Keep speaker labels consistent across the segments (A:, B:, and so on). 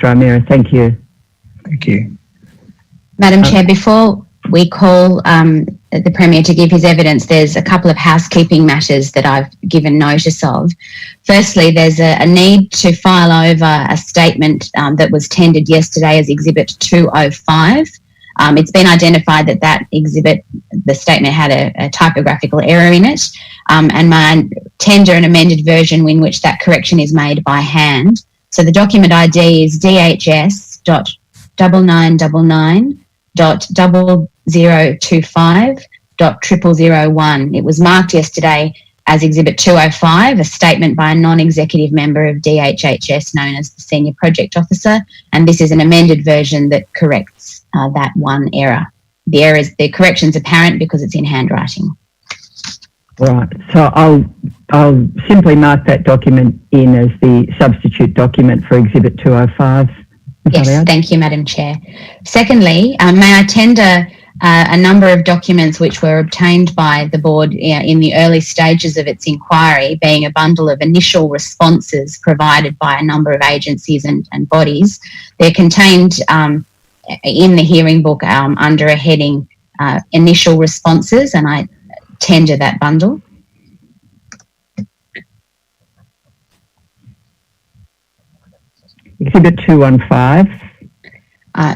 A: Mr O'Meara. Thank you.
B: Thank you.
C: Madam Chair, before we call the Premier to give his evidence, there's a couple of housekeeping matters that I've given notice of. Firstly, there's a need to file over a statement that was tendered yesterday as Exhibit 205. It's been identified that exhibit, the statement had a typographical error in it, and my tender an amended version in which that correction is made by hand. So the document ID is DHS.9999.0025.0001. It was marked yesterday as Exhibit 205, a statement by a non-executive member of DHHS known as the Senior Project Officer, and this is an amended version that corrects that one error. The correction's apparent because it's in handwriting.
A: Right, so I'll simply mark that document in as the substitute document for Exhibit 205.
C: Yes, thank you, Madam Chair. Secondly, may I tender a number of documents which were obtained by the board in the early stages of its inquiry, being a bundle of initial responses provided by a number of agencies and bodies. They're contained in the hearing book under a heading initial responses, and I tender that bundle.
A: Exhibit 215.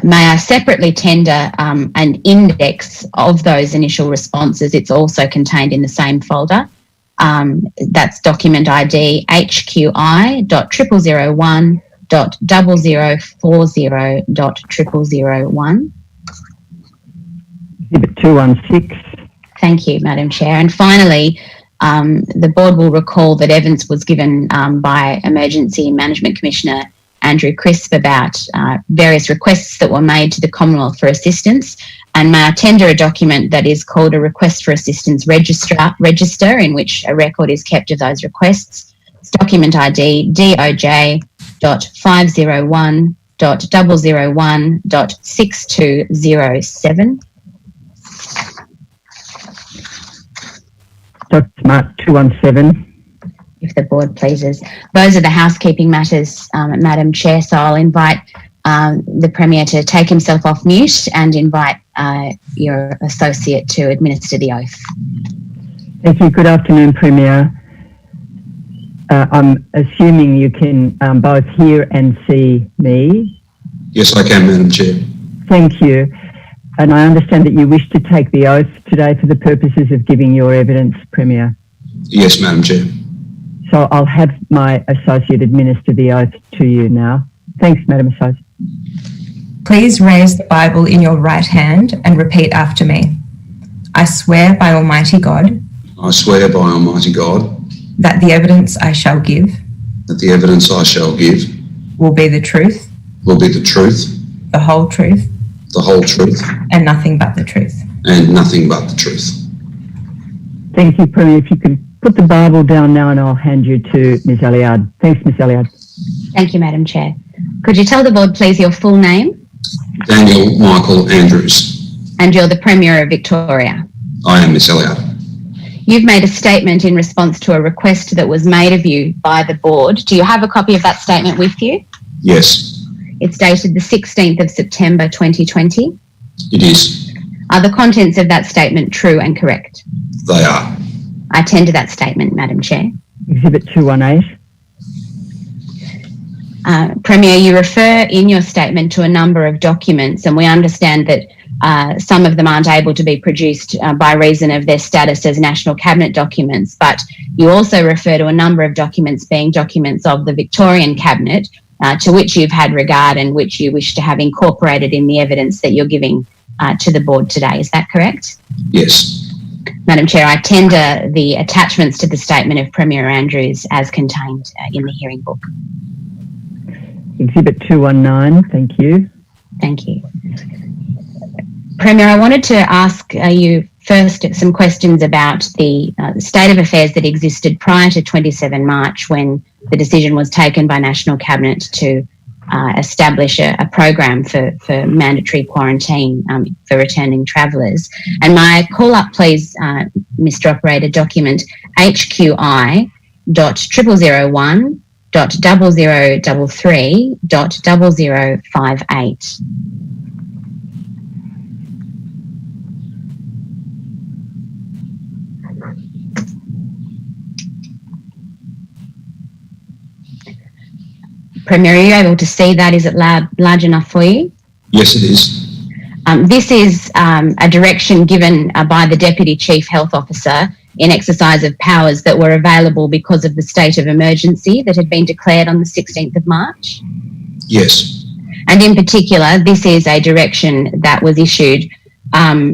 C: May I separately tender an index of those initial responses? It's also contained in the same folder. That's document ID HQI.001.0040.0001.
A: Exhibit 216.
C: Thank you, Madam Chair. And finally, the board will recall that evidence was given by Emergency Management Commissioner Andrew Crisp about various requests that were made to the Commonwealth for assistance, and may I tender a document that is called a Request for Assistance Register, in which a record is kept of those requests. It's document ID DOJ.501.001.6207.
A: Document 217.
C: If the board pleases. Those are the housekeeping matters, Madam Chair, so I'll invite the Premier to take himself off mute and invite your associate to administer the oath.
A: Thank you. Good afternoon, Premier. I'm assuming you can both hear and see me.
B: Yes, I can, Madam Chair.
A: Thank you. And I understand that you wish to take the oath today for the purposes of giving your evidence, Premier.
B: Yes, Madam Chair.
A: So I'll have my associate administer the oath to you now. Thanks, Madam Associate.
D: Please raise the Bible in your right hand and repeat after me. I swear by Almighty God.
B: I swear by Almighty God.
D: That the evidence I shall give.
B: That the evidence I shall give.
D: Will be the truth.
B: Will be the truth.
D: The whole truth.
B: The whole truth.
D: And nothing but the truth.
B: And nothing but the truth.
A: Thank you, Premier. If you could put the Bible down now and I'll hand you to Ms Elliard. Thanks, Ms Elliard.
C: Thank you, Madam Chair. Could you tell the board, please, your full name?
B: Daniel Michael Andrews.
C: And you're the Premier of Victoria.
B: I am, Ms Elliard.
C: You've made a statement in response to a request that was made of you by the board. Do you have a copy of that statement with you?
B: Yes.
C: It's dated the 16th of September 2020.
B: It is.
C: Are the contents of that statement true and correct?
B: They are.
C: I tender that statement, Madam Chair.
A: Exhibit 218.
C: Premier, you refer in your statement to a number of documents, and we understand that some of them aren't able to be produced by reason of their status as National Cabinet documents, but you also refer to a number of documents being documents of the Victorian Cabinet, to which you've had regard and which you wish to have incorporated in the evidence that you're giving to the board today. Is that correct?
B: Yes.
C: Madam Chair, I tender the attachments to the statement of Premier Andrews as contained in the hearing book.
A: Exhibit 219, thank you.
C: Thank you. Premier, I wanted to ask you first some questions about the state of affairs that existed prior to 27 March when the decision was taken by National Cabinet to establish a program for mandatory quarantine for returning travellers. And may I call up, please, Mr Operator, document HQI.0001 1.0033.0058. Premier, are you able to see that? Is it large enough for you?
B: Yes, it is.
C: This is a direction given by the Deputy Chief Health Officer in exercise of powers that were available because of the state of emergency that had been declared on the 16th of March.
B: Yes.
C: And in particular, this is a direction that was issued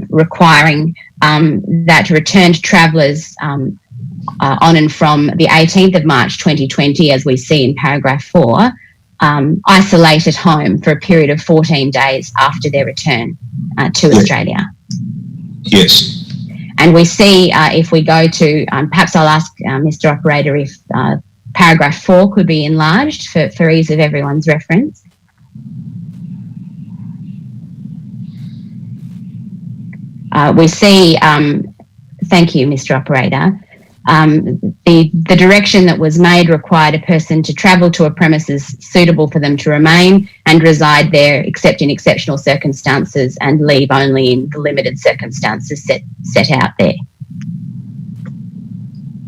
C: requiring that returned travellers on and from the 18th of March 2020, as we see in paragraph 4, isolate at home for a period of 14 days after their return to Australia.
B: Yes.
C: And we see, if we go to, perhaps I'll ask Mr. Operator if paragraph 4 could be enlarged for ease of everyone's reference. We see, thank you, Mr. Operator, the direction that was made required a person to travel to a premises suitable for them to remain and reside there except in exceptional circumstances and leave only in the limited circumstances set out there.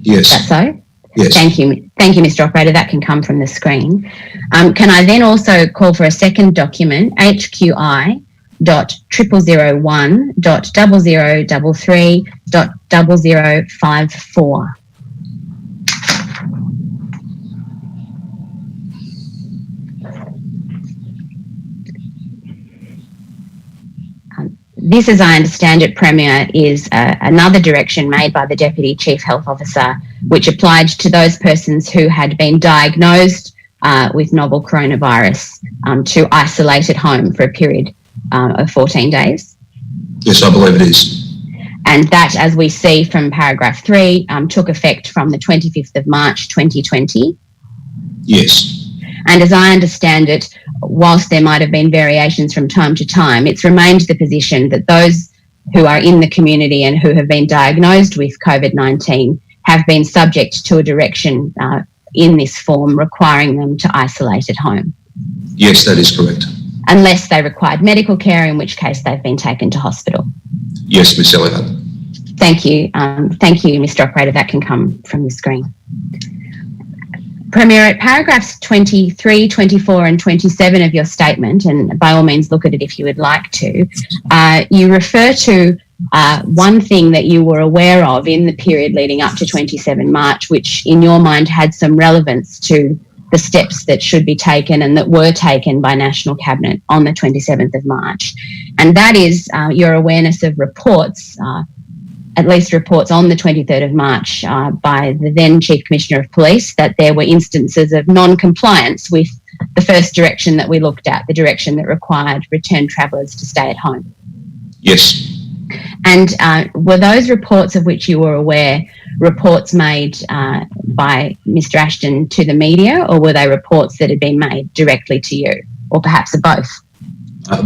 B: Yes.
C: Is that so?
B: Yes.
C: Thank you, Mr. Operator. That can come from the screen. Can I then also call for a second document, HQI.001.0033.0054. This, as I understand it, Premier, is another direction made by the Deputy Chief Health Officer, which applied to those persons who had been diagnosed with novel coronavirus to isolate at home for a period of 14 days.
B: Yes, I believe it is.
C: And that, as we see from paragraph 3, took effect from the 25th of March 2020.
B: Yes.
C: And as I understand it, whilst there might have been variations from time to time, it's remained the position that those who are in the community and who have been diagnosed with COVID-19 have been subject to a direction in this form requiring them to isolate at home.
B: Yes, that is correct.
C: Unless they required medical care, in which case they've been taken to hospital.
B: Yes, Ms. Elliott.
C: Thank you. Thank you, Mr. Operator. That can come from the screen. Premier, at paragraphs 23, 24 and 27 of your statement, and by all means look at it if you would like to, you refer to one thing that you were aware of in the period leading up to 27 March, which in your mind had some relevance to the steps that should be taken and that were taken by National Cabinet on the 27th of March. And that is your awareness of reports, at least reports on the 23rd of March by the then Chief Commissioner of Police, that there were instances of non-compliance with the first direction that we looked at, the direction that required returned travellers to stay at home.
B: Yes.
C: And were those reports of which you were aware reports made by Mr. Ashton to the media, or were they reports that had been made directly to you, or perhaps both?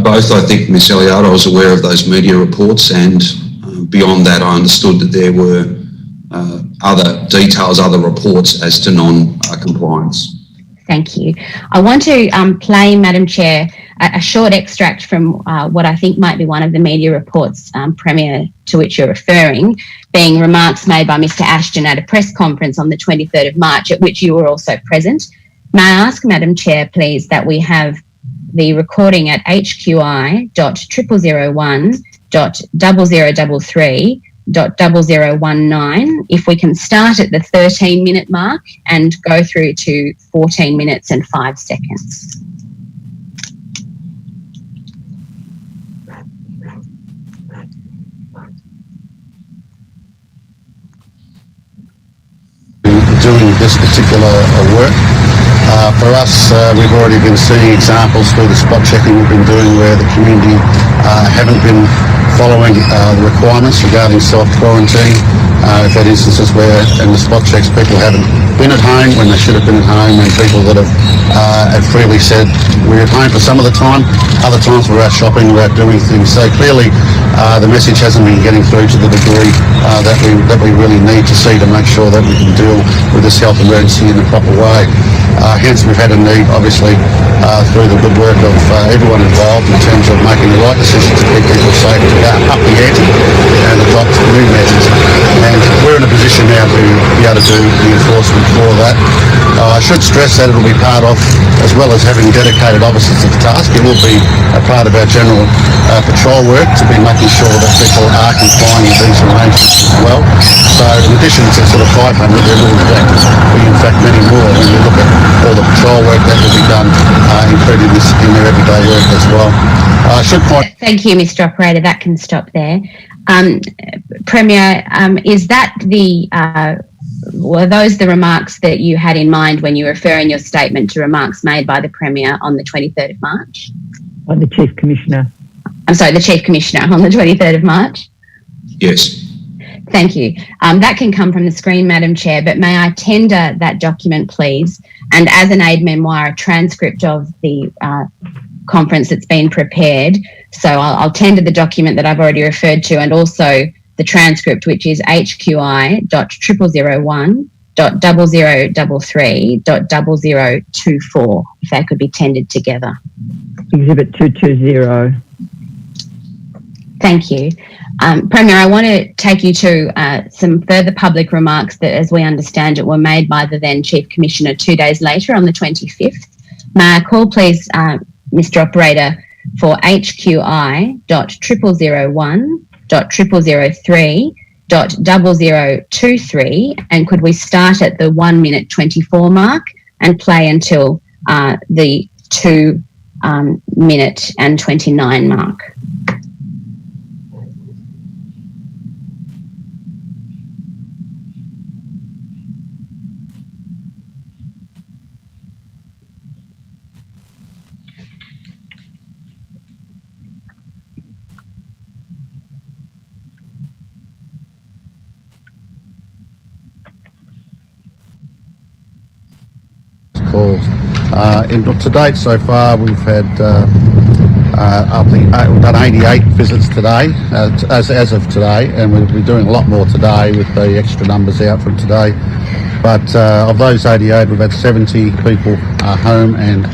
B: Both, I think, Ms. Elliott. I was aware of those media reports, and beyond that, I understood that there were other details, other reports as to non-compliance.
C: Thank you. I want to play, Madam Chair, a short extract from what I think might be one of the media reports, Premier, to which you're referring, being remarks made by Mr. Ashton at a press conference on the 23rd of March, at which you were also present. May I ask, Madam Chair, please, that we have the recording at HQI.0001.0033.0019, if we can start at the 13-minute mark and go through to 14 minutes and 5 seconds.
E: Doing this particular work. For us, we've already been seeing examples through the spot checking we've been doing where the community haven't been following the requirements regarding self-quarantine. We've had instances where in the spot checks people haven't been at home when they should have been at home, and people that have freely said we're at home for some of the time, other times we're out shopping, we're out doing things. So clearly the message hasn't been getting through to the degree that we really need to see to make sure that we can deal with this health emergency in the proper way. Hence we've had a need, obviously, through the good work of everyone involved in terms of making the right decisions to keep people safe, to up the ante and adopt new measures. And we're in a position now to be able to do the enforcement for that. I should stress that it'll be part of, as well as having dedicated officers to the task, it will be a part of our general patrol work to be making sure that people are complying with these arrangements as well. So in addition to sort of 500, there will be in fact many more when you look at all the patrol work that will be done, including this in their everyday work as well. I should point...
C: Thank you, Mr. Operator. That can stop there. Premier, is that were those the remarks that you had in mind when you refer in your statement to remarks made by the Premier on the 23rd of March?
A: By the Chief Commissioner.
C: I'm sorry, the Chief Commissioner on the 23rd of March?
B: Yes.
C: Thank you. That can come from the screen, Madam Chair, but may I tender that document, please? And as an aide memoir, a transcript of the conference that's been prepared. So I'll tender the document that I've already referred to, and also the transcript, which is HQI.0001.0033.0024, if they could be tendered together.
A: Exhibit 220.
C: Thank you. Premier, I want to take you to some further public remarks that, as we understand it, were made by the then Chief Commissioner 2 days later on the 25th. May I call, please, Mr. Operator, for HQI.0001.0003.0023, and could we start at the 1 minute 24 mark and play until the 2 minute and 29 mark?
E: Calls. To date so far we've had we've done 88 visits today as of today, and we'll be doing a lot more today with the extra numbers out from today. But of those 88, we've had 70 people home and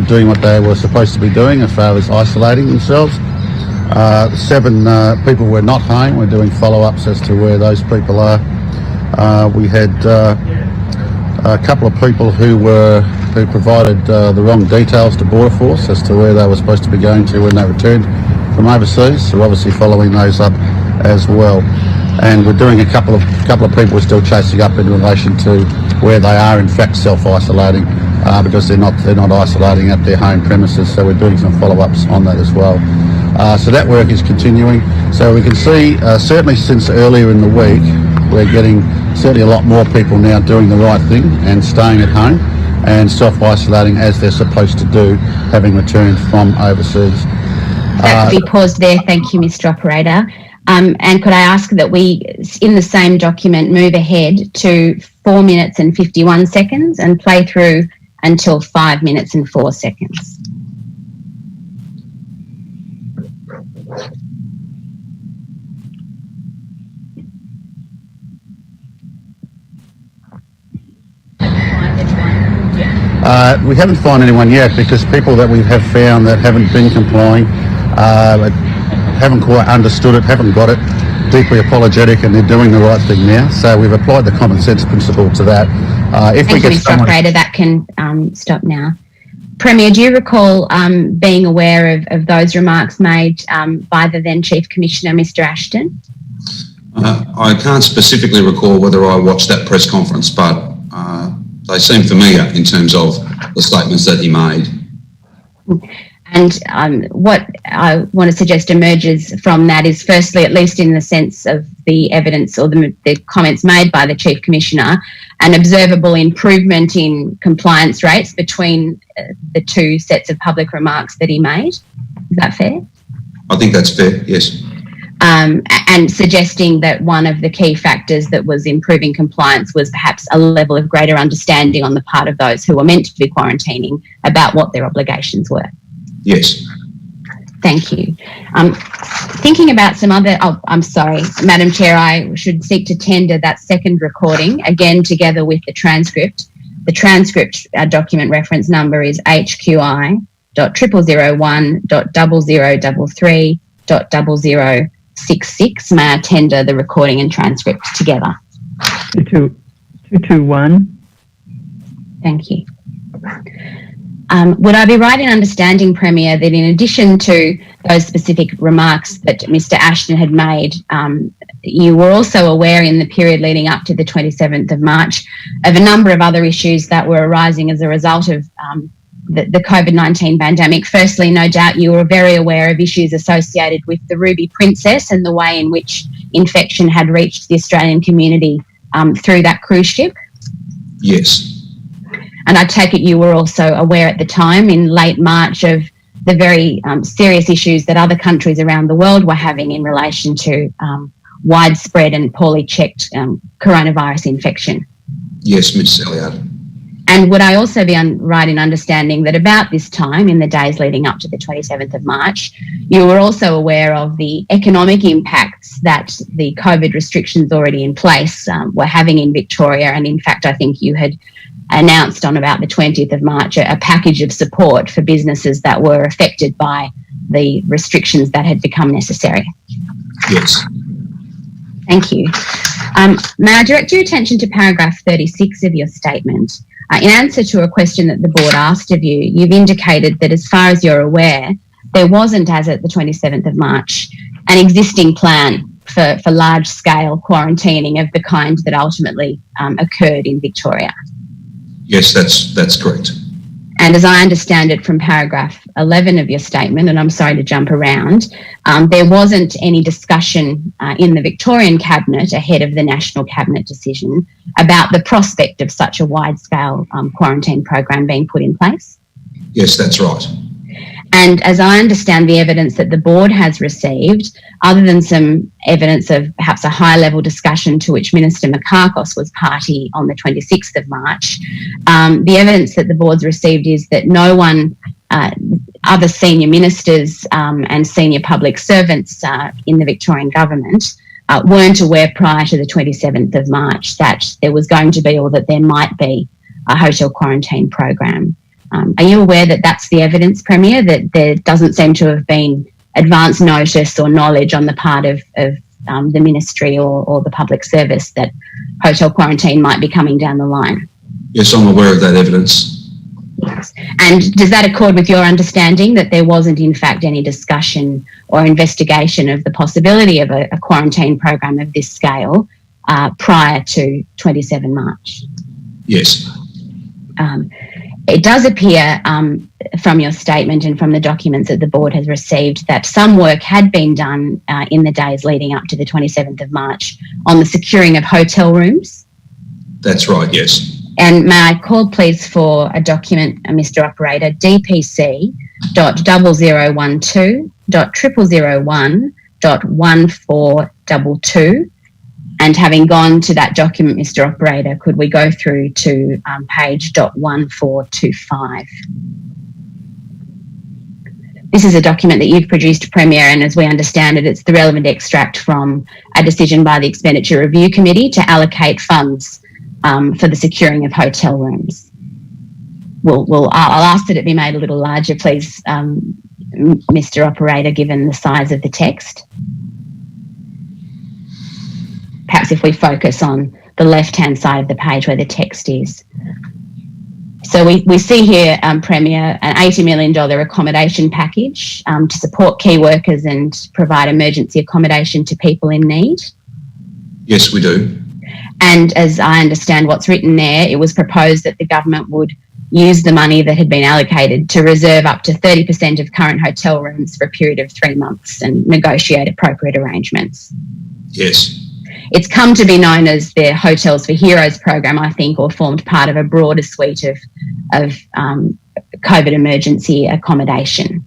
E: doing what they were supposed to be doing as far as isolating themselves. 7 people were not home. We're doing follow-ups as to where those people are. We had a couple of people who provided the wrong details to Border Force as to where they were supposed to be going to when they returned from overseas. So we're obviously following those up as well. And we're doing a couple of people we're still chasing up in relation to where they are in fact self-isolating because they're not isolating at their home premises. So we're doing some follow-ups on that as well. So that work is continuing. So we can see certainly since earlier in the week we're getting certainly a lot more people now doing the right thing and staying at home and self-isolating as they're supposed to do, having returned from overseas.
C: That could be paused there. Thank you, Mr. Operator. And could I ask that we, in the same document, move ahead to 4 minutes and 51 seconds and play through until 5 minutes and 4 seconds.
E: We haven't found anyone yet because people that we have found that haven't been complying, haven't quite understood it, haven't got it, deeply apologetic, and they're doing the right thing now. So we've applied the common sense principle to that.
C: Thank you, Mr. Operator. That can stop now. Premier, do you recall being aware of those remarks made by the then Chief Commissioner, Mr. Ashton?
B: I can't specifically recall whether I watched that press conference, but they seem familiar in terms of the statements that he made.
C: And what I want to suggest emerges from that is, firstly, at least in the sense of the evidence or the comments made by the Chief Commissioner, an observable improvement in compliance rates between the 2 sets of public remarks that he made. Is that fair?
B: I think that's fair, yes.
C: and suggesting that one of the key factors that was improving compliance was perhaps a level of greater understanding on the part of those who were meant to be quarantining about what their obligations were.
B: Yes.
C: Thank you. Thinking about some other, I'm sorry, Madam Chair, I should seek to tender that second recording, again together with the transcript. The transcript document reference number is HQI.0001.0033.0066. May I tender the recording and transcript together?
A: 221.
C: Thank you. Would I be right in understanding, Premier, that in addition to those specific remarks that Mr Ashton had made, you were also aware in the period leading up to the 27th of March of a number of other issues that were arising as a result of the COVID-19 pandemic? Firstly, no doubt you were very aware of issues associated with the Ruby Princess and the way in which infection had reached the Australian community through that cruise ship.
B: Yes.
C: And I take it you were also aware at the time, in late March, of the very serious issues that other countries around the world were having in relation to widespread and poorly checked coronavirus infection.
B: Yes, Ms Elliott.
C: And would I also be right in understanding that about this time, in the days leading up to the 27th of March, you were also aware of the economic impacts that the COVID restrictions already in place were having in Victoria? And in fact, I think you had announced on about the 20th of March a package of support for businesses that were affected by the restrictions that had become necessary.
B: Yes.
C: Thank you. May I direct your attention to paragraph 36 of your statement? In answer to a question that the board asked of you, you've indicated that as far as you're aware, there wasn't, as at the 27th of March, an existing plan for large-scale quarantining of the kind that ultimately occurred in Victoria.
B: Yes, that's correct.
C: And as I understand it from paragraph 11 of your statement, and I'm sorry to jump around, there wasn't any discussion in the Victorian Cabinet ahead of the National Cabinet decision about the prospect of such a wide-scale quarantine program being put in place?
B: Yes, that's right.
C: And as I understand the evidence that the board has received, other than some evidence of perhaps a high-level discussion to which Minister Makakos was party on the 26th of March, the evidence that the board's received is that no one, other senior ministers and senior public servants in the Victorian government weren't aware prior to the 27th of March that there was going to be, or that there might be, a hotel quarantine program. Are you aware that that's the evidence, Premier, that there doesn't seem to have been advance notice or knowledge on the part of the ministry or the public service that hotel quarantine might be coming down the line?
B: Yes, I'm aware of that evidence.
C: Yes. And does that accord with your understanding that there wasn't in fact any discussion or investigation of the possibility of a quarantine program of this scale prior to 27 March?
B: Yes.
C: It does appear from your statement and from the documents that the board has received that some work had been done in the days leading up to the 27th of March on the securing of hotel rooms.
B: That's right, yes.
C: And may I call please for a document, Mr Operator, DPC.0012.0001.1422. And having gone to that document, Mr Operator, could we go through to page .1425? This is a document that you've produced, Premier, and as we understand it, it's the relevant extract from a decision by the Expenditure Review Committee to allocate funds for the securing of hotel rooms. I'll ask that it be made a little larger, please, Mr Operator, given the size of the text. Perhaps if we focus on the left-hand side of the page where the text is. So we see here, Premier, an $80 million accommodation package to support key workers and provide emergency accommodation to people in need.
B: Yes, we do.
C: And as I understand what's written there, it was proposed that the government would use the money that had been allocated to reserve up to 30% of current hotel rooms for a period of 3 months and negotiate appropriate arrangements.
B: Yes.
C: It's come to be known as the Hotels for Heroes program, I think, or formed part of a broader suite of COVID emergency accommodation.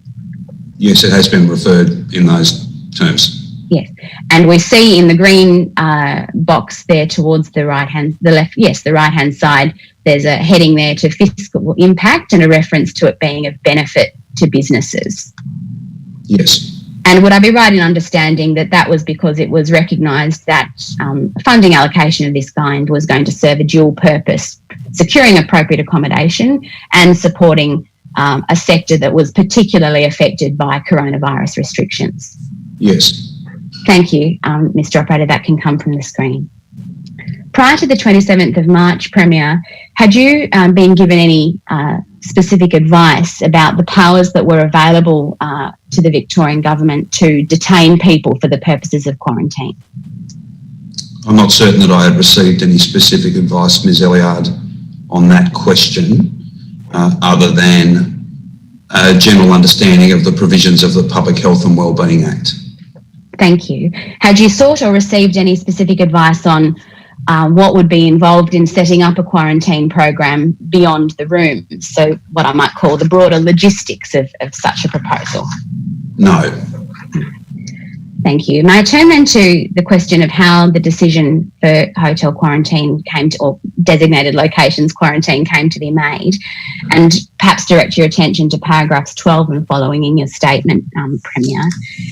B: Yes, it has been referred in those terms.
C: Yes. And we see in the green box there towards the right-hand side, there's a heading there to fiscal impact and a reference to it being of benefit to businesses.
B: Yes.
C: And would I be right in understanding that that was because it was recognised that funding allocation of this kind was going to serve a dual purpose, securing appropriate accommodation and supporting a sector that was particularly affected by coronavirus restrictions?
B: Yes.
C: Thank you, Mr. Operator. That can come from the screen. Prior to the 27th of March, Premier, had you been given any specific advice about the powers that were available to the Victorian Government to detain people for the purposes of quarantine?
B: I'm not certain that I had received any specific advice, Ms. Elliard, on that question, other than a general understanding of the provisions of the Public Health and Wellbeing Act.
C: Thank you. Had you sought or received any specific advice on what would be involved in setting up a quarantine program beyond the room? So what I might call the broader logistics of such a proposal.
B: No.
C: Thank you. May I turn then to the question of how the decision for hotel quarantine came to, or designated locations quarantine came to be made, and perhaps direct your attention to paragraphs 12 and following in your statement, Premier.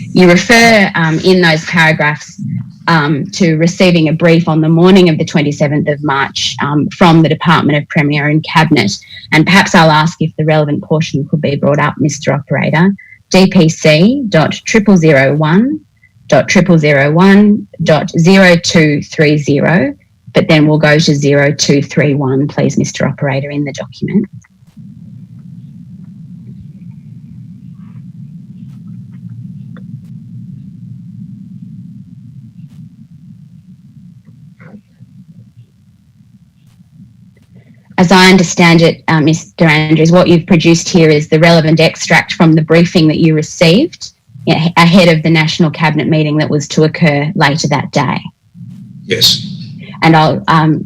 C: You refer in those paragraphs to receiving a brief on the morning of the 27th of March from the Department of Premier and Cabinet, and perhaps I'll ask if the relevant portion could be brought up, Mr. Operator. DPC.0001.00230, but then we'll go to 0231, please, Mr. Operator, in the document. As I understand it, Mr. Andrews, what you've produced here is the relevant extract from the briefing that you received ahead of the National Cabinet meeting that was to occur later that day.
B: Yes.
C: And I'll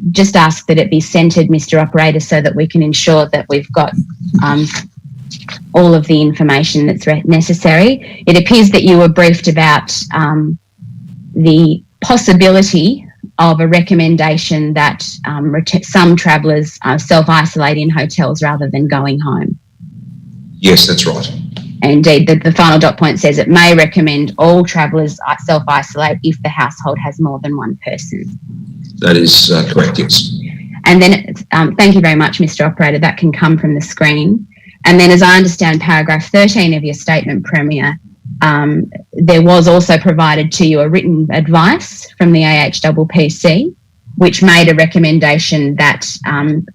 C: just ask that it be centred, Mr. Operator, so that we can ensure that we've got all of the information that's necessary. It appears that you were briefed about the possibility of a recommendation that some travellers self-isolate in hotels rather than going home.
B: Yes, that's right.
C: Indeed, the final dot point says it may recommend all travellers self-isolate if the household has more than one person.
B: That is correct, yes.
C: And then, thank you very much, Mr. Operator, that can come from the screen. And then, as I understand paragraph 13 of your statement, Premier, there was also provided to you a written advice from the AHPPC, which made a recommendation that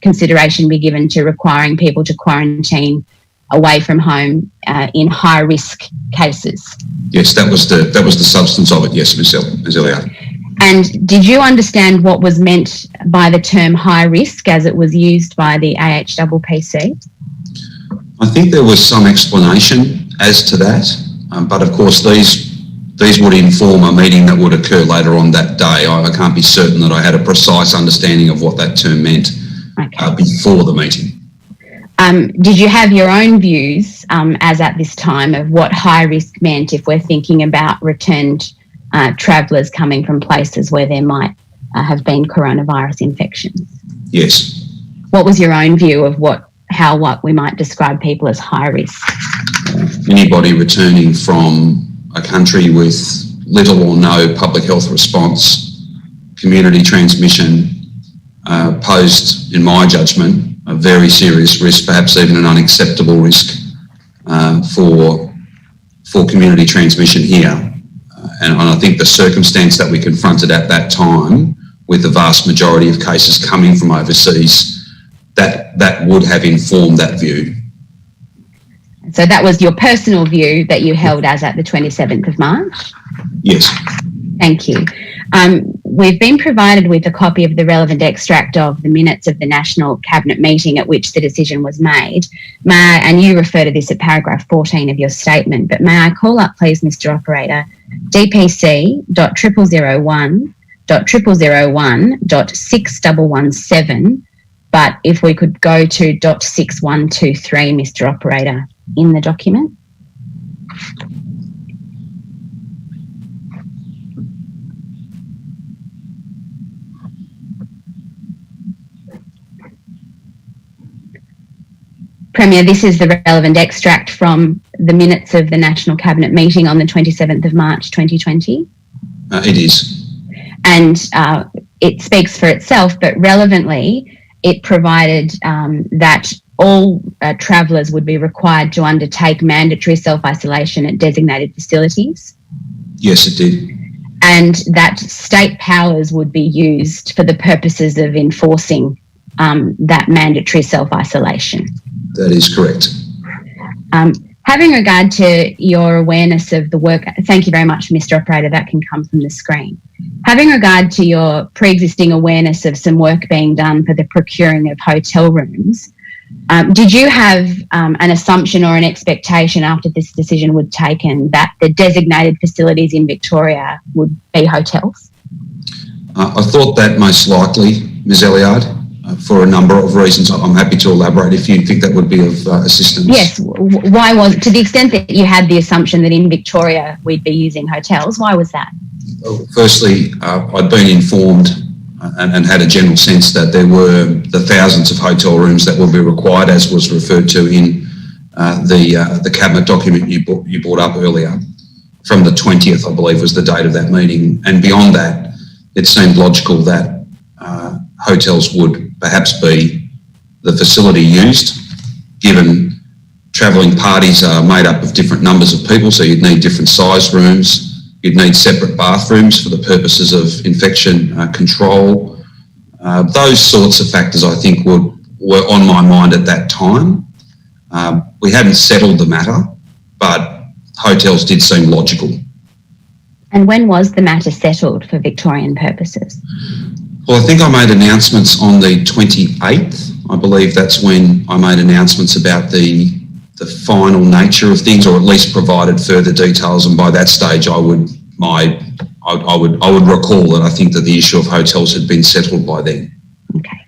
C: consideration be given to requiring people to quarantine away from home in high risk cases.
B: Yes, that was the substance of it. Yes, Ms. Elliott.
C: And did you understand what was meant by the term high risk as it was used by the AHPPC?
B: I think there was some explanation as to that, but of course these would inform a meeting that would occur later on that day. I can't be certain that I had a precise understanding of what that term meant before the meeting.
C: Did you have your own views as at this time of what high risk meant if we're thinking about returned travellers coming from places where there might have been coronavirus infections?
B: Yes.
C: What was your own view of what we might describe people as high risk?
B: Anybody returning from a country with little or no public health response, community transmission, posed, in my judgment, a very serious risk, perhaps even an unacceptable risk for community transmission here. And I think the circumstance that we confronted at that time, with the vast majority of cases coming from overseas, that would have informed that view.
C: So that was your personal view that you held as at the 27th of March?
B: Yes.
C: Thank you. We've been provided with a copy of the relevant extract of the minutes of the National Cabinet meeting at which the decision was made. And you refer to this at paragraph 14 of your statement, but may I call up, please, Mr. Operator, DPC.0001.6001.6117, but if we could go to .6123, Mr. Operator, in the document. Premier, this is the relevant extract from the minutes of the National Cabinet meeting on the 27th of March 2020.
B: It is.
C: And it speaks for itself, but relevantly, it provided that all travellers would be required to undertake mandatory self-isolation at designated facilities.
B: Yes, it did.
C: And that state powers would be used for the purposes of enforcing that mandatory self-isolation.
B: That is correct.
C: Having regard to your awareness of the work, thank you very much, Mr. Operator, that can come from the screen. Having regard to your pre-existing awareness of some work being done for the procuring of hotel rooms, did you have an assumption or an expectation after this decision was taken that the designated facilities in Victoria would be hotels?
B: I thought that most likely, Ms. Elliard, for a number of reasons. I'm happy to elaborate if you think that would be of assistance.
C: Yes. Why was, to the extent that you had the assumption that in Victoria we'd be using hotels, why was that?
B: Firstly, I'd been informed and had a general sense that there were the thousands of hotel rooms that will be required, as was referred to in the Cabinet document you brought up earlier. From the 20th, I believe, was the date of that meeting. And beyond that, it seemed logical that hotels would perhaps be the facility used, given travelling parties are made up of different numbers of people, so you'd need different size rooms, you'd need separate bathrooms for the purposes of infection control. Those sorts of factors, I think, were on my mind at that time. We hadn't settled the matter, but hotels did seem logical.
C: And when was the matter settled for Victorian purposes?
B: Well, I think I made announcements on the 28th. I believe that's when I made announcements about the final nature of things, or at least provided further details. And by that stage, I would recall that I think that the issue of hotels had been settled by then.
C: Okay.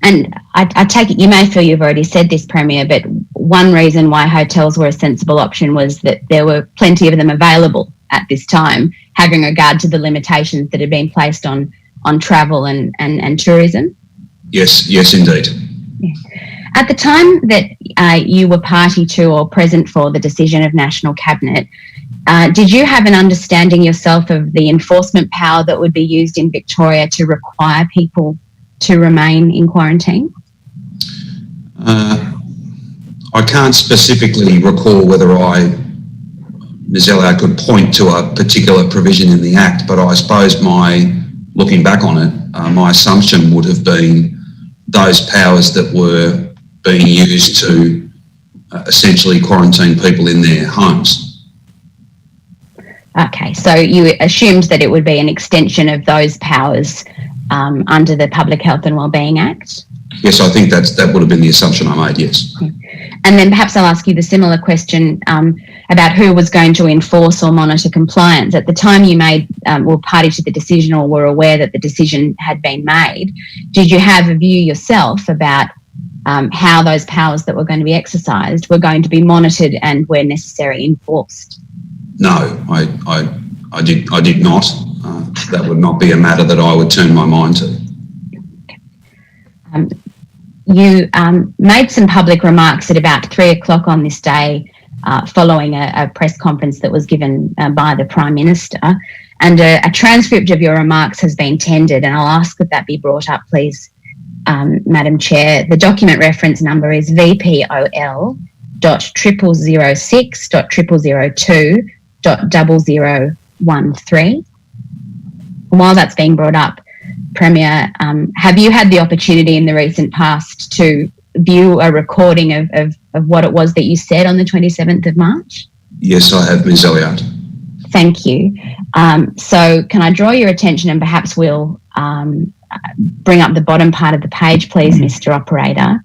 C: And I take it, you may feel you've already said this, Premier, but one reason why hotels were a sensible option was that there were plenty of them available at this time, having regard to the limitations that had been placed on travel and tourism?
B: Yes, indeed.
C: Yeah. At the time that you were party to or present for the decision of National Cabinet, did you have an understanding yourself of the enforcement power that would be used in Victoria to require people to remain in quarantine?
B: I can't specifically recall whether Ms. Elliott could point to a particular provision in the Act, but I suppose looking back on it, my assumption would have been those powers that were being used to essentially quarantine people in their homes.
C: Okay, so you assumed that it would be an extension of those powers under the Public Health and Wellbeing Act?
B: Yes, I think that would have been the assumption I made, yes.
C: And then perhaps I'll ask you the similar question about who was going to enforce or monitor compliance. At the time you were party to the decision or were aware that the decision had been made, did you have a view yourself about how those powers that were going to be exercised were going to be monitored and, where necessary, enforced?
B: No, I did not. That would not be a matter that I would turn my mind to.
C: You made some public remarks at about 3 o'clock on this day following a press conference that was given by the Prime Minister, and a transcript of your remarks has been tendered, and I'll ask that be brought up, please, Madam Chair. The document reference number is VPOL.0006.002.0013. While that's being brought up, Premier, have you had the opportunity in the recent past to view a recording of what it was that you said on the 27th of March?
B: Yes, I have, Ms. Elliott.
C: Thank you. So can I draw your attention, and perhaps we'll bring up the bottom part of the page, please, Mr. Operator.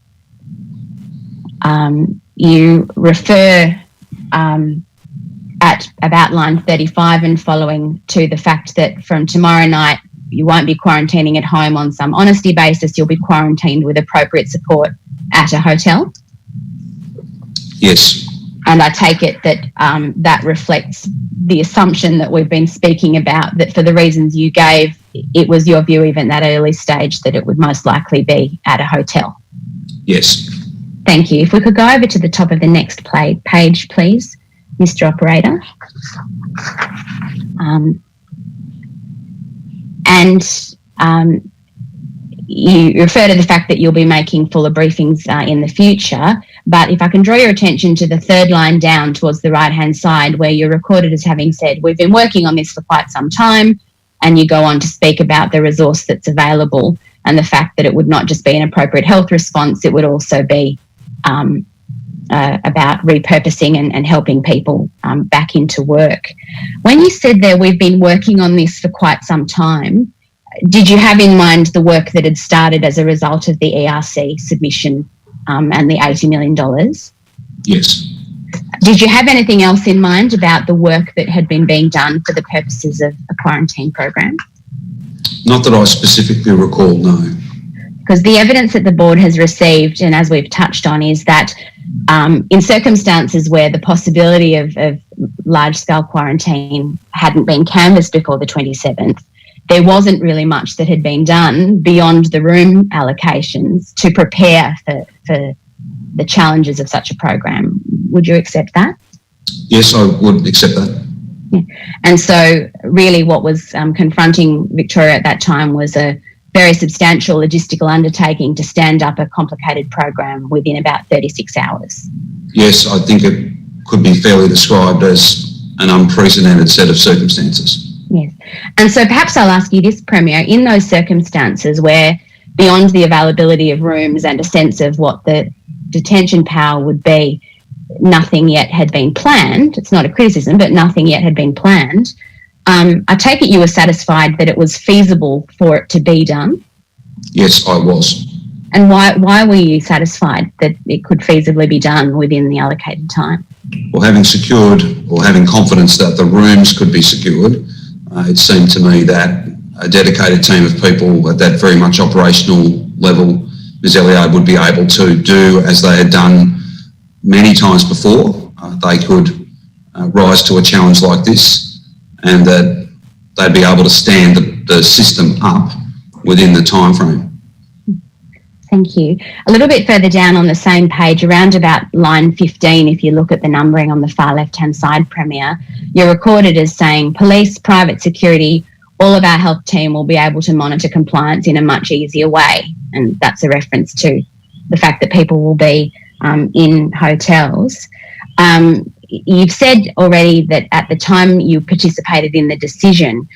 C: You refer at about line 35 and following to the fact that from tomorrow night you won't be quarantining at home on some honesty basis, you'll be quarantined with appropriate support at a hotel?
B: Yes.
C: And I take it that that reflects the assumption that we've been speaking about, that for the reasons you gave, it was your view even at that early stage that it would most likely be at a hotel.
B: Yes.
C: Thank you. If we could go over to the top of the next page, please, Mr. Operator. You refer to the fact that you'll be making fuller briefings in the future, but if I can draw your attention to the third line down towards the right-hand side where you're recorded as having said, we've been working on this for quite some time, and you go on to speak about the resource that's available and the fact that it would not just be an appropriate health response, it would also be about repurposing and helping people back into work. When you said there, we've been working on this for quite some time, did you have in mind the work that had started as a result of the ERC submission and the $80 million?
B: Yes.
C: Did you have anything else in mind about the work that had been being done for the purposes of a quarantine program?
B: Not that I specifically recall, no.
C: Because the evidence that the board has received, and as we've touched on, is that in circumstances where the possibility of large-scale quarantine hadn't been canvassed before the 27th, there wasn't really much that had been done beyond the room allocations to prepare for the challenges of such a program. Would you accept that?
B: Yes, I would accept that.
C: Yeah. And so really what was confronting Victoria at that time was a very substantial logistical undertaking to stand up a complicated program within about 36 hours.
B: Yes, I think it could be fairly described as an unprecedented set of circumstances.
C: Yes. And so perhaps I'll ask you this, Premier, in those circumstances where beyond the availability of rooms and a sense of what the detention power would be, nothing yet had been planned. It's not a criticism, but nothing yet had been planned. I take it you were satisfied that it was feasible for it to be done?
B: Yes, I was.
C: And why were you satisfied that it could feasibly be done within the allocated time?
B: Well, having secured or having confidence that the rooms could be secured, it seemed to me that a dedicated team of people at that very much operational level, Ms. Elliott, would be able to do as they had done many times before. They could rise to a challenge like this, and that they'd be able to stand the system up within the time frame.
C: Thank you. A little bit further down on the same page, around about line 15, if you look at the numbering on the far left-hand side, Premier, you're recorded as saying police, private security, all of our health team will be able to monitor compliance in a much easier way. And that's a reference to the fact that people will be in hotels. You've said already that at the time you participated in the decision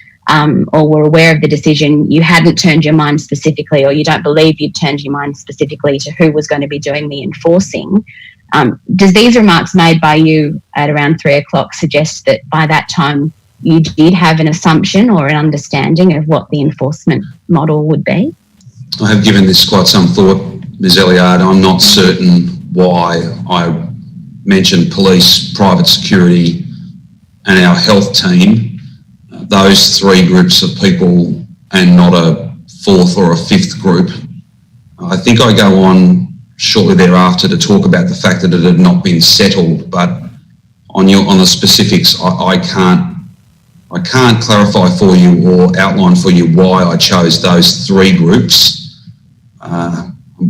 C: or were aware of the decision, you hadn't turned your mind specifically, or you don't believe you'd turned your mind specifically to who was going to be doing the enforcing. Does these remarks made by you at around 3 o'clock suggest that by that time you did have an assumption or an understanding of what the enforcement model would be?
B: I have given this quite some thought, Ms. Elliott. I'm not certain why I mentioned police, private security and our health team, those three groups of people, and not a fourth or a fifth group. I think I go on shortly thereafter to talk about the fact that it had not been settled, but on the specifics, I can't clarify for you or outline for you why I chose those three groups.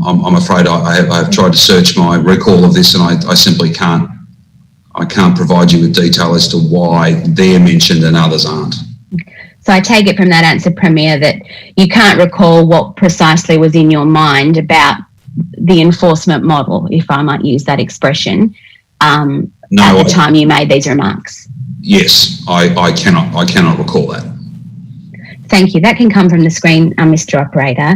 B: I'm afraid I have tried to search my recall of this, and I simply can't. I can't provide you with detail as to why they're mentioned and others aren't.
C: So I take it from that answer, Premier, that you can't recall what precisely was in your mind about the enforcement model, if I might use that expression, at the time you made these remarks.
B: Yes, I cannot recall that.
C: Thank you. That can come from the screen, Mr. Operator.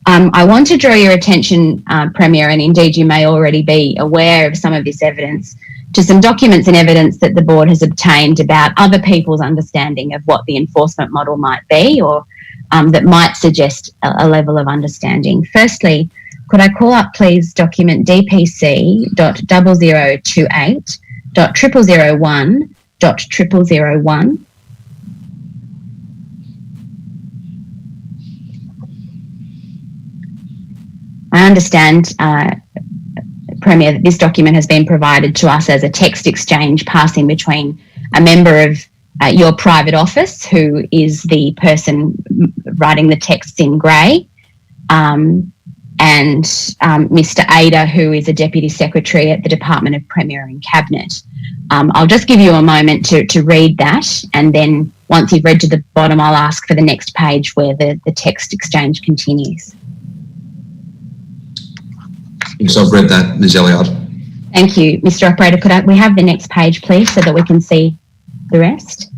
C: I want to draw your attention, Premier, and indeed you may already be aware of some of this evidence, to some documents and evidence that the board has obtained about other people's understanding of what the enforcement model might be, or that might suggest a level of understanding. Firstly, could I call up, please, document DPC.0028.0001.0001? I understand, Premier, that this document has been provided to us as a text exchange passing between a member of your private office, who is the person writing the texts in grey, and Mr. Ada, who is a Deputy Secretary at the Department of Premier and Cabinet. I'll just give you a moment to read that, and then once you've read to the bottom, I'll ask for the next page where the text exchange continues.
B: Yes, I've read that, Ms. Elliott.
C: Thank you. Mr. Operator, could we have the next page, please, so that we can see the rest?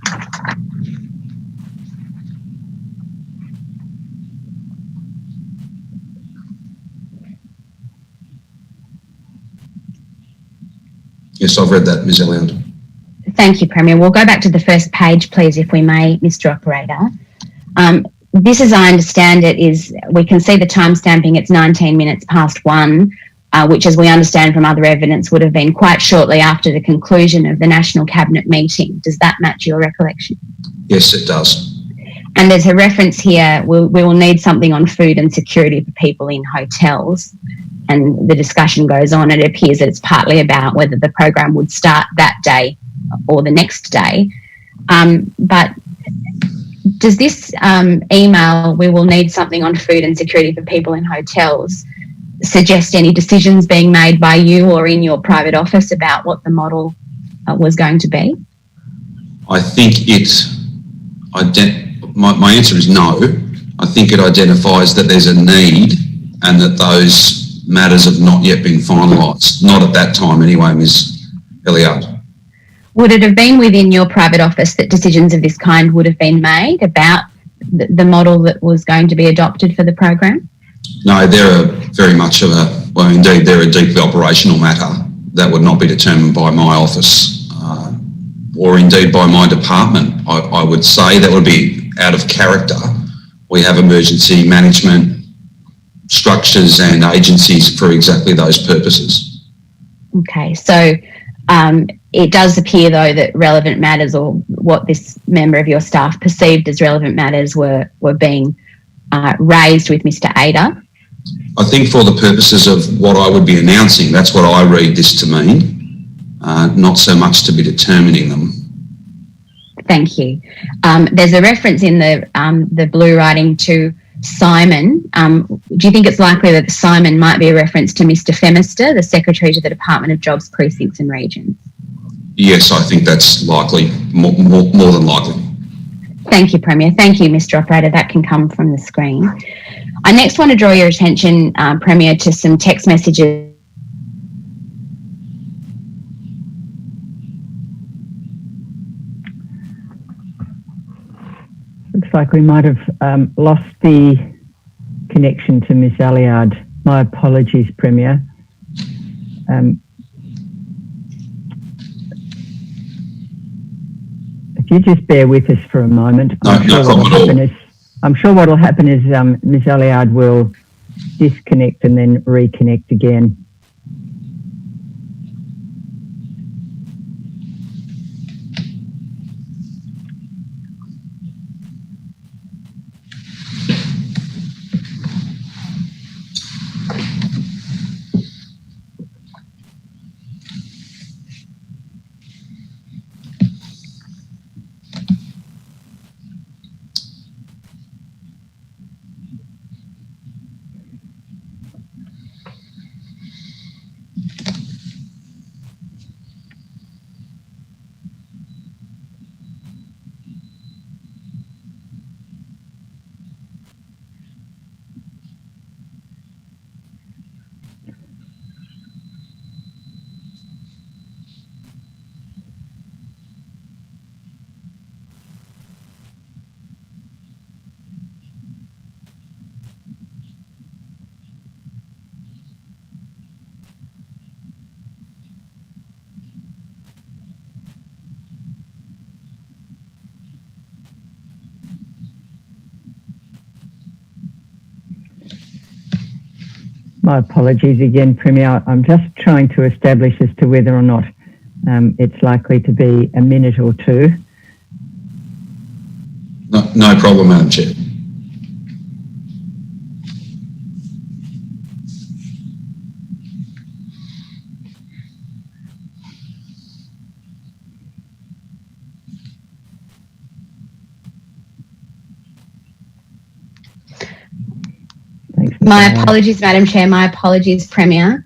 B: Yes, I've read that, Ms. Elliott.
C: Thank you, Premier. We'll go back to the first page, please, if we may, Mr. Operator. This, as I understand it, is we can see the time stamping. It's 19 minutes past 1, which, as we understand from other evidence, would have been quite shortly after the conclusion of the National Cabinet meeting. Does that match your recollection?
B: Yes, it does.
C: And there's a reference here, we will need something on food and security for people in hotels. And the discussion goes on. It appears that it's partly about whether the program would start that day or the next day. But does this email, we will need something on food and security for people in hotels, suggest any decisions being made by you or in your private office about what the model was going to be?
B: I think my answer is no. I think it identifies that there's a need and that those matters have not yet been finalised. Not at that time anyway, Ms. Elliott.
C: Would it have been within your private office that decisions of this kind would have been made about the model that was going to be adopted for the program?
B: No, they're very much indeed, they're a deeply operational matter that would not be determined by my office or indeed by my department. I would say that would be out of character. We have emergency management structures and agencies for exactly those purposes.
C: Okay, so it does appear, though, that relevant matters, or what this member of your staff perceived as relevant matters, were being raised with Mr. Ada.
B: I think for the purposes of what I would be announcing, that's what I read this to mean, not so much to be determining them.
C: Thank you. There's a reference in the blue writing to Simon. Do you think it's likely that Simon might be a reference to Mr. Femister, the Secretary to the Department of Jobs, Precincts and Regions?
B: Yes, I think that's likely, more than likely.
C: Thank you, Premier. Thank you, Mr. Operator. That can come from the screen. I next want to draw your attention, Premier, to some text messages.
A: Looks like we might have lost the connection to Ms. Alliard. My apologies, Premier. If you just bear with us for a moment. I'm sure what will happen is Ms. Alliard will disconnect and then reconnect again. My apologies again, Premier. I'm just trying to establish as to whether or not it's likely to be a minute or two.
B: No problem, Madam Chair.
A: Thanks,
C: My apologies, Madam Chair. My apologies, Premier.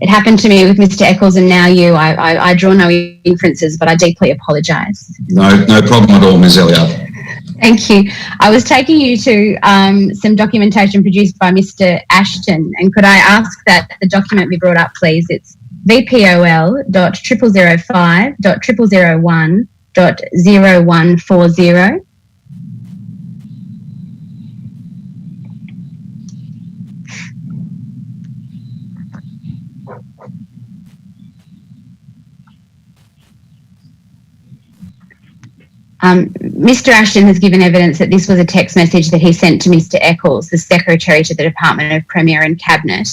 C: It happened to me with Mr. Eccles and now you. I draw no inferences, but I deeply apologise.
B: No problem at all, Ms. Elliott.
C: Thank you. I was taking you to some documentation produced by Mr. Ashton, and could I ask that the document be brought up, please? It's VPOL.0005.001.0140. Mr. Ashton has given evidence that this was a text message that he sent to Mr. Eccles, the Secretary to the Department of Premier and Cabinet.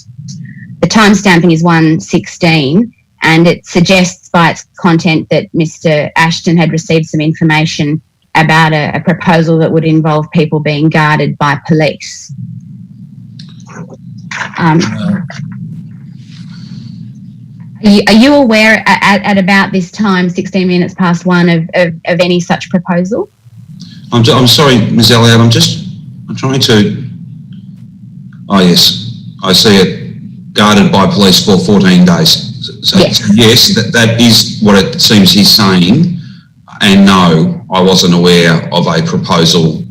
C: The timestamping is 1:16, and it suggests by its content that Mr. Ashton had received some information about a proposal that would involve people being guarded by police. Are you aware at about this time, 16 minutes past 1, of any such proposal?
B: I'm sorry, Ms. Elliott. I'm trying to. Oh yes, I see it. Guarded by police for 14 days. So yes, that is what it seems he's saying. And no, I wasn't aware of a proposal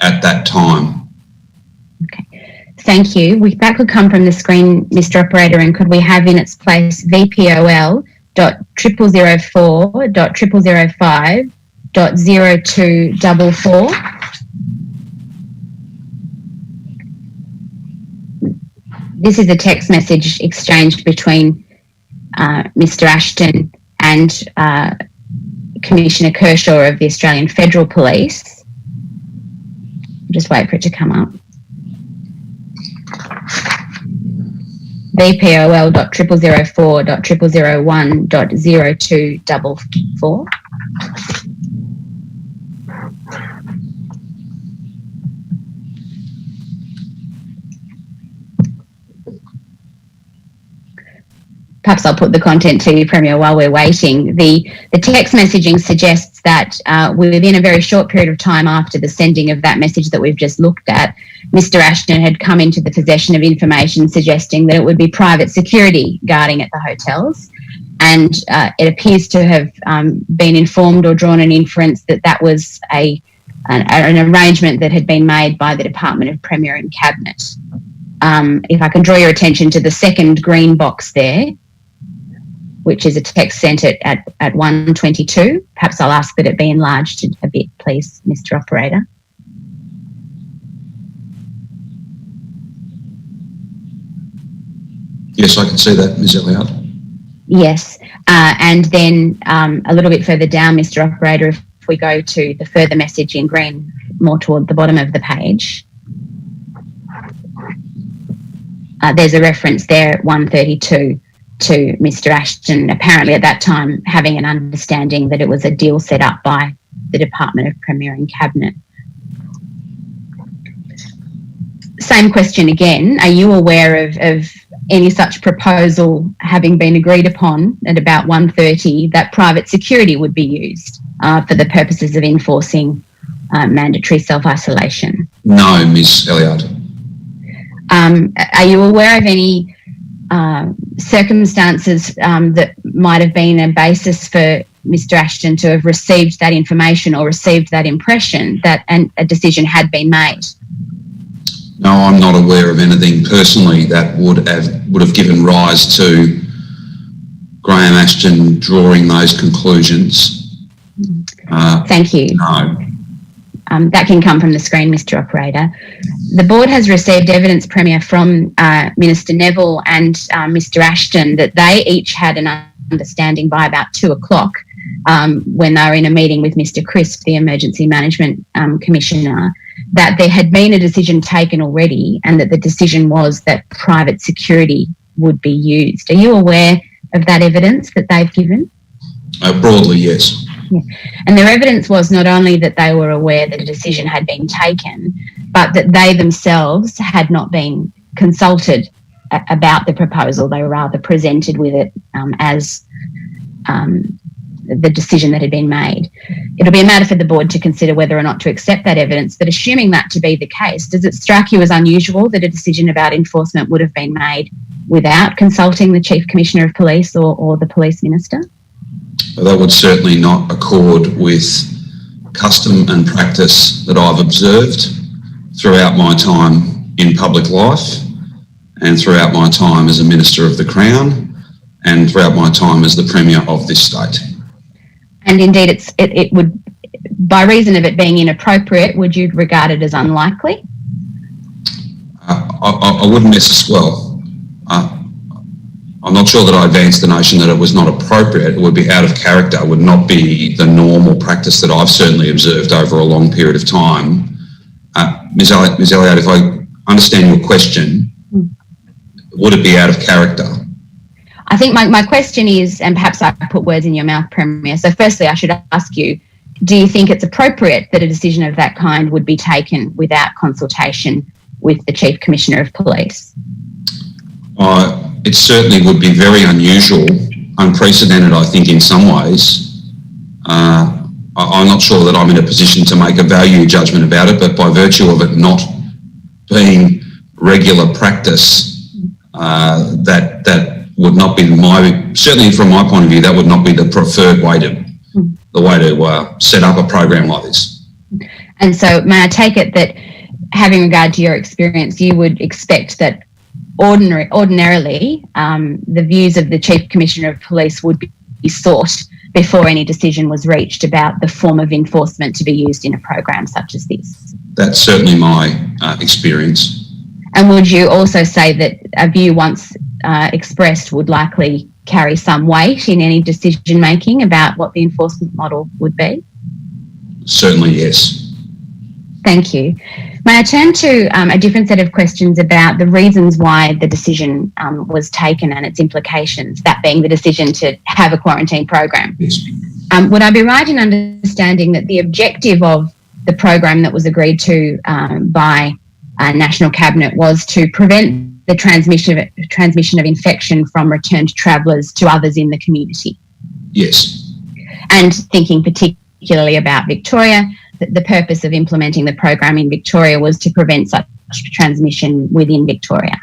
B: at that time.
C: Okay, thank you. That could come from the screen, Mr. Operator, and could we have in its place VPOL.0005.0244? This is a text message exchanged between Mr. Ashton and Commissioner Kershaw of the Australian Federal Police. Just wait for it to come up. VPOL.0004.001.0244. Perhaps I'll put the content to you, Premier, while we're waiting. The text messaging suggests that within a very short period of time after the sending of that message that we've just looked at, Mr. Ashton had come into the possession of information suggesting that it would be private security guarding at the hotels. And it appears to have been informed or drawn an inference that that was an arrangement that had been made by the Department of Premier and Cabinet. If I can draw your attention to the second green box there, which is a text sent at 1:22. Perhaps I'll ask that it be enlarged a bit, please, Mr. Operator.
B: Yes, I can see that, Ms. Elliott.
C: Yes, and then a little bit further down, Mr. Operator, if we go to the further message in green, more toward the bottom of the page, there's a reference there at 1:32 to Mr. Ashton, apparently at that time having an understanding that it was a deal set up by the Department of Premier and Cabinet. Same question again. Are you aware of any such proposal having been agreed upon at about 1:30 that private security would be used for the purposes of enforcing mandatory self-isolation?
B: No, Ms. Elliott.
C: Are you aware of any circumstances that might have been a basis for Mr. Ashton to have received that information or received that impression that a decision had been made?
B: No, I'm not aware of anything personally that would have given rise to Graham Ashton drawing those conclusions.
C: Thank you.
B: No.
C: That can come from the screen, Mr. Operator. The board has received evidence, Premier, from Minister Neville and Mr. Ashton that they each had an understanding by about 2:00 when they were in a meeting with Mr. Crisp, the Emergency Management Commissioner, that there had been a decision taken already and that the decision was that private security would be used. Are you aware of that evidence that they've given?
B: Broadly, yes.
C: Yeah. And their evidence was not only that they were aware that a decision had been taken, but that they themselves had not been consulted about the proposal. They were rather presented with it as the decision that had been made. It'll be a matter for the board to consider whether or not to accept that evidence, but assuming that to be the case, does it strike you as unusual that a decision about enforcement would have been made without consulting the Chief Commissioner of Police or the Police Minister?
B: Well, that would certainly not accord with custom and practice that I've observed throughout my time in public life and throughout my time as a Minister of the Crown and throughout my time as the Premier of this state.
C: And indeed, it would, by reason of it being inappropriate, would you regard it as unlikely?
B: I wouldn't necessarily. I'm not sure that I advanced the notion that it was not appropriate. It would be out of character. It would not be the normal practice that I've certainly observed over a long period of time. Ms. Elliott, if I understand your question, would it be out of character?
C: I think my question is, and perhaps I put words in your mouth, Premier. So firstly, I should ask you, do you think it's appropriate that a decision of that kind would be taken without consultation with the Chief Commissioner of Police?
B: It certainly would be very unusual, unprecedented, I think, in some ways. I'm not sure that I'm in a position to make a value judgment about it, but by virtue of it not being regular practice, that would not be certainly from my point of view, that would not be the preferred way to set up a program like this.
C: And so may I take it that, having regard to your experience, you would expect that ordinarily the views of the Chief Commissioner of Police would be sought before any decision was reached about the form of enforcement to be used in a program such as this?
B: That's certainly my experience.
C: And would you also say that a view once expressed would likely carry some weight in any decision making about what the enforcement model would be?
B: Certainly, yes.
C: Thank you. May I turn to a different set of questions about the reasons why the decision was taken and its implications, that being the decision to have a quarantine program?
B: Yes.
C: Would I be right in understanding that the objective of the program that was agreed to by National Cabinet was to prevent the transmission of infection from returned travellers to others in the community?
B: Yes.
C: And thinking particularly about Victoria, the purpose of implementing the program in Victoria was to prevent such transmission within Victoria.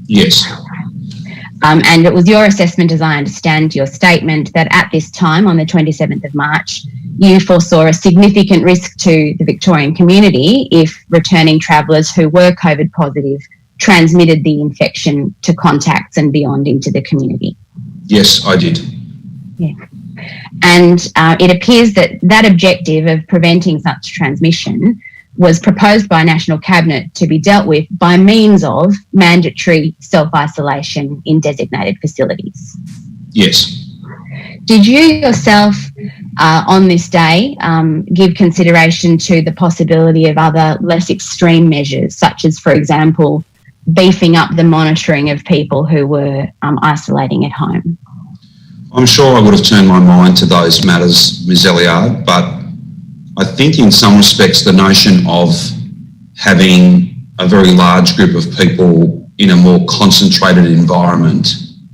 B: Yes.
C: And it was your assessment, as I understand your statement, that at this time, on the 27th of March, you foresaw a significant risk to the Victorian community if returning travellers who were COVID positive transmitted the infection to contacts and beyond into the community.
B: Yes, I did.
C: Yeah. And it appears that that objective of preventing such transmission was proposed by National Cabinet to be dealt with by means of mandatory self-isolation in designated facilities.
B: Yes.
C: Did you yourself, on this day, give consideration to the possibility of other less extreme measures, such as, for example, beefing up the monitoring of people who were isolating at home?
B: I'm sure I would have turned my mind to those matters, Ms. Elliott, but I think in some respects the notion of having a very large group of people in a more concentrated environment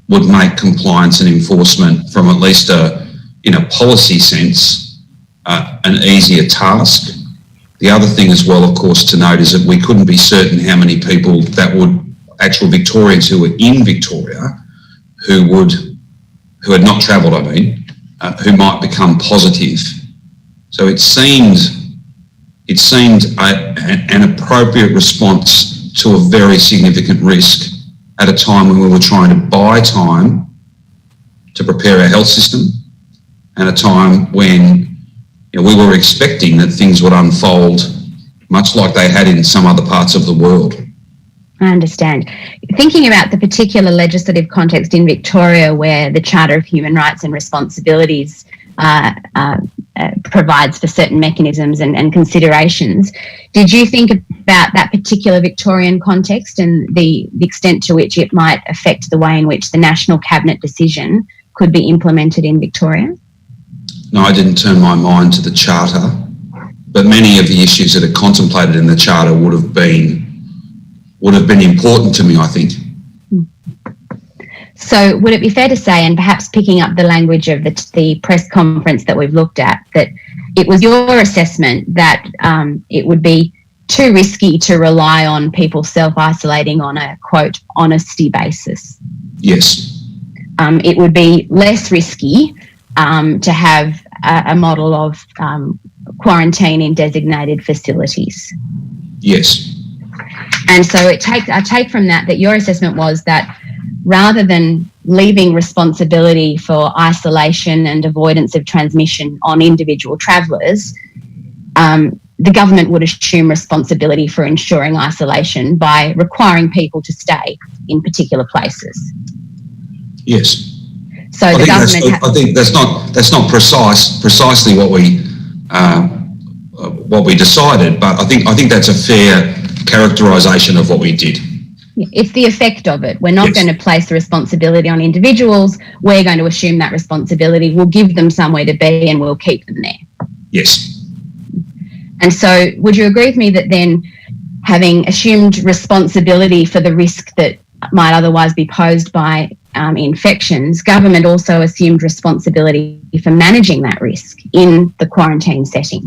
B: would make compliance and enforcement from at least in a policy sense, an easier task. The other thing as well, of course, to note is that we couldn't be certain how many people actual Victorians who were in Victoria who had not travelled, who might become positive. So it seemed an appropriate response to a very significant risk at a time when we were trying to buy time to prepare our health system, and a time when we were expecting that things would unfold much like they had in some other parts of the world.
C: I understand. Thinking about the particular legislative context in Victoria where the Charter of Human Rights and Responsibilities provides for certain mechanisms and considerations, did you think about that particular Victorian context and the extent to which it might affect the way in which the National Cabinet decision could be implemented in Victoria?
B: No, I didn't turn my mind to the Charter, but many of the issues that are contemplated in the Charter would have been important to me, I think.
C: So would it be fair to say, and perhaps picking up the language of the press conference that we've looked at, that it was your assessment that it would be too risky to rely on people self-isolating on a, quote, honesty basis?
B: Yes.
C: It would be less risky to have a model of quarantine in designated facilities?
B: Yes.
C: And so I take from that your assessment was that rather than leaving responsibility for isolation and avoidance of transmission on individual travellers, the government would assume responsibility for ensuring isolation by requiring people to stay in particular places.
B: Yes.
C: So
B: I think that's not precisely what we decided, but I think that's a fair characterisation of what we did.
C: It's the effect of it. We're not going to place the responsibility on individuals. We're going to assume that responsibility. We'll give them somewhere to be and we'll keep them there.
B: Yes.
C: And so would you agree with me that then, having assumed responsibility for the risk that might otherwise be posed by infections, government also assumed responsibility for managing that risk in the quarantine setting?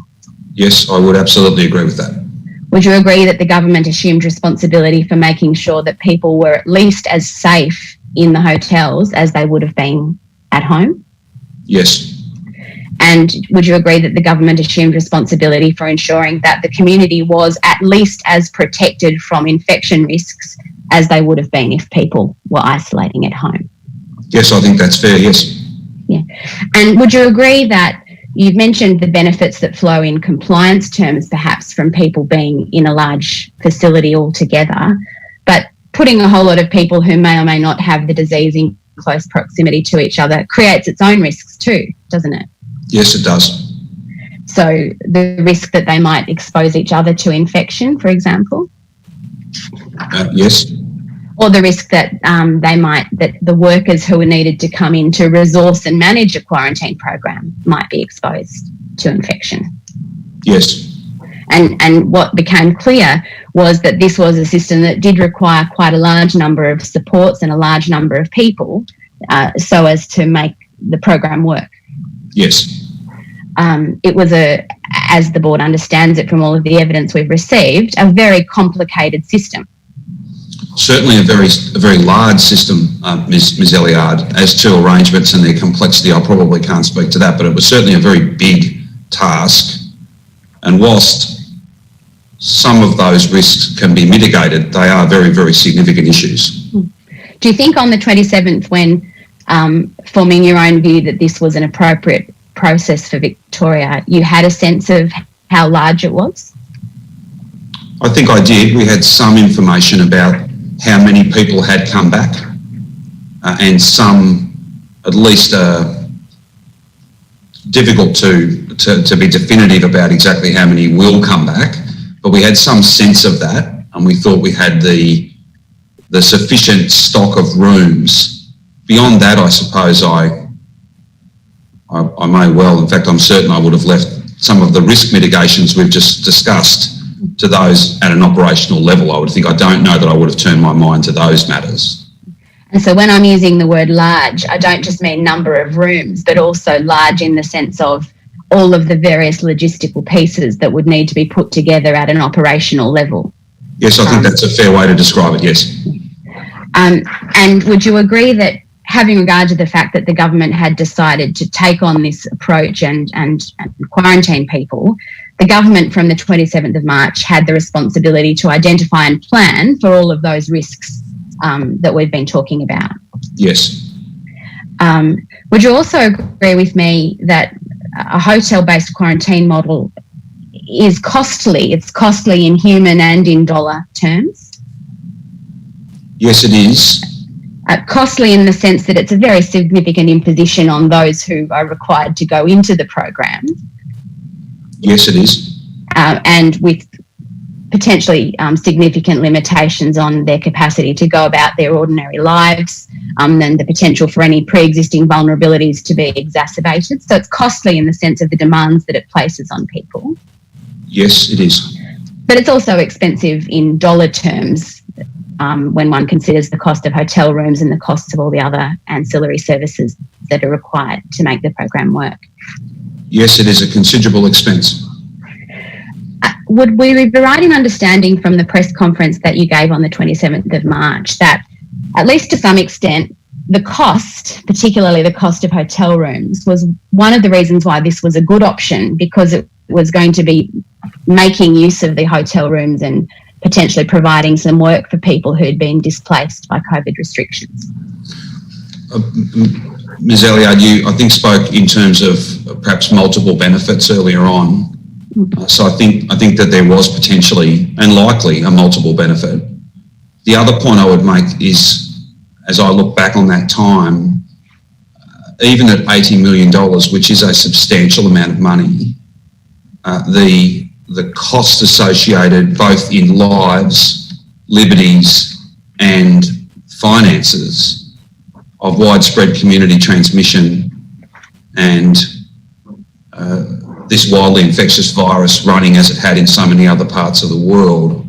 B: Yes, I would absolutely agree with that.
C: Would you agree that the government assumed responsibility for making sure that people were at least as safe in the hotels as they would have been at home?
B: Yes.
C: And would you agree that the government assumed responsibility for ensuring that the community was at least as protected from infection risks as they would have been if people were isolating at home?
B: Yes, I think that's fair, yes.
C: Yeah. And would you agree that you've mentioned the benefits that flow in compliance terms, perhaps from people being in a large facility altogether, but putting a whole lot of people who may or may not have the disease in close proximity to each other creates its own risks too, doesn't it?
B: Yes, it does.
C: So the risk that they might expose each other to infection, for example?
B: Yes.
C: Or the risk that that the workers who are needed to come in to resource and manage a quarantine program might be exposed to infection.
B: Yes.
C: And what became clear was that this was a system that did require quite a large number of supports and a large number of people so as to make the program work.
B: Yes.
C: It was as the board understands it from all of the evidence we've received, a very complicated system.
B: Certainly a very large system, Ms. Elliard. As to arrangements and their complexity, I probably can't speak to that, but it was certainly a very big task. And whilst some of those risks can be mitigated, they are very, very significant issues.
C: Do you think on the 27th, when forming your own view that this was an appropriate process for Victoria, you had a sense of how large it was?
B: I think I did. We had some information about how many people had come back and some, at least, difficult to be definitive about exactly how many will come back, but we had some sense of that, and we thought we had the sufficient stock of rooms. Beyond that, I suppose I may well, in fact, I'm certain I would have left some of the risk mitigations we've just discussed to those at an operational level. I don't know that I would have turned my mind to those matters.
C: And so when I'm using the word large, I don't just mean number of rooms, but also large in the sense of all of the various logistical pieces that would need to be put together at an operational level.
B: Yes, I think that's a fair way to describe it, yes.
C: And would you agree that, having regard to the fact that the government had decided to take on this approach and quarantine people, the government from the 27th of March had the responsibility to identify and plan for all of those risks that we've been talking about?
B: Yes.
C: Would you also agree with me that a hotel-based quarantine model is costly? It's costly in human and in dollar terms?
B: Yes, it is.
C: Costly in the sense that it's a very significant imposition on those who are required to go into the program.
B: Yes, it is.
C: And with potentially significant limitations on their capacity to go about their ordinary lives, and the potential for any pre-existing vulnerabilities to be exacerbated. So it's costly in the sense of the demands that it places on people.
B: Yes, it is.
C: But it's also expensive in dollar terms. when one considers the cost of hotel rooms and the costs of all the other ancillary services that are required to make the program work.
B: Yes, it is a considerable expense.
C: Would we be right in understanding from the press conference that you gave on the 27th of March that, at least to some extent, the cost, particularly the cost of hotel rooms, was one of the reasons why this was a good option, because it was going to be making use of the hotel rooms and potentially providing some work for people who'd been displaced by COVID restrictions?
B: Ms. Elliott, you, I think, spoke in terms of perhaps multiple benefits earlier on. So I think that there was potentially and likely a multiple benefit. The other point I would make is, as I look back on that time, even at $80 million, which is a substantial amount of money, the costs associated both in lives, liberties and finances of widespread community transmission and this wildly infectious virus running as it had in so many other parts of the world,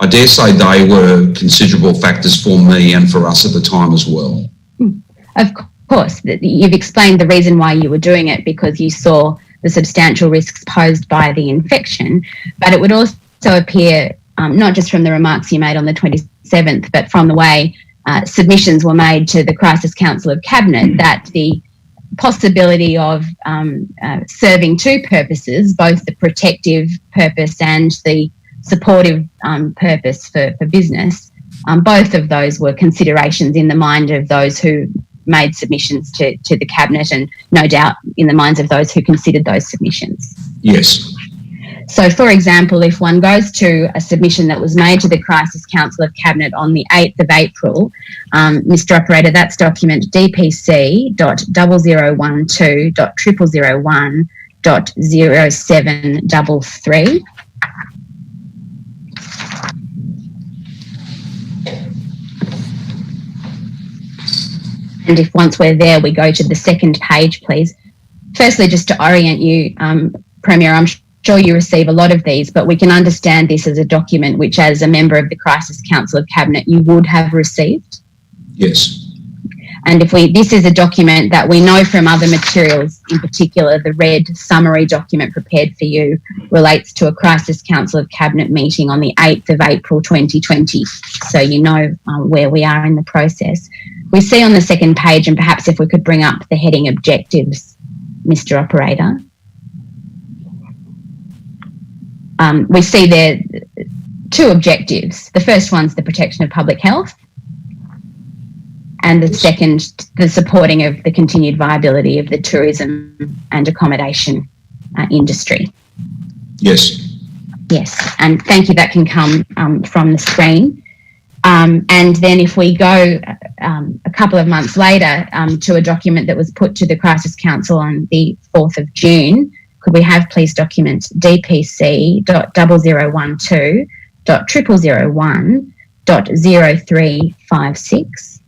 B: I dare say they were considerable factors for me and for us at the time as well.
C: Of course, you've explained the reason why you were doing it, because you saw the substantial risks posed by the infection, but it would also appear, not just from the remarks you made on the 27th, but from the way submissions were made to the Crisis Council of Cabinet, that the possibility of serving two purposes, both the protective purpose and the supportive purpose for business, both of those were considerations in the mind of those who made submissions to the Cabinet, and no doubt in the minds of those who considered those submissions.
B: Yes.
C: So, for example, if one goes to a submission that was made to the Crisis Council of Cabinet on the 8th of April, Mr Operator, that's document DPC.0001.0001.0733. And if once we're there, we go to the second page, please. Firstly, just to orient you, Premier, I'm sure you receive a lot of these, but we can understand this as a document which, as a member of the Crisis Council of Cabinet, you would have received.
B: Yes.
C: And this is a document that we know from other materials, in particular, the red summary document prepared for you relates to a Crisis Council of Cabinet meeting on the 8th of April 2020. So you know where we are in the process. We see on the second page, and perhaps if we could bring up the heading objectives, Mr Operator. We see there two objectives. The first one's the protection of public health, and the second, the supporting of the continued viability of the tourism and accommodation industry.
B: Yes.
C: Yes, and thank you. That can come from the screen. And then if we go a couple of months later to a document that was put to the Crisis Council on the 4th of June, could we have please document DPC.0012.0001.0356?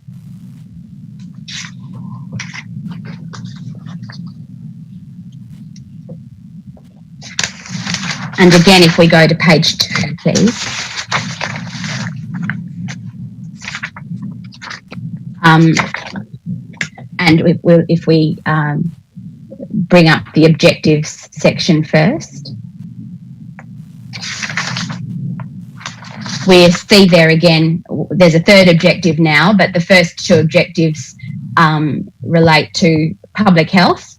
C: And again, if we go to page 2, please. And if we bring up the objectives section first, we see there again, there's a third objective now, but the first two objectives relate to public health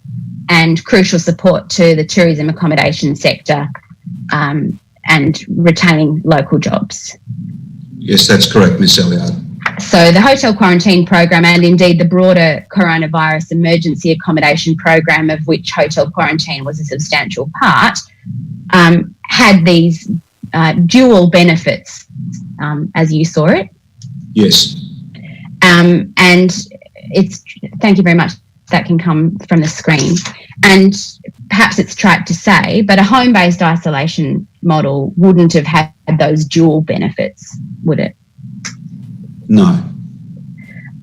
C: and crucial support to the tourism accommodation sector and retaining local jobs.
B: Yes, that's correct, Ms Elliott.
C: So the hotel quarantine program, and indeed the broader coronavirus emergency accommodation program, of which hotel quarantine was a substantial part, had these dual benefits, as you saw it.
B: Yes.
C: And thank you very much. That can come from the screen. And perhaps it's trite to say, but a home-based isolation model wouldn't have had those dual benefits, would it?
B: No.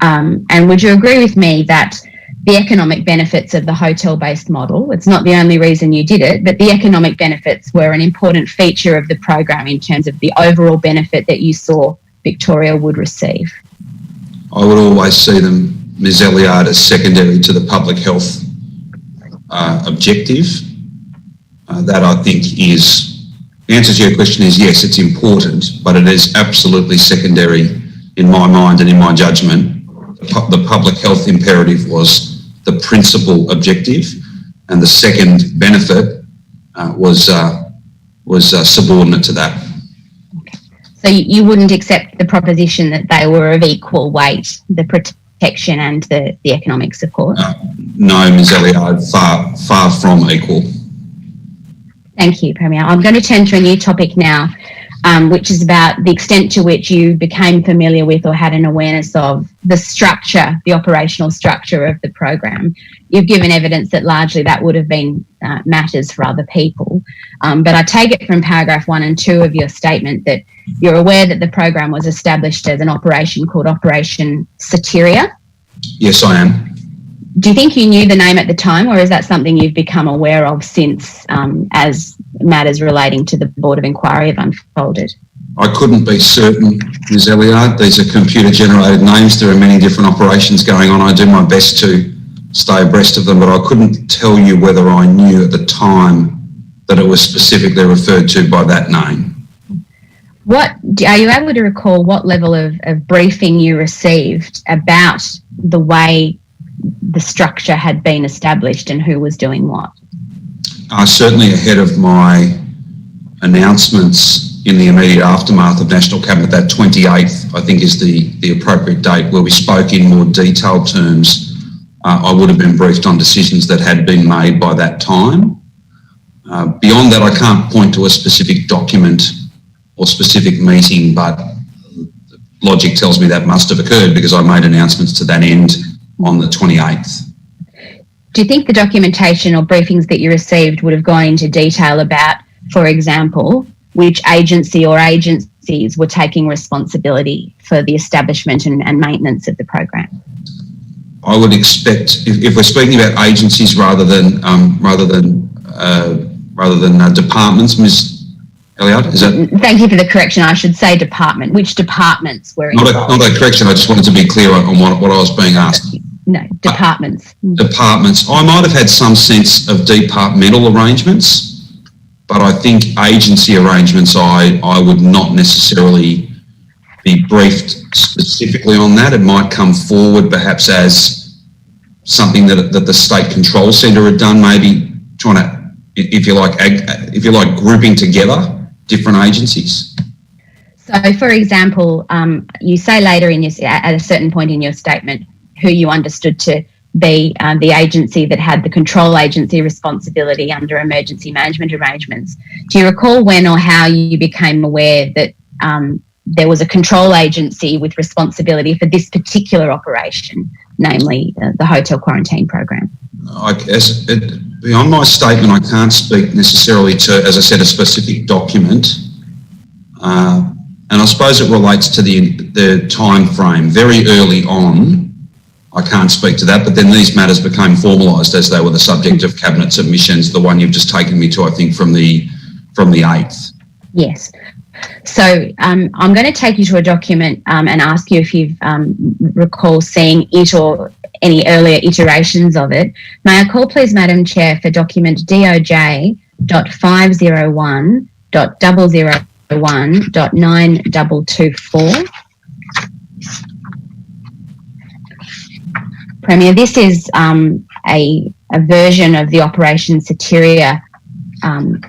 C: And would you agree with me that the economic benefits of the hotel-based model, it's not the only reason you did it, but the economic benefits were an important feature of the program in terms of the overall benefit that you saw Victoria would receive?
B: I would always see them, Ms. Elliard, as secondary to the public health objective. That I think is, the answer to your question is yes, it's important, but it is absolutely secondary in my mind and in my judgment. The public health imperative was the principal objective, and the second benefit was subordinate to that.
C: So you wouldn't accept the proposition that they were of equal weight, the protection and the economic support?
B: No, Ms. Elliard, far from equal.
C: Thank you, Premier. I'm going to turn to a new topic now, which is about the extent to which you became familiar with or had an awareness of the structure, the operational structure of the program. You've given evidence that largely that would have been matters for other people. But I take it from paragraph 1 and 2 of your statement that you're aware that the program was established as an operation called Operation Soteria.
B: Yes, I am.
C: Do you think you knew the name at the time, or is that something you've become aware of since as matters relating to the Board of Inquiry have unfolded?
B: I couldn't be certain, Ms. Elliard. These are computer-generated names. There are many different operations going on. I do my best to stay abreast of them, but I couldn't tell you whether I knew at the time that it was specifically referred to by that name.
C: Are you able to recall what level of briefing you received about the way the structure had been established and who was doing what?
B: Certainly ahead of my announcements in the immediate aftermath of National Cabinet, that 28th, I think, is the appropriate date, where we spoke in more detailed terms. I would have been briefed on decisions that had been made by that time. Beyond that, I can't point to a specific document or specific meeting, but logic tells me that must have occurred because I made announcements to that end on the 28th.
C: Do you think the documentation or briefings that you received would have gone into detail about, for example, which agency or agencies were taking responsibility for the establishment and maintenance of the program?
B: I would expect, if we're speaking about agencies rather than departments, Ms. Elliard, is that?
C: Thank you for the correction. I should say department. Which departments were involved?
B: Not a correction. I just wanted to be clear on what I was being asked.
C: No, departments.
B: Departments. I might have had some sense of departmental arrangements, but I think agency arrangements, I would not necessarily be briefed specifically on that. It might come forward perhaps as something that the State Control Centre had done, maybe trying to, if you like, grouping together different agencies.
C: So, for example, you say later at a certain point in your statement who you understood to be the agency that had the control agency responsibility under emergency management arrangements. Do you recall when or how you became aware that there was a control agency with responsibility for this particular operation, namely the hotel quarantine program? Beyond my statement, I can't speak necessarily to, as I said, a specific document. And I suppose it relates to the time frame. Very early on, I can't speak to that, but then these matters became formalised as they were the subject of Cabinet submissions, the one you've just taken me to, I think, from the 8th. Yes. So I'm going to take you to a document and ask you if you recall seeing it or any earlier iterations of it. May I call, please, Madam Chair, for document DOJ.501.001.9224. Premier, this is a version of the Operation Soteria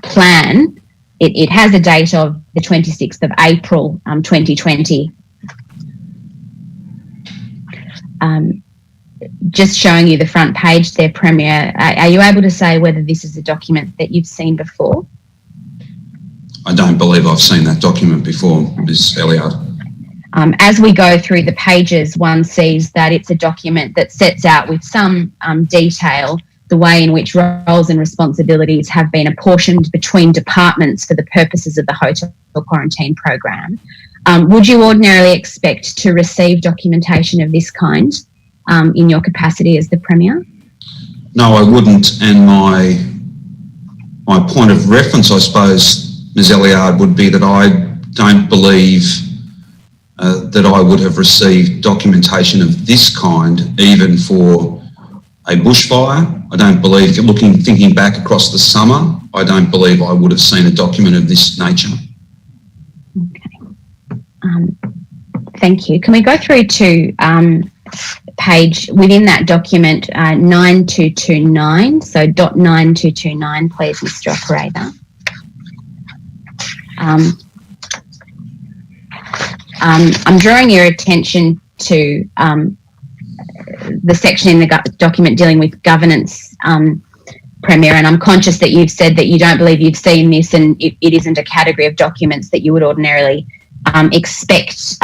C: plan. It has a date of the 26th of April 2020. Just showing you the front page there, Premier. Are you able to say whether this is a document that you've seen before?
B: I don't believe I've seen that document before, Ms. Elliard.
C: As we go through the pages, one sees that it's a document that sets out with some detail the way in which roles and responsibilities have been apportioned between departments for the purposes of the hotel quarantine program. Would you ordinarily expect to receive documentation of this kind in your capacity as the Premier?
B: No, I wouldn't. And my point of reference, I suppose, Ms. Elliard, would be that I don't believe that I would have received documentation of this kind, even for a bushfire. I don't believe, thinking back across the summer, I don't believe I would have seen a document of this nature.
C: Okay. Thank you. Can we go through to page within that document 9229? So dot 9229, please, Mr. Operator. I'm drawing your attention to the section in the document dealing with governance, Premier, and I'm conscious that you've said that you don't believe you've seen this and it isn't a category of documents that you would ordinarily expect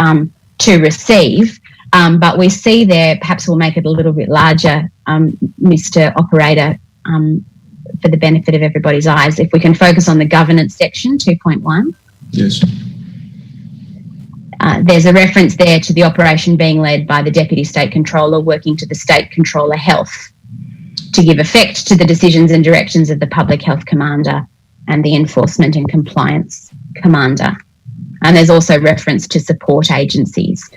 C: to receive. But we see there, perhaps we'll make it a little bit larger, Mr. Operator, for the benefit of everybody's eyes. If we can focus on the governance section, 2.1.
B: Yes.
C: There's a reference there to the operation being led by the Deputy State Controller working to the State Controller Health to give effect to the decisions and directions of the Public Health Commander and the Enforcement and Compliance Commander. And there's also reference to support agencies.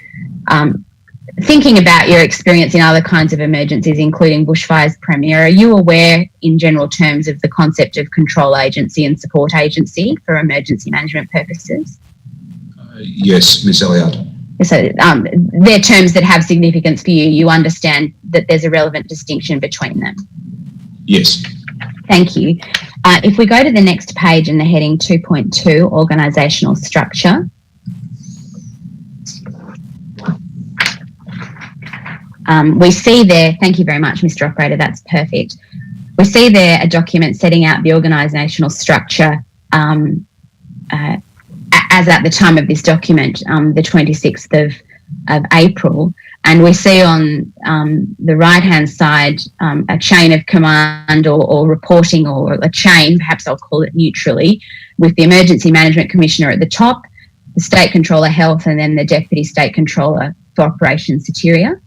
C: Thinking about your experience in other kinds of emergencies, including bushfires, Premier, are you aware in general terms of the concept of control agency and support agency for emergency management purposes?
B: Yes, Ms. Elliott.
C: So they're terms that have significance for you. You understand that there's a relevant distinction between them?
B: Yes.
C: Thank you. If we go to the next page in the heading 2.2, organisational structure. We see there, thank you very much, Mr. Operator, that's perfect. We see there a document setting out the organisational structure as at the time of this document, the 26th of April. And we see on the right-hand side a chain of command or reporting, or a chain, perhaps I'll call it neutrally, with the Emergency Management Commissioner at the top, the State Controller Health, and then the Deputy State Controller for Operation Soteria.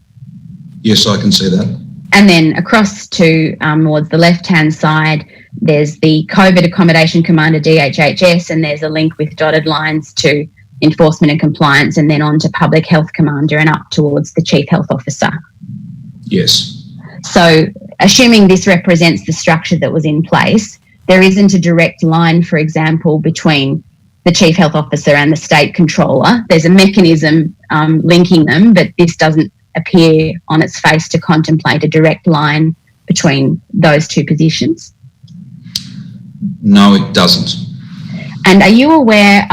B: Yes, I can see that.
C: And then across to towards the left-hand side, there's the COVID Accommodation Commander, DHHS, and there's a link with dotted lines to Enforcement and Compliance, and then on to Public Health Commander and up towards the Chief Health Officer.
B: Yes.
C: So assuming this represents the structure that was in place, there isn't a direct line, for example, between the Chief Health Officer and the State Controller. There's a mechanism linking them, but this doesn't appear on its face to contemplate a direct line between those two positions.
B: No, it doesn't.
C: And are you aware,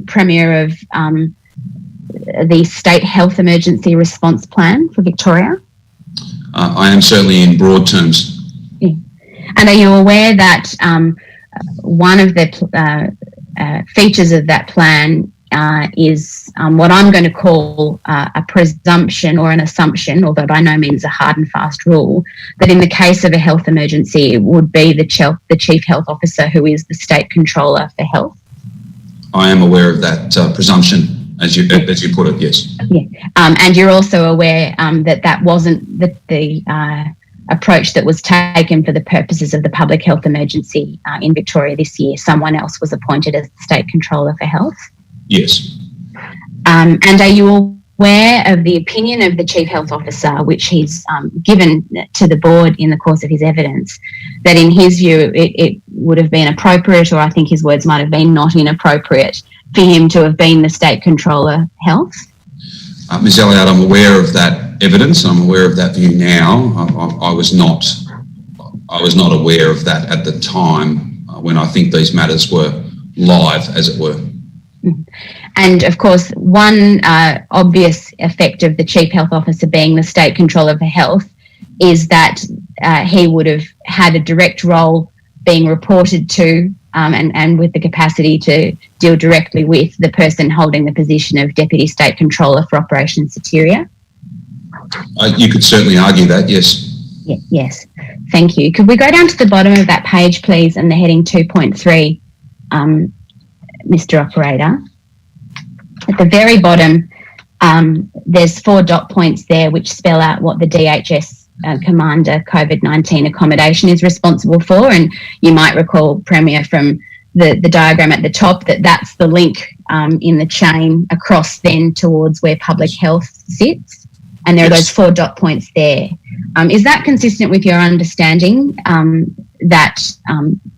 C: Premier, of the State Health Emergency Response Plan for Victoria?
B: I am certainly in broad terms.
C: Yeah. And are you aware that one of the features of that plan is what I'm going to call a presumption or an assumption, although by no means a hard and fast rule, that in the case of a health emergency, it would be the Chief Health Officer who is the State Controller for Health?
B: I am aware of that presumption, as you put it, yes.
C: Yeah. And you're also aware that wasn't the approach that was taken for the purposes of the public health emergency in Victoria this year. Someone else was appointed as the State Controller for Health?
B: Yes.
C: And are you aware of the opinion of the Chief Health Officer, which he's given to the board in the course of his evidence, that in his view it would have been appropriate, or I think his words might have been not inappropriate, for him to have been the State Controller Health?
B: Ms. Elliott, I'm aware of that evidence. I'm aware of that view now. I was not aware of that at the time when I think these matters were live, as it were.
C: And of course, one obvious effect of the Chief Health Officer being the State Controller for Health is that he would have had a direct role being reported to and with the capacity to deal directly with the person holding the position of Deputy State Controller for Operation Soteria.
B: You could certainly argue that, yes.
C: Yeah, yes, thank you. Could we go down to the bottom of that page, please, and the heading 2.3, Mr. Operator? At the very bottom, there's 4 dot points there which spell out what the DHS Commander COVID-19 accommodation is responsible for, and you might recall, Premier, from the diagram at the top, that's the link in the chain across then towards where public health sits. And there are those 4 dot points there. Is that consistent with your understanding that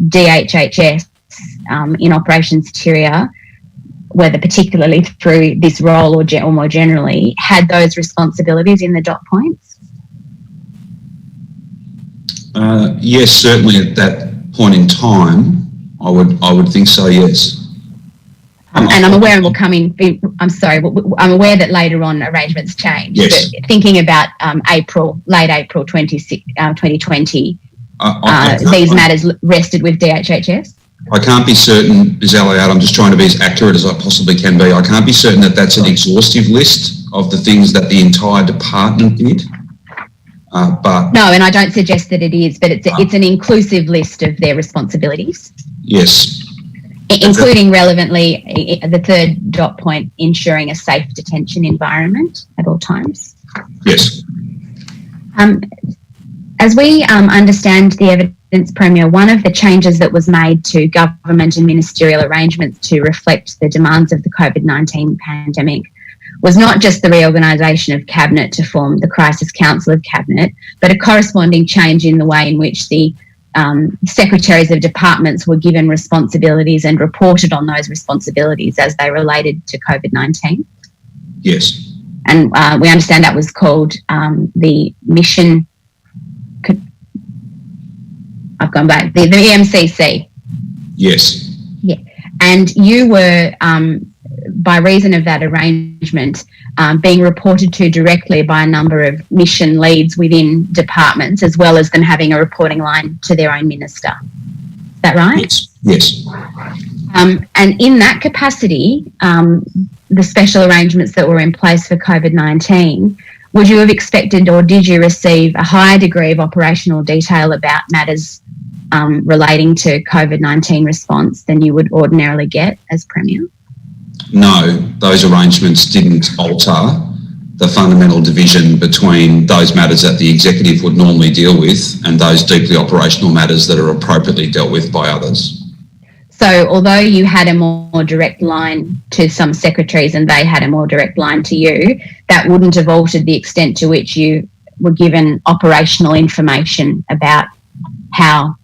C: DHHS in Operations Tyria, whether particularly through this role or more generally, had those responsibilities in the dot points?
B: Yes, certainly at that point in time, I would think so, yes.
C: And I'm aware, and we'll come in. I'm sorry, I'm aware that later on arrangements changed.
B: Yes.
C: But thinking about late April 2020, these matters rested with DHHS.
B: I can't be certain, Ms. Elliott, I'm just trying to be as accurate as I possibly can be. I can't be certain that that's an exhaustive list of the things that the entire department did. But
C: no, and I don't suggest that it is, but it's an inclusive list of their responsibilities.
B: Yes.
C: Including relevantly the 3rd dot point, ensuring a safe detention environment at all times.
B: Yes.
C: As we understand the evidence, Premier, one of the changes that was made to government and ministerial arrangements to reflect the demands of the COVID-19 pandemic was not just the reorganisation of Cabinet to form the Crisis Council of Cabinet, but a corresponding change in the way in which the secretaries of departments were given responsibilities and reported on those responsibilities as they related to COVID-19.
B: Yes.
C: And we understand that was called the mission. I've gone back. The EMCC.
B: Yes.
C: Yeah. And you were, by reason of that arrangement, being reported to directly by a number of mission leads within departments, as well as them having a reporting line to their own minister. Is that right?
B: Yes. Yes.
C: And in that capacity, the special arrangements that were in place for COVID-19, would you have expected, or did you receive a higher degree of operational detail about matters relating to COVID-19 response than you would ordinarily get as Premier?
B: No, those arrangements didn't alter the fundamental division between those matters that the executive would normally deal with and those deeply operational matters that are appropriately dealt with by others.
C: So although you had a more direct line to some secretaries and they had a more direct line to you, that wouldn't have altered the extent to which you were given operational information about how,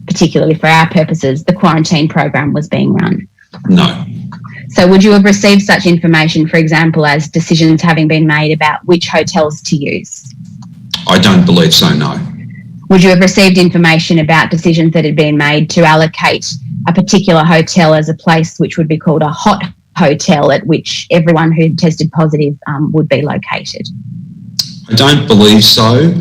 C: particularly for our purposes, the quarantine program was being run?
B: No.
C: So would you have received such information, for example, as decisions having been made about which hotels to use?
B: I don't believe so, no.
C: Would you have received information about decisions that had been made to allocate a particular hotel as a place which would be called a hot hotel at which everyone who tested positive would be located?
B: I don't believe so.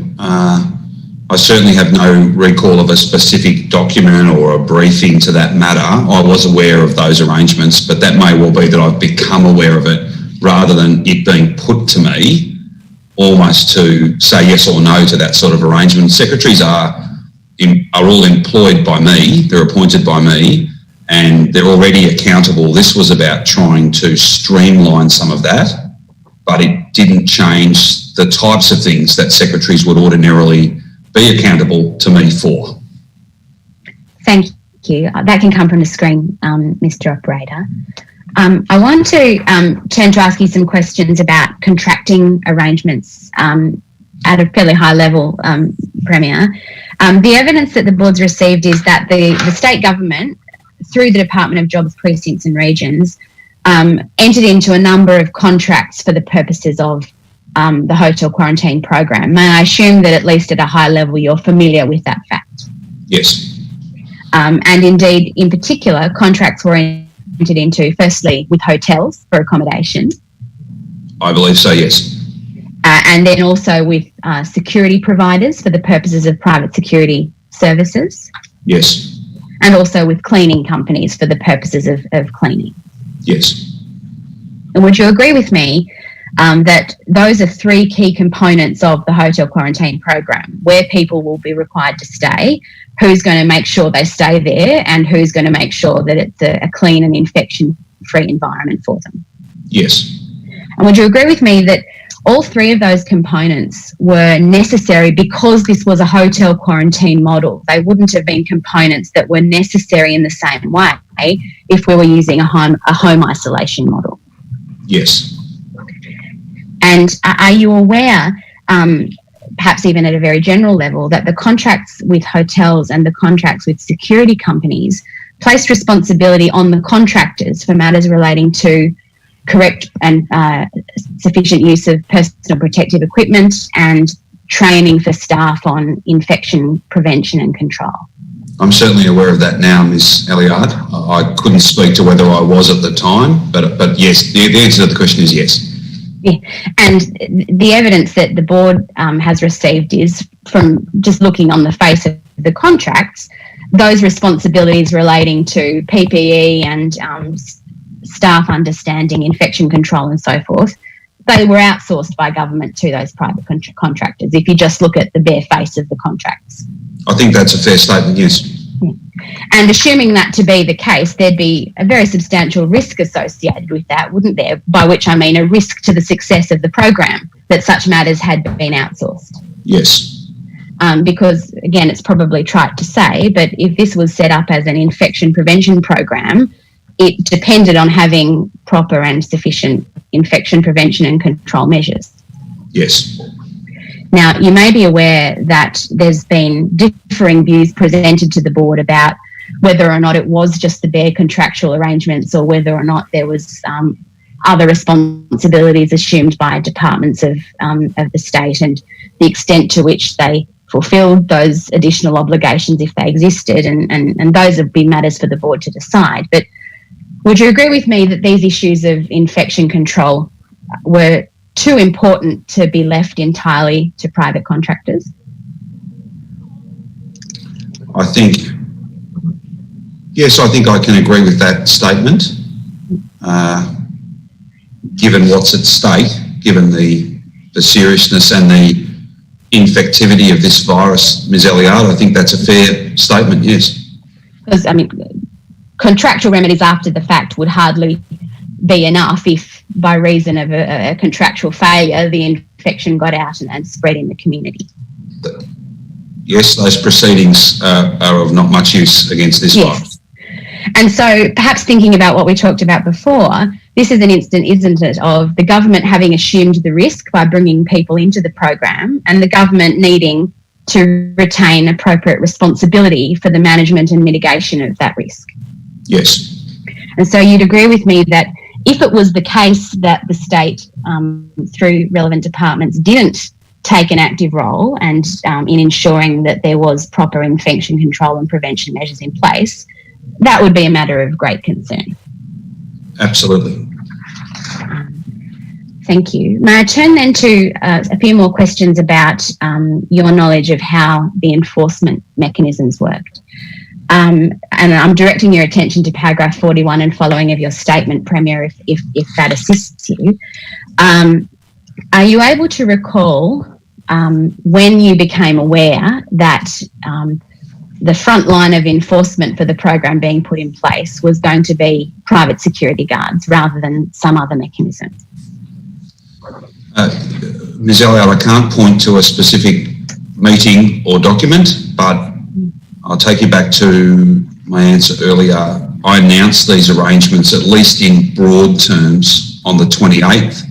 B: I certainly have no recall of a specific document or a briefing to that matter. I was aware of those arrangements, but that may well be that I've become aware of it rather than it being put to me almost to say yes or no to that sort of arrangement. Secretaries are all employed by me, they're appointed by me, and they're already accountable. This was about trying to streamline some of that, but it didn't change the types of things that secretaries would ordinarily be accountable to me for.
C: Thank you. That can come from the screen, Mr. Operator. I want to turn to ask you some questions about contracting arrangements at a fairly high level, Premier. The evidence that the board's received is that the state government, through the Department of Jobs, Precincts and Regions, entered into a number of contracts for the purposes of the hotel quarantine program. May I assume that at least at a high level you're familiar with that fact?
B: Yes.
C: And indeed, in particular, contracts were entered into firstly with hotels for accommodation.
B: I believe so, yes.
C: And then also with security providers for the purposes of private security services.
B: Yes.
C: And also with cleaning companies for the purposes of cleaning.
B: Yes.
C: And would you agree with me that those are 3 key components of the hotel quarantine program, where people will be required to stay, who's going to make sure they stay there, and who's going to make sure that it's a clean and infection-free environment for them?
B: Yes.
C: And would you agree with me that all 3 of those components were necessary because this was a hotel quarantine model? They wouldn't have been components that were necessary in the same way way if we were using a home isolation model.
B: Yes.
C: And are you aware, perhaps even at a very general level, that the contracts with hotels and the contracts with security companies place responsibility on the contractors for matters relating to correct and sufficient use of personal protective equipment and training for staff on infection prevention and control?
B: I'm certainly aware of that now, Ms. Elliard. I couldn't speak to whether I was at the time, but yes, the answer to the question is yes.
C: Yeah. And the evidence that the board has received is from just looking on the face of the contracts, those responsibilities relating to PPE and staff understanding, infection control and so forth, they were outsourced by government to those private contractors, if you just look at the bare face of the contracts.
B: I think that's a fair statement, yes.
C: Yeah. And assuming that to be the case, there'd be a very substantial risk associated with that, wouldn't there? By which I mean a risk to the success of the program that such matters had been outsourced.
B: Yes.
C: Because, again, it's probably trite to say, but if this was set up as an infection prevention program, it depended on having proper and sufficient infection prevention and control measures.
B: Yes.
C: Now, you may be aware that there's been differing views presented to the board about whether or not it was just the bare contractual arrangements or whether or not there was other responsibilities assumed by departments of the state and the extent to which they fulfilled those additional obligations if they existed, and those have been matters for the board to decide. But would you agree with me that these issues of infection control were too important to be left entirely to private contractors?
B: I think I can agree with that statement. Given what's at stake, given the seriousness and the infectivity of this virus, Ms. Elliard, I think that's a fair statement, yes.
C: Because, I mean, contractual remedies after the fact would hardly be enough if by reason of a contractual failure the infection got out and spread in the community.
B: Yes, those proceedings are of not much use against this virus.
C: And so perhaps thinking about what we talked about before, this is an instance, isn't it, of the government having assumed the risk by bringing people into the program and the government needing to retain appropriate responsibility for the management and mitigation of that risk.
B: Yes.
C: And so you'd agree with me that if it was the case that the state, through relevant departments, didn't take an active role and in ensuring that there was proper infection control and prevention measures in place, that would be a matter of great concern.
B: Absolutely.
C: Thank you. May I turn then to a few more questions about your knowledge of how the enforcement mechanisms worked. And I'm directing your attention to paragraph 41 and following of your statement, Premier, if that assists you. Are you able to recall when you became aware that the front line of enforcement for the program being put in place was going to be private security guards rather than some other mechanism?
B: Ms. Elliott, I can't point to a specific meeting or document, but I'll take you back to my answer earlier. I announced these arrangements, at least in broad terms, on the 28th.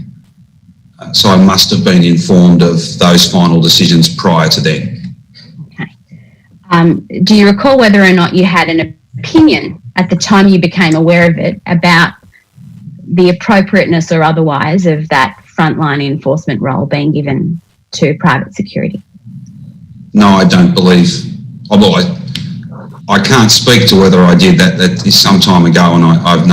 B: So I must have been informed of those final decisions prior to then. Okay.
C: Do you recall whether or not you had an opinion at the time you became aware of it about the appropriateness or otherwise of that frontline enforcement role being given to private security?
B: No, I don't believe. Although I can't speak to whether I did that. That is some time ago, and I've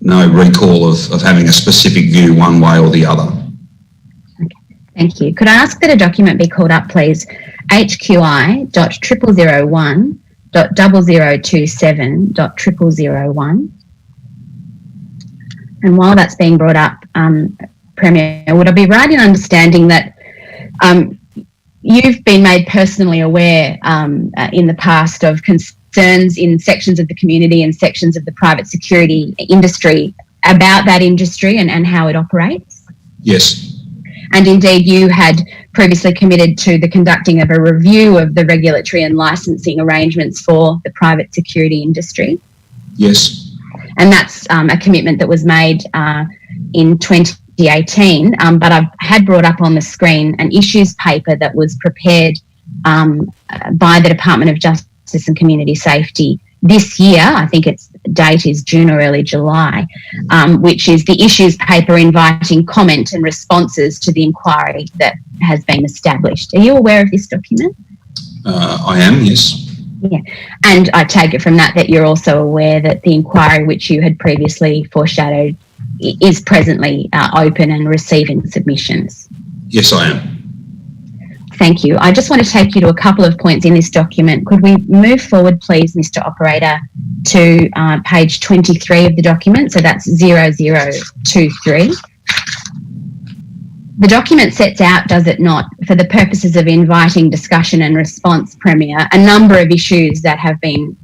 B: no recall of having a specific view one way or the other.
C: Okay, thank you. Could I ask that a document be called up, please? HQI.0001.0027.0001. And while that's being brought up, Premier, would I be right in understanding that you've been made personally aware in the past of concerns in sections of the community and sections of the private security industry about that industry and how it operates?
B: Yes.
C: And indeed, you had previously committed to the conducting of a review of the regulatory and licensing arrangements for the private security industry.
B: Yes.
C: And that's a commitment that was made in 2018. But I've had brought up on the screen an issues paper that was prepared by the Department of Justice and Community Safety this year. I think its date is June or early July, which is the issues paper inviting comment and responses to the inquiry that has been established. Are you aware of this document?
B: I am, yes.
C: Yeah, and I take it from that you're also aware that the inquiry which you had previously foreshadowed is presently open and receiving submissions.
B: Yes, I am.
C: Thank you. I just want to take you to a couple of points in this document. Could we move forward, please, Mr. Operator, to page 23 of the document? So that's 0023. The document sets out, does it not, for the purposes of inviting discussion and response, Premier, a number of issues that have been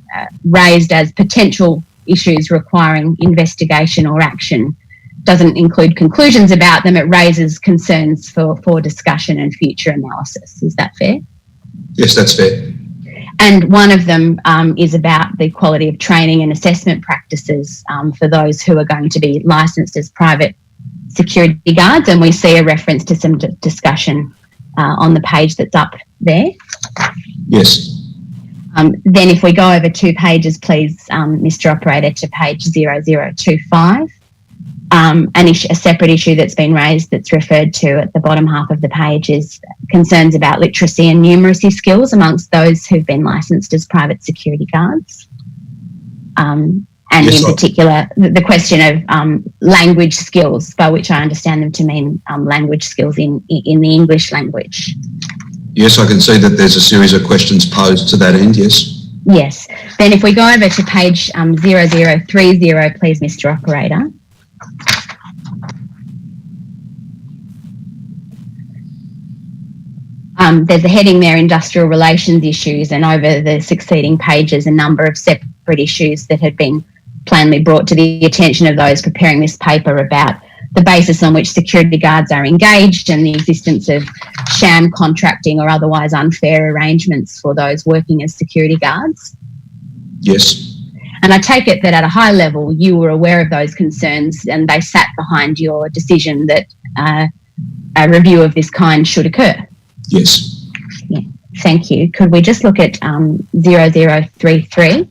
C: raised as potential issues requiring investigation or action. Doesn't include conclusions about them, it raises concerns for discussion and future analysis. Is that fair?
B: Yes, that's fair.
C: And one of them is about the quality of training and assessment practices for those who are going to be licensed as private security guards, and we see a reference to some discussion on the page that's up there.
B: Yes.
C: Then if we go over 2 pages, please, Mr. Operator, to page 0025. A separate issue that's been raised that's referred to at the bottom half of the page is concerns about literacy and numeracy skills amongst those who've been licensed as private security guards. And yes, in particular, the question of language skills, by which I understand them to mean language skills in the English language.
B: Yes, I can see that there's a series of questions posed to that end, yes.
C: Yes. Then if we go over to page 0030, please, Mr. Operator. There's a heading there, industrial relations issues, and over the succeeding pages, a number of separate issues that had been plainly brought to the attention of those preparing this paper about the basis on which security guards are engaged and the existence of sham contracting or otherwise unfair arrangements for those working as security guards.
B: Yes.
C: And I take it that at a high level you were aware of those concerns and they sat behind your decision that a review of this kind should occur.
B: Yes.
C: Yeah. Thank you. Could we just look at 0033?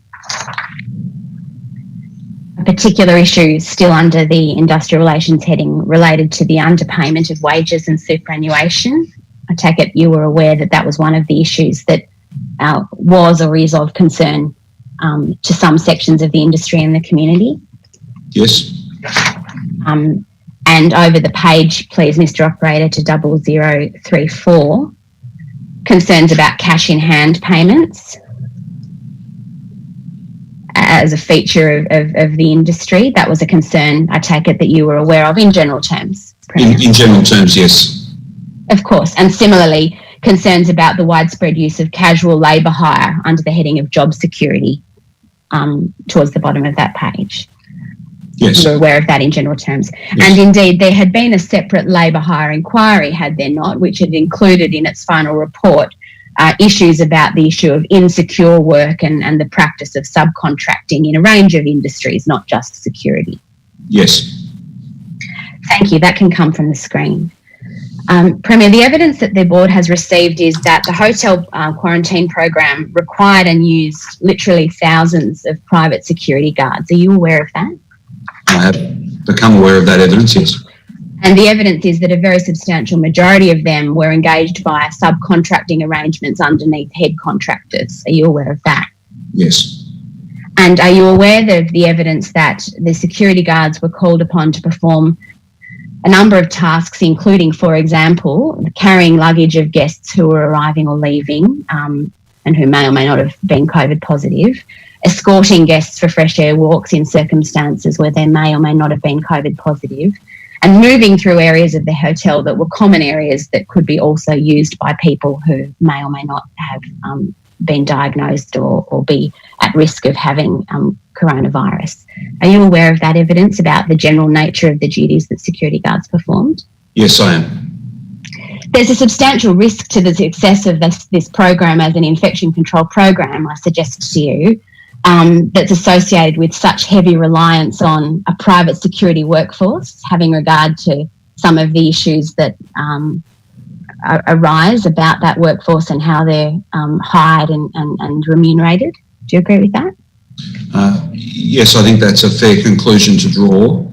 C: A particular issue still under the industrial relations heading related to the underpayment of wages and superannuation. I take it you were aware that that was one of the issues that was or is of concern to some sections of the industry and the community.
B: Yes.
C: And over the page, please, Mr. Operator, to 0034, concerns about cash in hand payments as a feature of the industry. That was a concern, I take it, that you were aware of in general terms.
B: In general terms, yes.
C: Of course. And similarly, concerns about the widespread use of casual labour hire under the heading of job security towards the bottom of that page.
B: Yes.
C: You were aware of that in general terms.
B: Yes.
C: And indeed, there had been a separate labour hire inquiry, had there not, which had included in its final report issues about the issue of insecure work and the practice of subcontracting in a range of industries, not just security.
B: Yes.
C: Thank you. That can come from the screen. Premier, the evidence that the board has received is that the hotel quarantine program required and used literally thousands of private security guards. Are you aware of that?
B: I have become aware of that evidence, yes.
C: And the evidence is that a very substantial majority of them were engaged via subcontracting arrangements underneath head contractors. Are you aware of that?
B: Yes.
C: And are you aware of the evidence that the security guards were called upon to perform a number of tasks, including, for example, carrying luggage of guests who were arriving or leaving and who may or may not have been COVID positive, escorting guests for fresh air walks in circumstances where they may or may not have been COVID positive, and moving through areas of the hotel that were common areas that could be also used by people who may or may not have been diagnosed or be at risk of having coronavirus. Are you aware of that evidence about the general nature of the duties that security guards performed?
B: Yes, I am.
C: there's a substantial risk to the success of this program as an infection control program, I suggest to you, that's associated with such heavy reliance on a private security workforce, having regard to some of the issues that arise about that workforce and how they're hired and remunerated. Do you agree with that?
B: Yes, I think that's a fair conclusion to draw.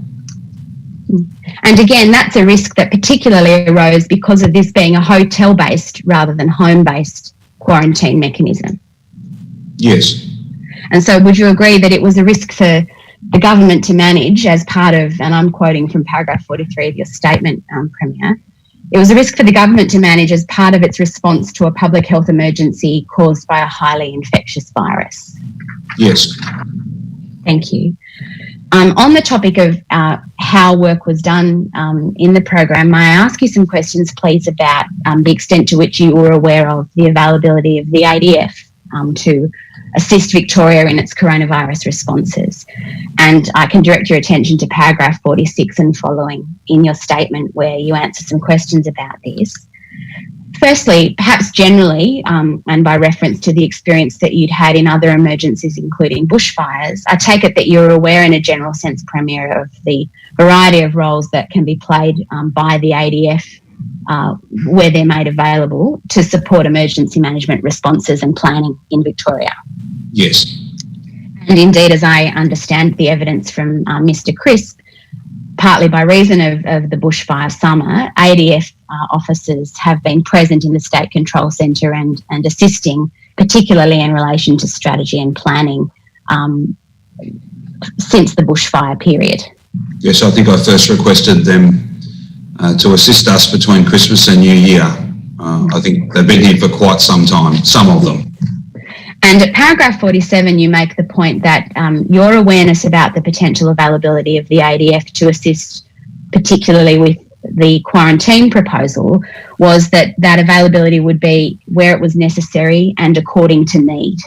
C: And again, that's a risk that particularly arose because of this being a hotel-based rather than home-based quarantine mechanism.
B: Yes.
C: And so would you agree that it was a risk for the government to manage as part of, and I'm quoting from paragraph 43 of your statement, Premier, it was a risk for the government to manage as part of its response to a public health emergency caused by a highly infectious virus?
B: Yes.
C: Thank you. On the topic of how work was done in the program, may I ask you some questions, please, about the extent to which you were aware of the availability of the ADF to assist Victoria in its coronavirus responses? And I can direct your attention to paragraph 46 and following in your statement where you answer some questions about this. Firstly, perhaps generally, and by reference to the experience that you'd had in other emergencies, including bushfires, I take it that you're aware in a general sense, Premier, of the variety of roles that can be played by the ADF where they're made available to support emergency management responses and planning in Victoria.
B: Yes.
C: And indeed, as I understand the evidence from Mr. Crisp, partly by reason of the bushfire summer, ADF officers have been present in the State Control Centre and assisting, particularly in relation to strategy and planning since the bushfire period.
B: Yes, I think I first requested them to assist us between Christmas and New Year. I think they've been here for quite some time, some of them.
C: And at paragraph 47, you make the point that your awareness about the potential availability of the ADF to assist, particularly with the quarantine proposal, was that availability would be where it was necessary and according to need.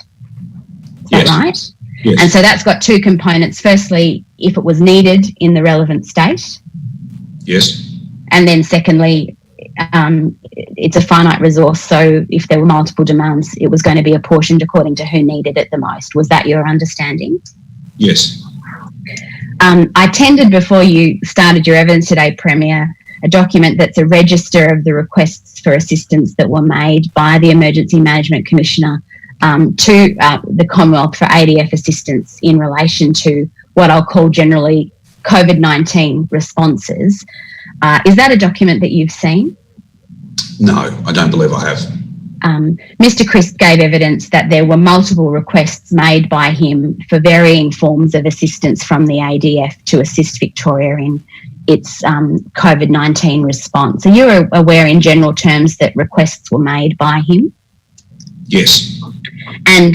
C: Is that right?
B: Yes.
C: And so that's got two components. Firstly, if it was needed in the relevant state.
B: Yes.
C: And then secondly, it's a finite resource, so if there were multiple demands, it was going to be apportioned according to who needed it the most. Was that your understanding?
B: Yes.
C: I tendered before you started your evidence today, Premier, a document that's a register of the requests for assistance that were made by the Emergency Management Commissioner to the Commonwealth for ADF assistance in relation to what I'll call generally COVID-19 responses. Is that a document that you've seen?
B: No, I don't believe I have.
C: Mr. Crisp gave evidence that there were multiple requests made by him for varying forms of assistance from the ADF to assist Victoria in its COVID-19 response. Are you aware in general terms that requests were made by him?
B: Yes.
C: And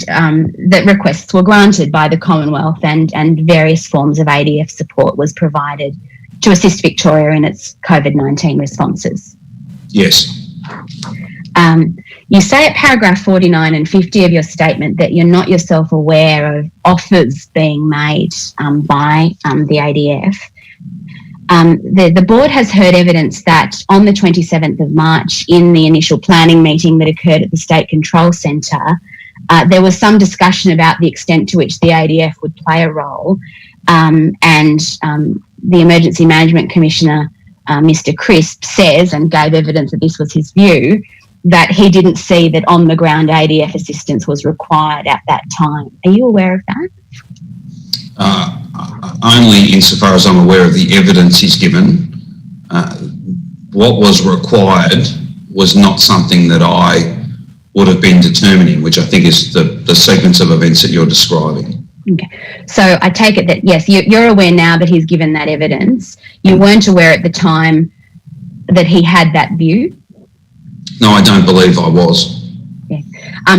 C: that requests were granted by the Commonwealth and various forms of ADF support was provided to assist Victoria in its COVID-19 responses?
B: Yes.
C: You say at paragraph 49 and 50 of your statement that you're not yourself aware of offers being made by the ADF. The board has heard evidence that on the 27th of March in the initial planning meeting that occurred at the State Control Centre, there was some discussion about the extent to which the ADF would play a role, and the Emergency Management Commissioner, Mr. Crisp, says, and gave evidence that this was his view, that he didn't see that on-the-ground ADF assistance was required at that time. Are you aware of that?
B: Only insofar as I'm aware of the evidence he's given. What was required was not something that I would have been determining, which I think is the sequence of events that you're describing.
C: Okay. So I take it that, yes, you're aware now that he's given that evidence. You weren't aware at the time that he had that view?
B: No, I don't believe I was.
C: Yeah.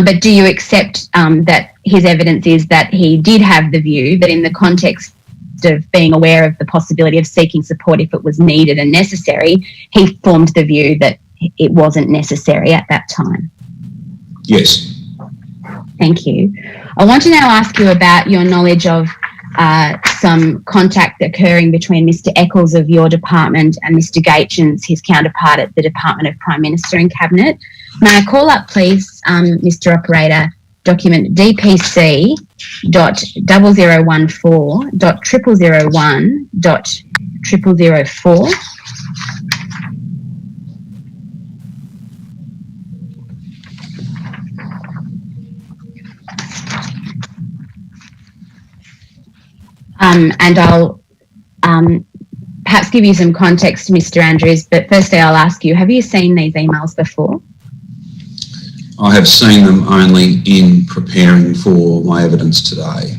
C: But do you accept that his evidence is that he did have the view that in the context of being aware of the possibility of seeking support if it was needed and necessary, he formed the view that it wasn't necessary at that time?
B: Yes.
C: Thank you. I want to now ask you about your knowledge of some contact occurring between Mr. Eccles of your department and Mr. Gaetjens, his counterpart at the Department of Prime Minister and Cabinet. May I call up, please, Mr. Operator, document DPC.0014.0001.004. And I'll perhaps give you some context, Mr. Andrews, but firstly I'll ask you, have you seen these emails before?
B: I have seen them only in preparing for my evidence today.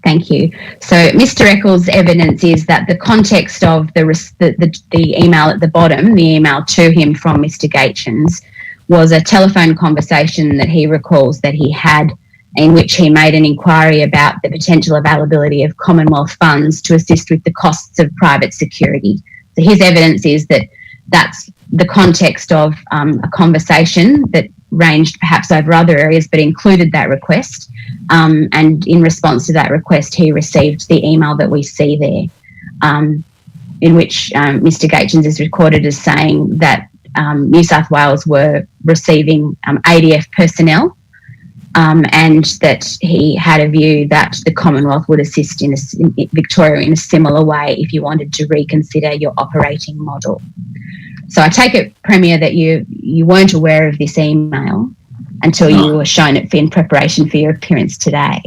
C: Thank you. So Mr. Eccles' evidence is that the context of the email at the bottom, the email to him from Mr. Gaetjens, was a telephone conversation that he recalls that he had, in which he made an inquiry about the potential availability of Commonwealth funds to assist with the costs of private security. So his evidence is that that's the context of a conversation that ranged perhaps over other areas but included that request. And in response to that request, he received the email that we see there, in which Mr. Gaetjens is recorded as saying that New South Wales were receiving ADF personnel, and that he had a view that the Commonwealth would assist in Victoria in a similar way if you wanted to reconsider your operating model. So I take it, Premier, that you weren't aware of this email until you were shown it in preparation for your appearance today.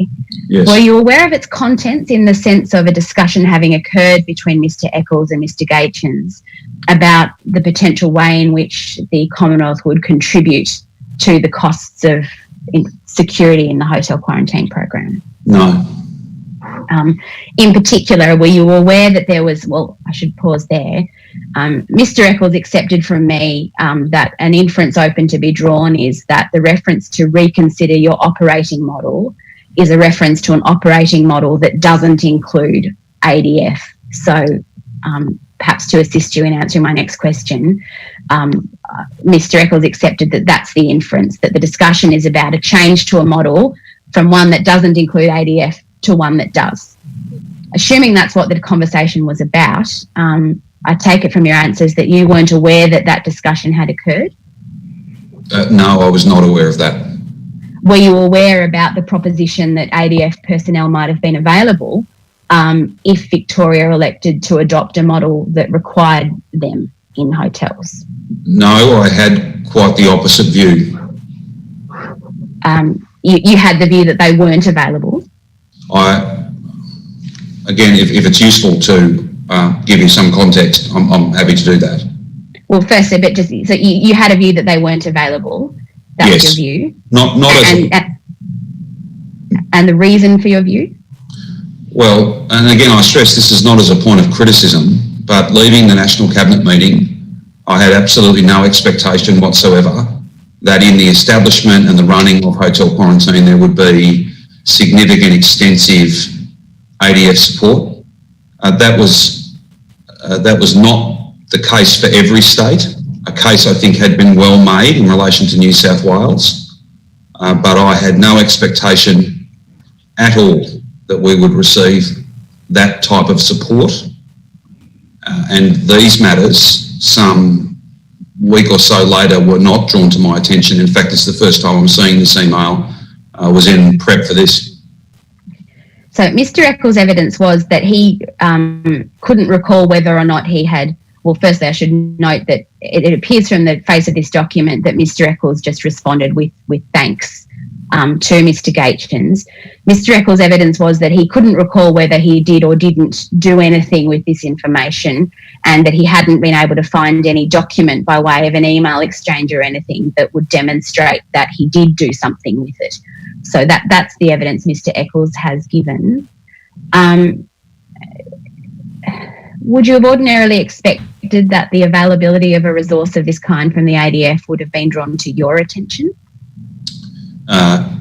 B: Yes.
C: Were you aware of its contents in the sense of a discussion having occurred between Mr. Eccles and Mr. Gaetjens about the potential way in which the Commonwealth would contribute to the costs of security in the hotel quarantine program?
B: No.
C: In particular, were you aware that there was, well, I should pause there. Mr. Eccles accepted from me that an inference open to be drawn is that the reference to reconsider your operating model is a reference to an operating model that doesn't include ADF. So perhaps to assist you in answering my next question, Mr. Eccles accepted that that's the inference, that the discussion is about a change to a model from one that doesn't include ADF to one that does. Assuming that's what the conversation was about, I take it from your answers that you weren't aware that that discussion had occurred?
B: No, I was not aware of that.
C: Were you aware about the proposition that ADF personnel might have been available if Victoria elected to adopt a model that required them in hotels?
B: No, I had quite the opposite view.
C: You had the view that they weren't available?
B: Again, if it's useful to give you some context, I'm happy to do that.
C: Well, firstly, but just so you had a view that they weren't available. That's
B: yes.
C: your view. And the reason for your view?
B: Well, and again, I stress this is not as a point of criticism, but leaving the National Cabinet meeting, I had absolutely no expectation whatsoever that in the establishment and the running of hotel quarantine there would be significant, extensive ADF support. That was not the case for every state. A case I think had been well made in relation to New South Wales, but I had no expectation at all that we would receive that type of support. And these matters, some week or so later, were not drawn to my attention. In fact, it's the first time I'm seeing this email. I was in prep for this.
C: So Mr. Eccles' evidence was that he couldn't recall whether or not he had, well, firstly, I should note that it appears from the face of this document that Mr. Eccles just responded with thanks to Mr. Gaetjens. Mr. Eccles' evidence was that he couldn't recall whether he did or didn't do anything with this information, and that he hadn't been able to find any document by way of an email exchange or anything that would demonstrate that he did do something with it. So that's the evidence Mr. Eccles has given. Would you have ordinarily expected that the availability of a resource of this kind from the ADF would have been drawn to your attention?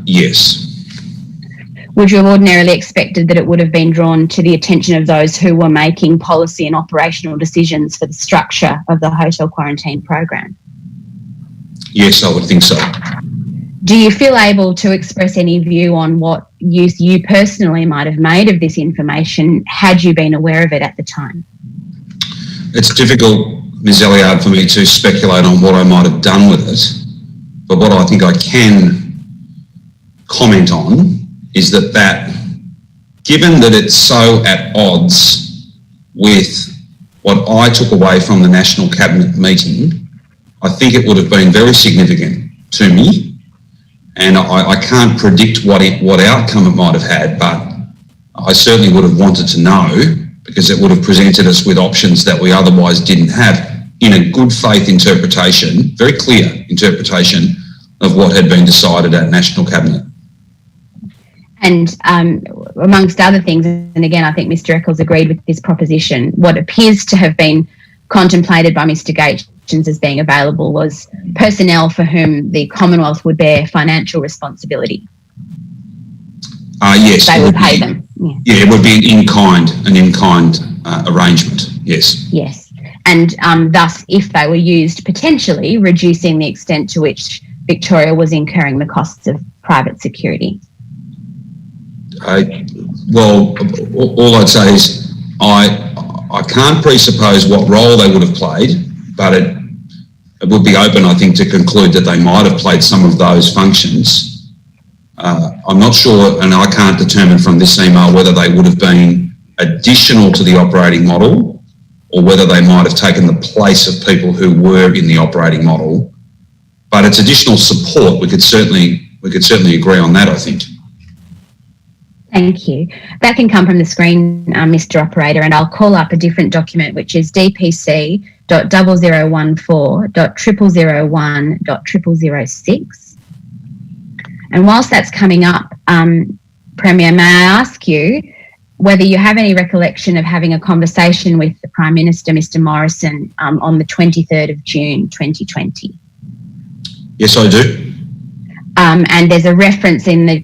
B: Yes.
C: Would you have ordinarily expected that it would have been drawn to the attention of those who were making policy and operational decisions for the structure of the hotel quarantine program?
B: Yes, I would think so.
C: Do you feel able to express any view on what use you personally might have made of this information had you been aware of it at the time?
B: It's difficult, Ms. Elliard, for me to speculate on what I might have done with it, but what I think I can comment on is that given that it's so at odds with what I took away from the National Cabinet meeting, I think it would have been very significant to me, and I can't predict what outcome it might have had, but I certainly would have wanted to know, because it would have presented us with options that we otherwise didn't have in a good faith interpretation, very clear interpretation of what had been decided at National Cabinet.
C: And amongst other things, and again, I think Mr. Eccles agreed with this proposition, what appears to have been contemplated by Mr. Gaetjens as being available was personnel for whom the Commonwealth would bear financial responsibility.
B: Yes.
C: They would pay them.
B: Yeah, it would be an in-kind arrangement, yes.
C: Yes. And thus, if they were used, potentially reducing the extent to which Victoria was incurring the costs of private security.
B: Well, all I'd say is I can't presuppose what role they would have played, but it would be open, I think, to conclude that they might have played some of those functions. I'm not sure, and I can't determine from this email whether they would have been additional to the operating model or whether they might have taken the place of people who were in the operating model. But it's additional support. We could certainly agree on that, I think.
C: Thank you. That can come from the screen, Mr. Operator, and I'll call up a different document, which is DPC.0014.0001.0006. And whilst that's coming up, Premier, may I ask you whether you have any recollection of having a conversation with the Prime Minister, Mr. Morrison, on the 23rd of June 2020?
B: Yes, I do.
C: And there's a reference in the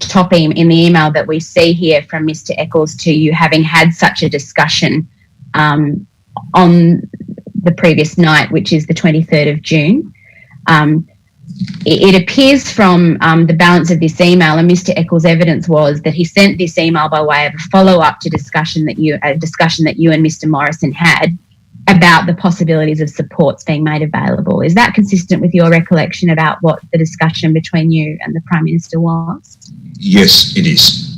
C: in the email that we see here from Mr. Eccles to you having had such a discussion on the previous night, which is the 23rd of June. It appears from the balance of this email, and Mr. Eccles' evidence was that he sent this email by way of a follow-up to a discussion that you and Mr. Morrison had about the possibilities of supports being made available. Is that consistent with your recollection about what the discussion between you and the Prime Minister was?
B: Yes, it is.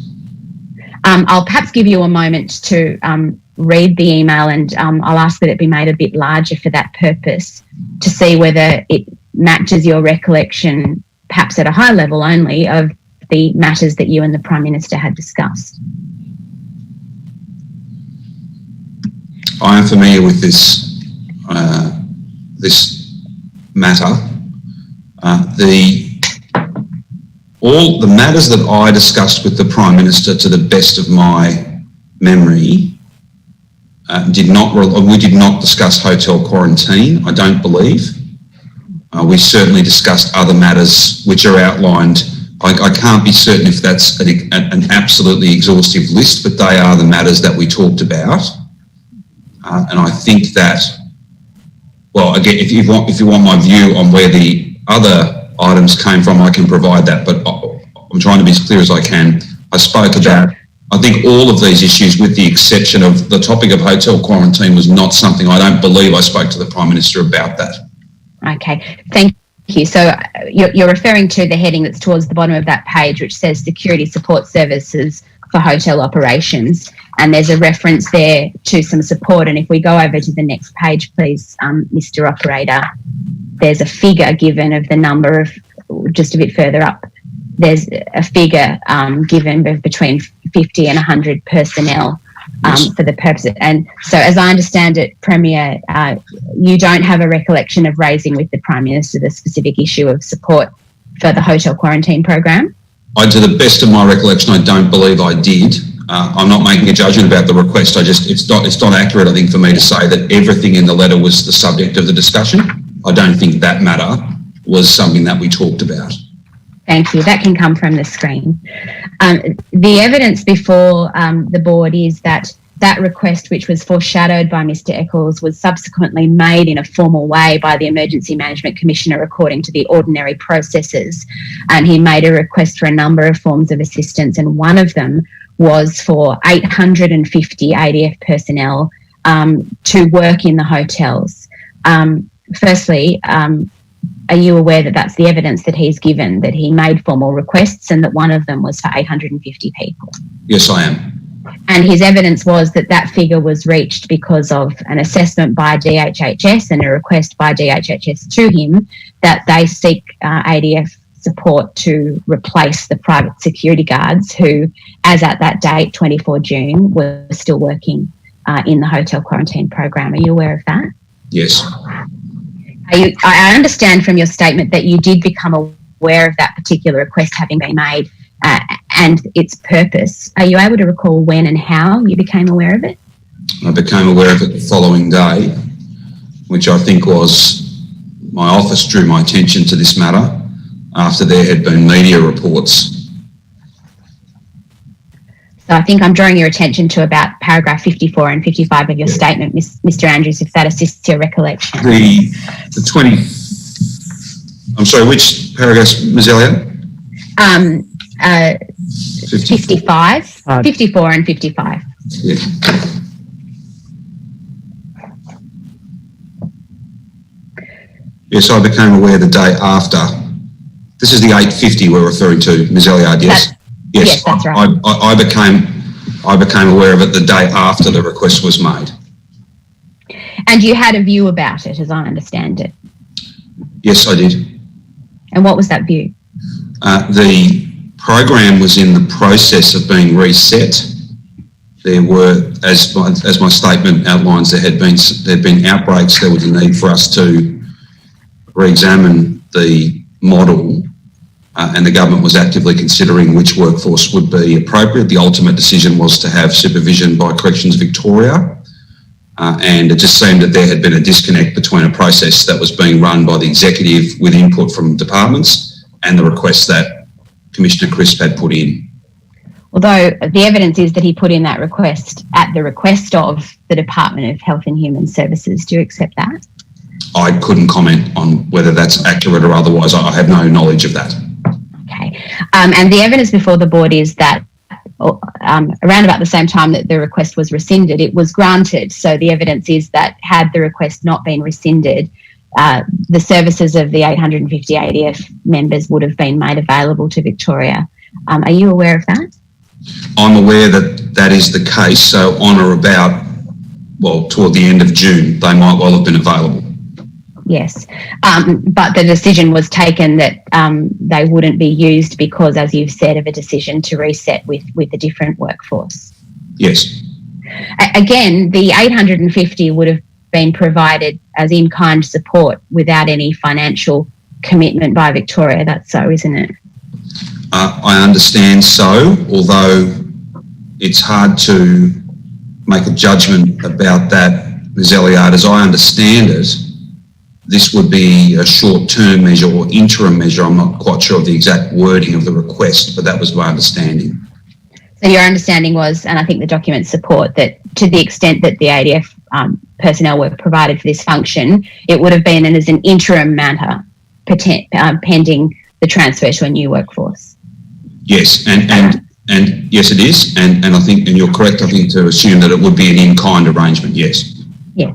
C: I'll perhaps give you a moment to read the email, and I'll ask that it be made a bit larger for that purpose to see whether it matches your recollection, perhaps at a high level only, of the matters that you and the Prime Minister had discussed.
B: I am familiar with this matter. All the matters that I discussed with the Prime Minister, to the best of my memory, we did not discuss hotel quarantine, I don't believe. We certainly discussed other matters which are outlined. I can't be certain if that's an absolutely exhaustive list, but they are the matters that we talked about. And I think that, well, again, if you want my view on where the other items came from, I can provide that, but I'm trying to be as clear as I can. I spoke about, I think, all of these issues with the exception of the topic of hotel quarantine was not something, I don't believe I spoke to the Prime Minister about that.
C: Okay, thank you. So you're referring to the heading that's towards the bottom of that page, which says Security Support Services for Hotel Operations. And there's a reference there to some support. And if we go over to the next page, please, Mr. Operator, there's a figure given of the number of, just a bit further up, there's a figure given of between 50 and 100 personnel for the purpose. And so as I understand it, Premier, you don't have a recollection of raising with the Prime Minister the specific issue of support for the hotel quarantine program?
B: To the best of my recollection, I don't believe I did. I'm not making a judgment about the request. It's not accurate, I think, for me to say that everything in the letter was the subject of the discussion. I don't think that matter was something that we talked about.
C: Thank you. That can come from the screen. The evidence before the board is that that request, which was foreshadowed by Mr. Eccles, was subsequently made in a formal way by the Emergency Management Commissioner according to the ordinary processes. And he made a request for a number of forms of assistance, and one of them was for 850 ADF personnel to work in the hotels. Firstly, are you aware that that's the evidence that he's given, that he made formal requests and that one of them was for 850 people?
B: Yes, I am.
C: And his evidence was that that figure was reached because of an assessment by DHHS and a request by DHHS to him that they seek ADF support to replace the private security guards who, as at that date, 24 June, were still working in the hotel quarantine program. Are you aware of that?
B: Yes.
C: I understand from your statement that you did become aware of that particular request having been made and its purpose. Are you able to recall when and how you became aware of it?
B: I became aware of it the following day, which I think was my office drew my attention to this matter after there had been media reports.
C: So I think I'm drawing your attention to about paragraph 54 and 55 of your statement, Mr. Andrews, if that assists your recollection.
B: The 20... I'm sorry, which paragraph, Ms. Elliott?
C: 55, 54 and 55.
B: Yeah. Yes, I became aware the day after. This is the 850 we're referring to, Ms. Elliott, yes?
C: Yes, that's right.
B: I became aware of it the day after the request was made.
C: And you had a view about it, as I understand it.
B: Yes, I did.
C: And what was that view?
B: The program was in the process of being reset. There were, as my statement outlines, there had been outbreaks. There was a need for us to re-examine the model, and the government was actively considering which workforce would be appropriate. The ultimate decision was to have supervision by Corrections Victoria, and it just seemed that there had been a disconnect between a process that was being run by the executive with input from departments and the request that Commissioner Crisp had put in.
C: Although the evidence is that he put in that request at the request of the Department of Health and Human Services. Do you accept that?
B: I couldn't comment on whether that's accurate or otherwise. I have no knowledge of that.
C: Okay. And the evidence before the board is that around about the same time that the request was rescinded, it was granted. So the evidence is that had the request not been rescinded, the services of the 850 ADF members would have been made available to Victoria. Are you aware of that?
B: I'm aware that that is the case. So on or about, well, toward the end of June, they might well have been available.
C: Yes, but the decision was taken that they wouldn't be used because, as you've said, of a decision to reset with a different workforce.
B: Yes.
C: Again, the 850 would have been provided as in-kind support without any financial commitment by Victoria. That's so, isn't it?
B: I understand so, although it's hard to make a judgment about that, Ms. Elliott. As I understand it, this would be a short-term measure or interim measure. I'm not quite sure of the exact wording of the request, but that was my understanding.
C: So your understanding was, and I think the documents support, that to the extent that the ADF personnel were provided for this function, it would have been as an interim matter pending the transfer to a new workforce.
B: Yes, and yes, it is. And I think, and you're correct, I think, to assume that it would be an in-kind arrangement, yes.
C: Yeah.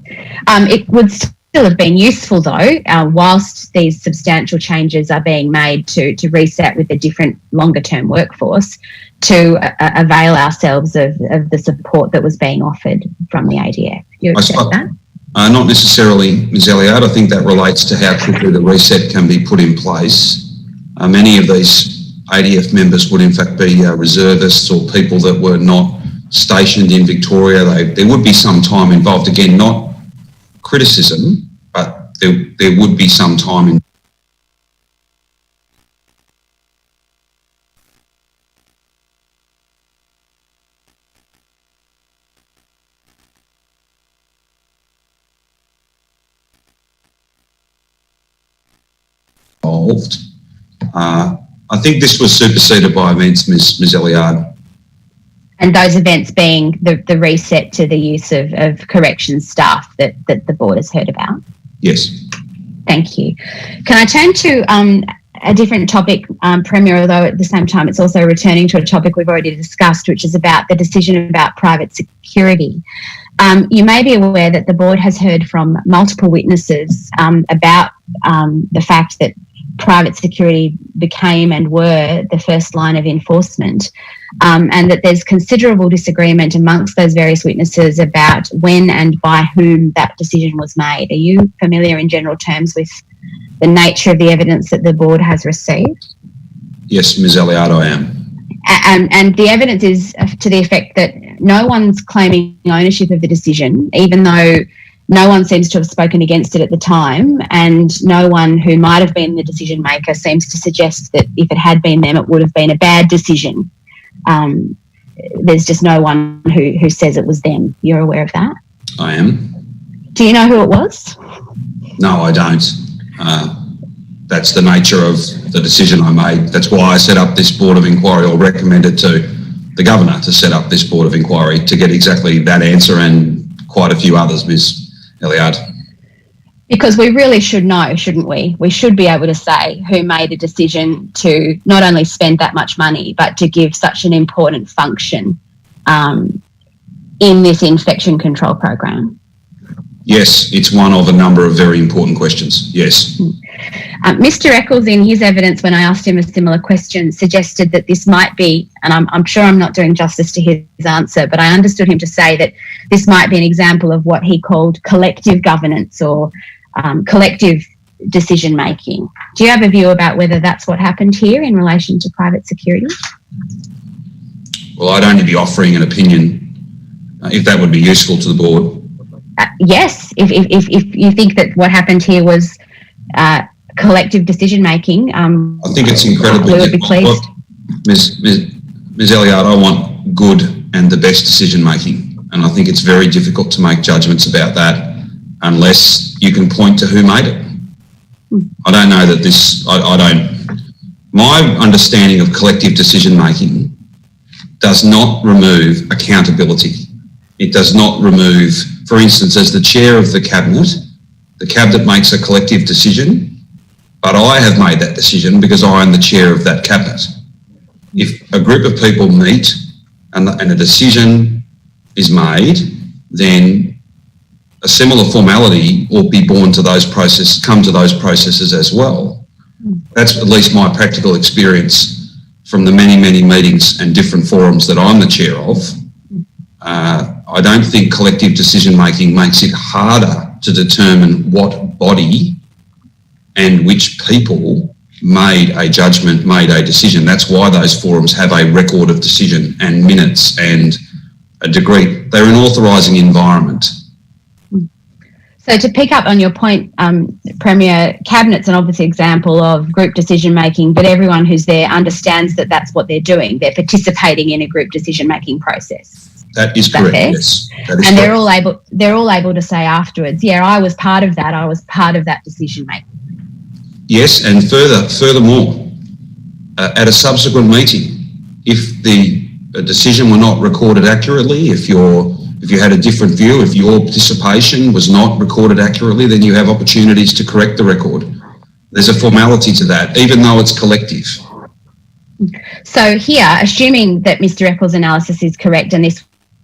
C: It would still have been useful though, whilst these substantial changes are being made to reset with a different longer term workforce, to avail ourselves of the support that was being offered from the ADF. Do you accept that?
B: Not necessarily, Ms. Elliott. I think that relates to how quickly the reset can be put in place. Many of these ADF members would in fact be reservists or people that were not stationed in Victoria. There would be some time involved. Again, not criticism, but there would be some time involved. I think this was superseded by events, Ms. Elliott.
C: And those events being the reset to the use of corrections staff that the board has heard about?
B: Yes.
C: Thank you. Can I turn to a different topic, Premier, although at the same time it's also returning to a topic we've already discussed, which is about the decision about private security. You may be aware that the board has heard from multiple witnesses about the fact that private security became and were the first line of enforcement, and that there's considerable disagreement amongst those various witnesses about when and by whom that decision was made. Are you familiar in general terms with the nature of the evidence that the board has received?
B: Yes, Ms. Eliade, I am.
C: And the evidence is to the effect that no one's claiming ownership of the decision, even though no one seems to have spoken against it at the time, and no one who might have been the decision maker seems to suggest that if it had been them, it would have been a bad decision. There's just no one who says it was them. You're aware of that?
B: I am.
C: Do you know who it was?
B: No, I don't. That's the nature of the decision I made. That's why I set up this board of inquiry, or recommended to the Governor to set up this board of inquiry, to get exactly that answer and quite a few others, Ms. Eliade.
C: Because we really should know, shouldn't we? We should be able to say who made a decision to not only spend that much money, but to give such an important function in this infection control program.
B: Yes, it's one of a number of very important questions. Yes.
C: Mr. Eccles, in his evidence, when I asked him a similar question, suggested that this might be, and I'm sure I'm not doing justice to his answer, but I understood him to say that this might be an example of what he called collective governance or collective decision making. Do you have a view about whether that's what happened here in relation to private security?
B: Well, I'd only be offering an opinion if that would be useful to the board.
C: Yes, if you think that what happened here was collective decision making,
B: I think it's incredibly
C: we would be pleased.
B: Look, Ms. Eliade, I want good and the best decision making, and I think it's very difficult to make judgments about that unless you can point to who made it. I don't know that this. I don't. My understanding of collective decision making does not remove accountability. It does not remove, for instance, as the chair of the cabinet makes a collective decision, but I have made that decision because I am the chair of that cabinet. If a group of people meet and a decision is made, then a similar formality will be born to those processes, come to those processes as well. That's at least my practical experience from the many, many meetings and different forums that I'm the chair of. I don't think collective decision making makes it harder to determine what body and which people made a judgment, made a decision. That's why those forums have a record of decision and minutes and a degree. They're an authorising environment.
C: So to pick up on your point, Premier, Cabinet's an obvious example of group decision making, but everyone who's there understands that that's what they're doing. They're participating in a group decision making process.
B: That is correct. Yes, that is
C: and
B: correct.
C: they're all able to say afterwards, yeah, I was part of that. I was part of that decision making.
B: Yes, and furthermore, at a subsequent meeting, if the decision were not recorded accurately, if you had a different view, if your participation was not recorded accurately, then you have opportunities to correct the record. There's a formality to that, even though it's collective.
C: So here, assuming that Mr. Eccles' analysis is correct and this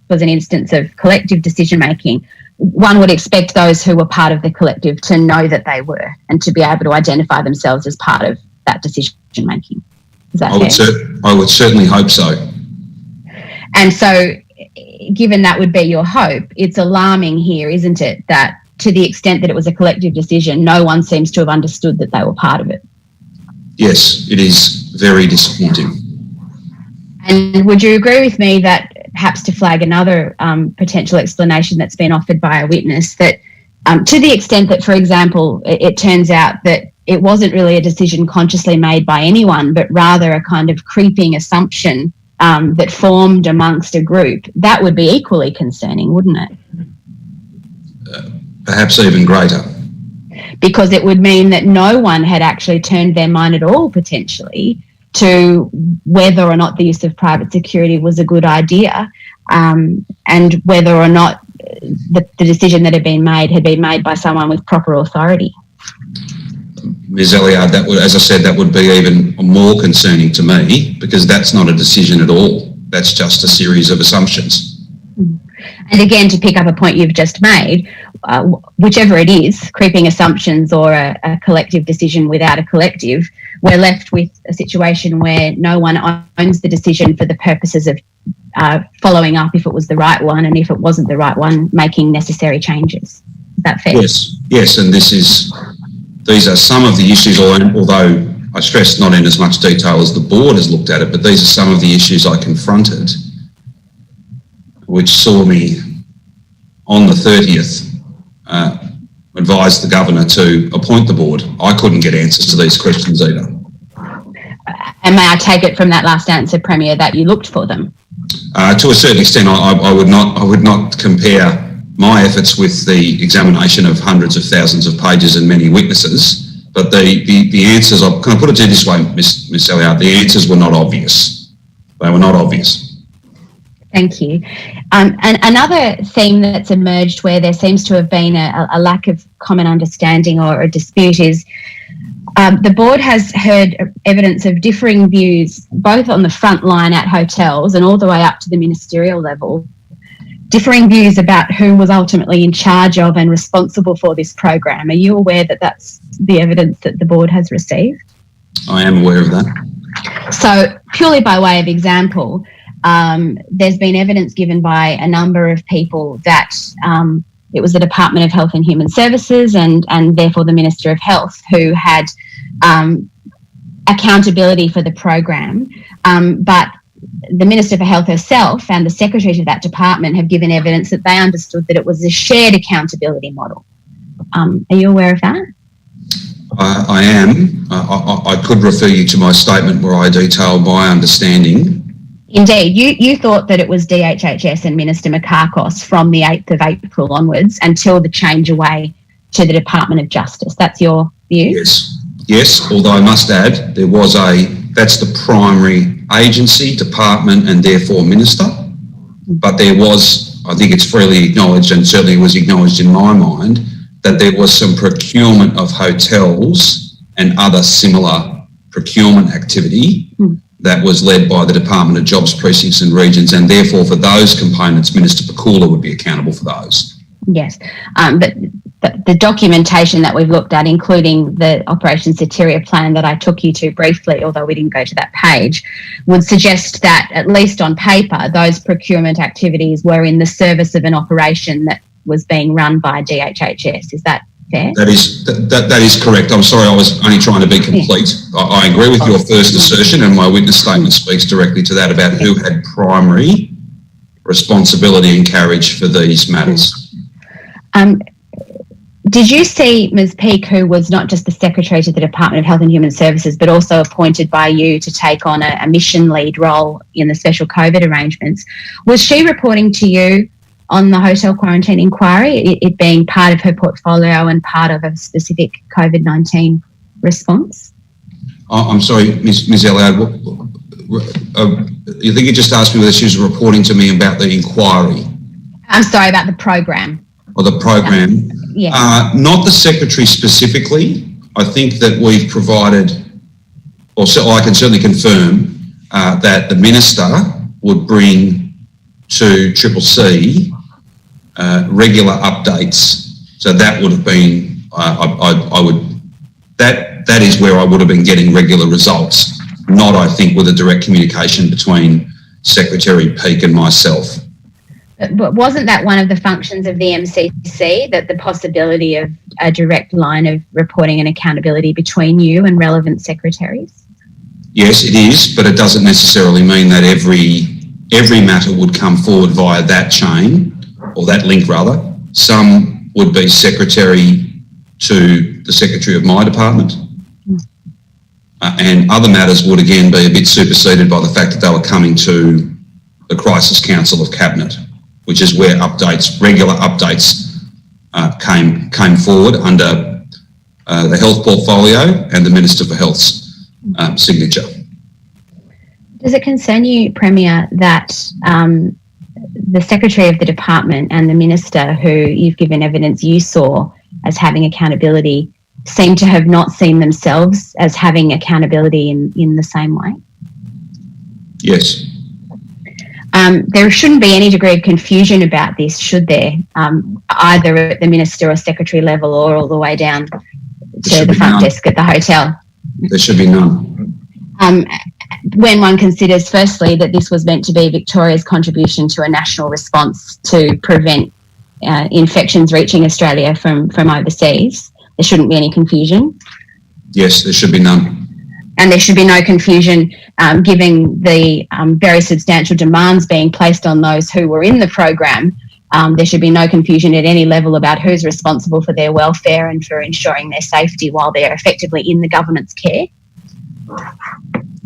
C: was an instance of collective decision making, one would expect those who were part of the collective to know that they were and to be able to identify themselves as part of that decision making. Is that fair?
B: I would certainly hope so.
C: And so, given that would be your hope, it's alarming here, isn't it, that to the extent that it was a collective decision, no one seems to have understood that they were part of it.
B: Yes, it is very disappointing.
C: And would you agree with me that, perhaps to flag another potential explanation that's been offered by a witness, that to the extent that, for example, it turns out that it wasn't really a decision consciously made by anyone, but rather a kind of creeping assumption that formed amongst a group, that would be equally concerning, wouldn't it?
B: Perhaps even greater.
C: Because it would mean that no one had actually turned their mind at all, potentially, to whether or not the use of private security was a good idea, and whether or not the decision that had been made by someone with proper authority.
B: Ms. Elliard, that would, as I said, that would be even more concerning to me, because that's not a decision at all. That's just a series of assumptions.
C: And again, to pick up a point you've just made, whichever it is, creeping assumptions or a collective decision without a collective, we're left with a situation where no one owns the decision for the purposes of following up if it was the right one, and if it wasn't the right one, making necessary changes. Is that fair?
B: Yes, and these are some of the issues, although I stress not in as much detail as the board has looked at it, but these are some of the issues I confronted, which saw me on the 30th advise the governor to appoint the board. I couldn't get answers to these questions either.
C: And may I take it from that last answer, Premier, that you looked for them?
B: To a certain extent, I would not compare my efforts with the examination of hundreds of thousands of pages and many witnesses, but the answers, can I put it to you this way, Ms. Elliard, the answers were not obvious. They were not obvious.
C: Thank you. And another theme that's emerged where there seems to have been a lack of common understanding or a dispute is the board has heard evidence of differing views, both on the front line at hotels and all the way up to the ministerial level, differing views about who was ultimately in charge of and responsible for this program. Are you aware that that's the evidence that the board has received?
B: I am aware of that.
C: So purely by way of example, there's been evidence given by a number of people that it was the Department of Health and Human Services and therefore the Minister of Health who had accountability for the program, but the Minister for Health herself and the Secretary to that department have given evidence that they understood that it was a shared accountability model. Are you aware of that?
B: I am. I could refer you to my statement where I detail my understanding.
C: Indeed. You thought that it was DHHS and Minister Makakos from the 8th of April onwards until the change away to the Department of Justice. That's your view?
B: Yes, although I must add, that's the primary agency, department and therefore minister. But there was, I think it's freely acknowledged, and certainly was acknowledged in my mind, that there was some procurement of hotels and other similar procurement activity that was led by the Department of Jobs, Precincts and Regions, and therefore for those components, Minister Pakula would be accountable for those.
C: Yes, but the documentation that we've looked at, including the Operation Soteria plan that I took you to briefly, although we didn't go to that page, would suggest that, at least on paper, those procurement activities were in the service of an operation that was being run by DHHS. Is that fair? That
B: is correct. I'm sorry, I was only trying to be complete. Yeah. I agree with your first assertion, and my witness statement speaks directly to that about who had primary responsibility and carriage for these matters.
C: Did you see Ms. Peake, who was not just the Secretary to the Department of Health and Human Services, but also appointed by you to take on a mission lead role in the special COVID arrangements? Was she reporting to you on the hotel quarantine inquiry, it being part of her portfolio and part of a specific COVID-19 response?
B: I'm sorry, Ms. Elliard, you think you just asked me whether she was reporting to me about the inquiry? I'm
C: sorry, about the program.
B: Or the program?
C: Yeah.
B: Not the Secretary specifically. I think that we've provided, or so I can certainly confirm, that the Minister would bring to CCC regular updates. So that would have been, that is where I would have been getting regular results, not, I think, with a direct communication between Secretary Peake and myself.
C: But wasn't that one of the functions of the MCC, that the possibility of a direct line of reporting and accountability between you and relevant secretaries?
B: Yes, it is, but it doesn't necessarily mean that every matter would come forward via that chain, or that link rather. Some would be secretary to the secretary of my department, and other matters would again be a bit superseded by the fact that they were coming to the Crisis Council of Cabinet, which is where regular updates came forward under the health portfolio and the Minister for Health's signature.
C: Does it concern you, Premier, that the Secretary of the Department and the Minister who you've given evidence you saw as having accountability seem to have not seen themselves as having accountability in the same way?
B: Yes.
C: There shouldn't be any degree of confusion about this, should there? Either at the Minister or Secretary level or all the way down to the front desk at the hotel.
B: There should be none.
C: When one considers, firstly, that this was meant to be Victoria's contribution to a national response to prevent infections reaching Australia from overseas, there shouldn't be any confusion.
B: Yes, there should be none.
C: And there should be no confusion given the very substantial demands being placed on those who were in the program. There should be no confusion at any level about who's responsible for their welfare and for ensuring their safety while they're effectively in the government's care.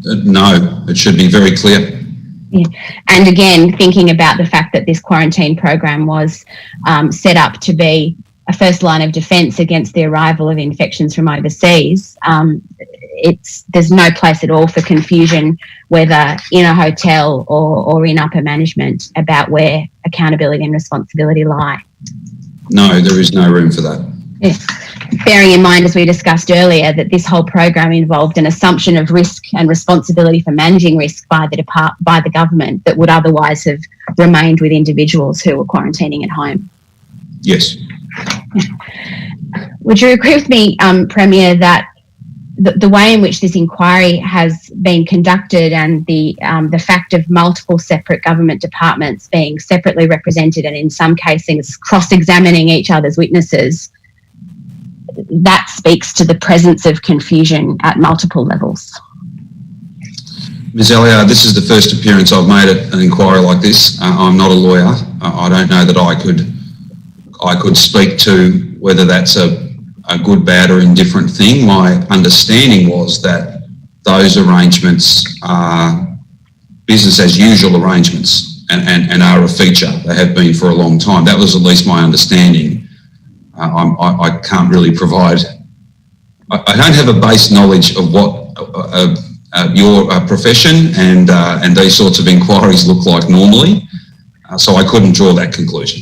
B: No, it should be very clear.
C: Yeah. And again, thinking about the fact that this quarantine program was set up to be a first line of defence against the arrival of infections from overseas, there's no place at all for confusion, whether in a hotel or in upper management, about where accountability and responsibility lie.
B: No, there is no room for that.
C: Yeah. Bearing in mind, as we discussed earlier, that this whole program involved an assumption of risk and responsibility for managing risk by the government that would otherwise have remained with individuals who were quarantining at home.
B: Yes.
C: Would you agree with me, Premier, that the way in which this inquiry has been conducted and the fact of multiple separate government departments being separately represented and in some cases cross-examining each other's witnesses, that speaks to the presence of confusion at multiple levels?
B: Ms. Elliott, this is the first appearance I've made at an inquiry like this. I'm not a lawyer. I don't know that I could speak to whether that's a good, bad or indifferent thing. My understanding was that those arrangements are business as usual arrangements and are a feature. They have been for a long time. That was at least my understanding. I can't really provide. I don't have a base knowledge of what your profession and these sorts of inquiries look like normally, so I couldn't draw that conclusion.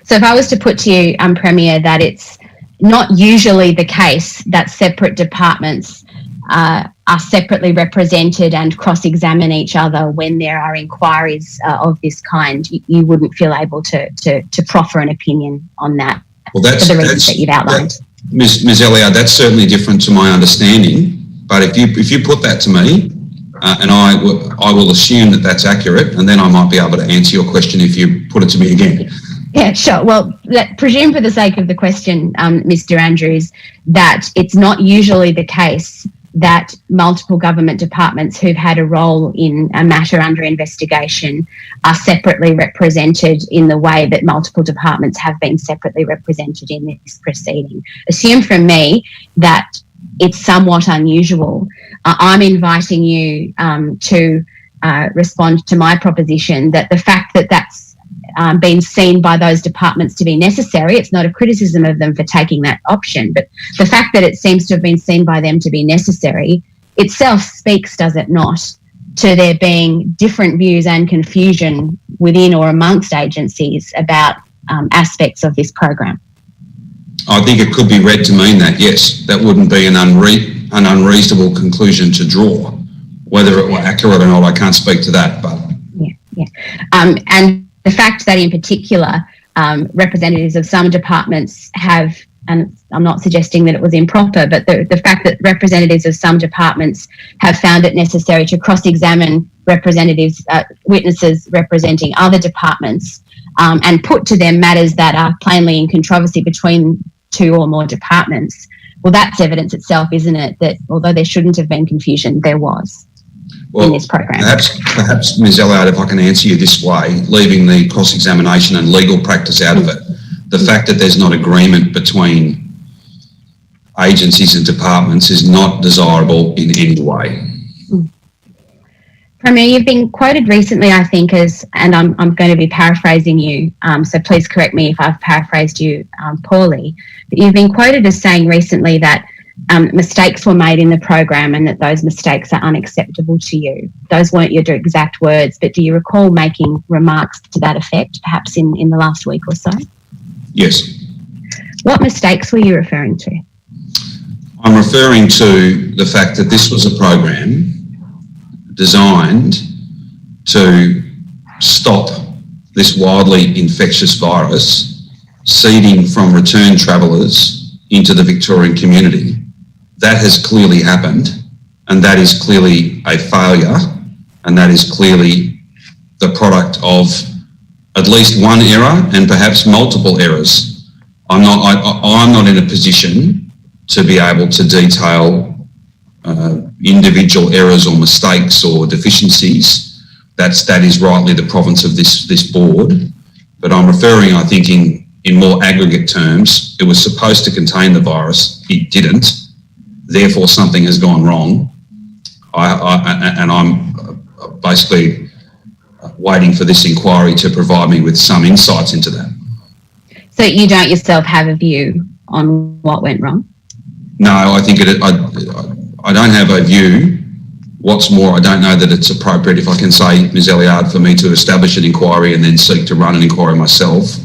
C: So if I was to put to you, Premier, that it's not usually the case that separate departments are separately represented and cross-examine each other when there are inquiries of this kind, you wouldn't feel able to proffer an opinion on that.
B: Well, that's
C: for the reasons that you've outlined.
B: Ms. Elliott, that's certainly different to my understanding. But if you put that to me, and I will assume that that's accurate, and then I might be able to answer your question if you put it to me again.
C: Yeah, sure. Well, presume for the sake of the question, Mr. Andrews, that it's not usually the case that multiple government departments who've had a role in a matter under investigation are separately represented in the way that multiple departments have been separately represented in this proceeding. Assume from me that it's somewhat unusual. I'm inviting you to respond to my proposition that the fact that that's been seen by those departments to be necessary, it's not a criticism of them for taking that option, but the fact that it seems to have been seen by them to be necessary itself speaks, does it not, to there being different views and confusion within or amongst agencies about aspects of this program.
B: I think it could be read to mean that, yes. That wouldn't be an unreasonable conclusion to draw. Whether it were accurate or not, I can't speak to that. But
C: yeah. And the fact that in particular representatives of some departments have, and I'm not suggesting that it was improper, but the fact that representatives of some departments have found it necessary to cross-examine representatives, witnesses representing other departments and put to them matters that are plainly in controversy between two or more departments, well, that's evidence itself, isn't it, that although there shouldn't have been confusion, there was.
B: Well,
C: in this program.
B: Perhaps, Ms. Elliott, if I can answer you this way, leaving the cross-examination and legal practice out of it, the fact that there's not agreement between agencies and departments is not desirable in any way.
C: Premier, you've been quoted recently, I think, as, and I'm going to be paraphrasing you, so please correct me if I've paraphrased you poorly, but you've been quoted as saying recently that mistakes were made in the program and that those mistakes are unacceptable to you. Those weren't your exact words, but do you recall making remarks to that effect, perhaps in the last week or so?
B: Yes.
C: What mistakes were you referring to?
B: I'm referring to the fact that this was a program designed to stop this wildly infectious virus seeding from return travellers into the Victorian community. That has clearly happened, and that is clearly a failure, and that is clearly the product of at least one error and perhaps multiple errors. I'm not in a position to be able to detail individual errors or mistakes or deficiencies. That is rightly the province of this board. But I'm referring, I think, in more aggregate terms, it was supposed to contain the virus. It didn't. Therefore, something has gone wrong. I'm basically waiting for this inquiry to provide me with some insights into that.
C: So you don't yourself have a view on what went wrong?
B: No, I think I don't have a view. What's more, I don't know that it's appropriate, if I can say, Ms. Elliard, for me to establish an inquiry and then seek to run an inquiry myself.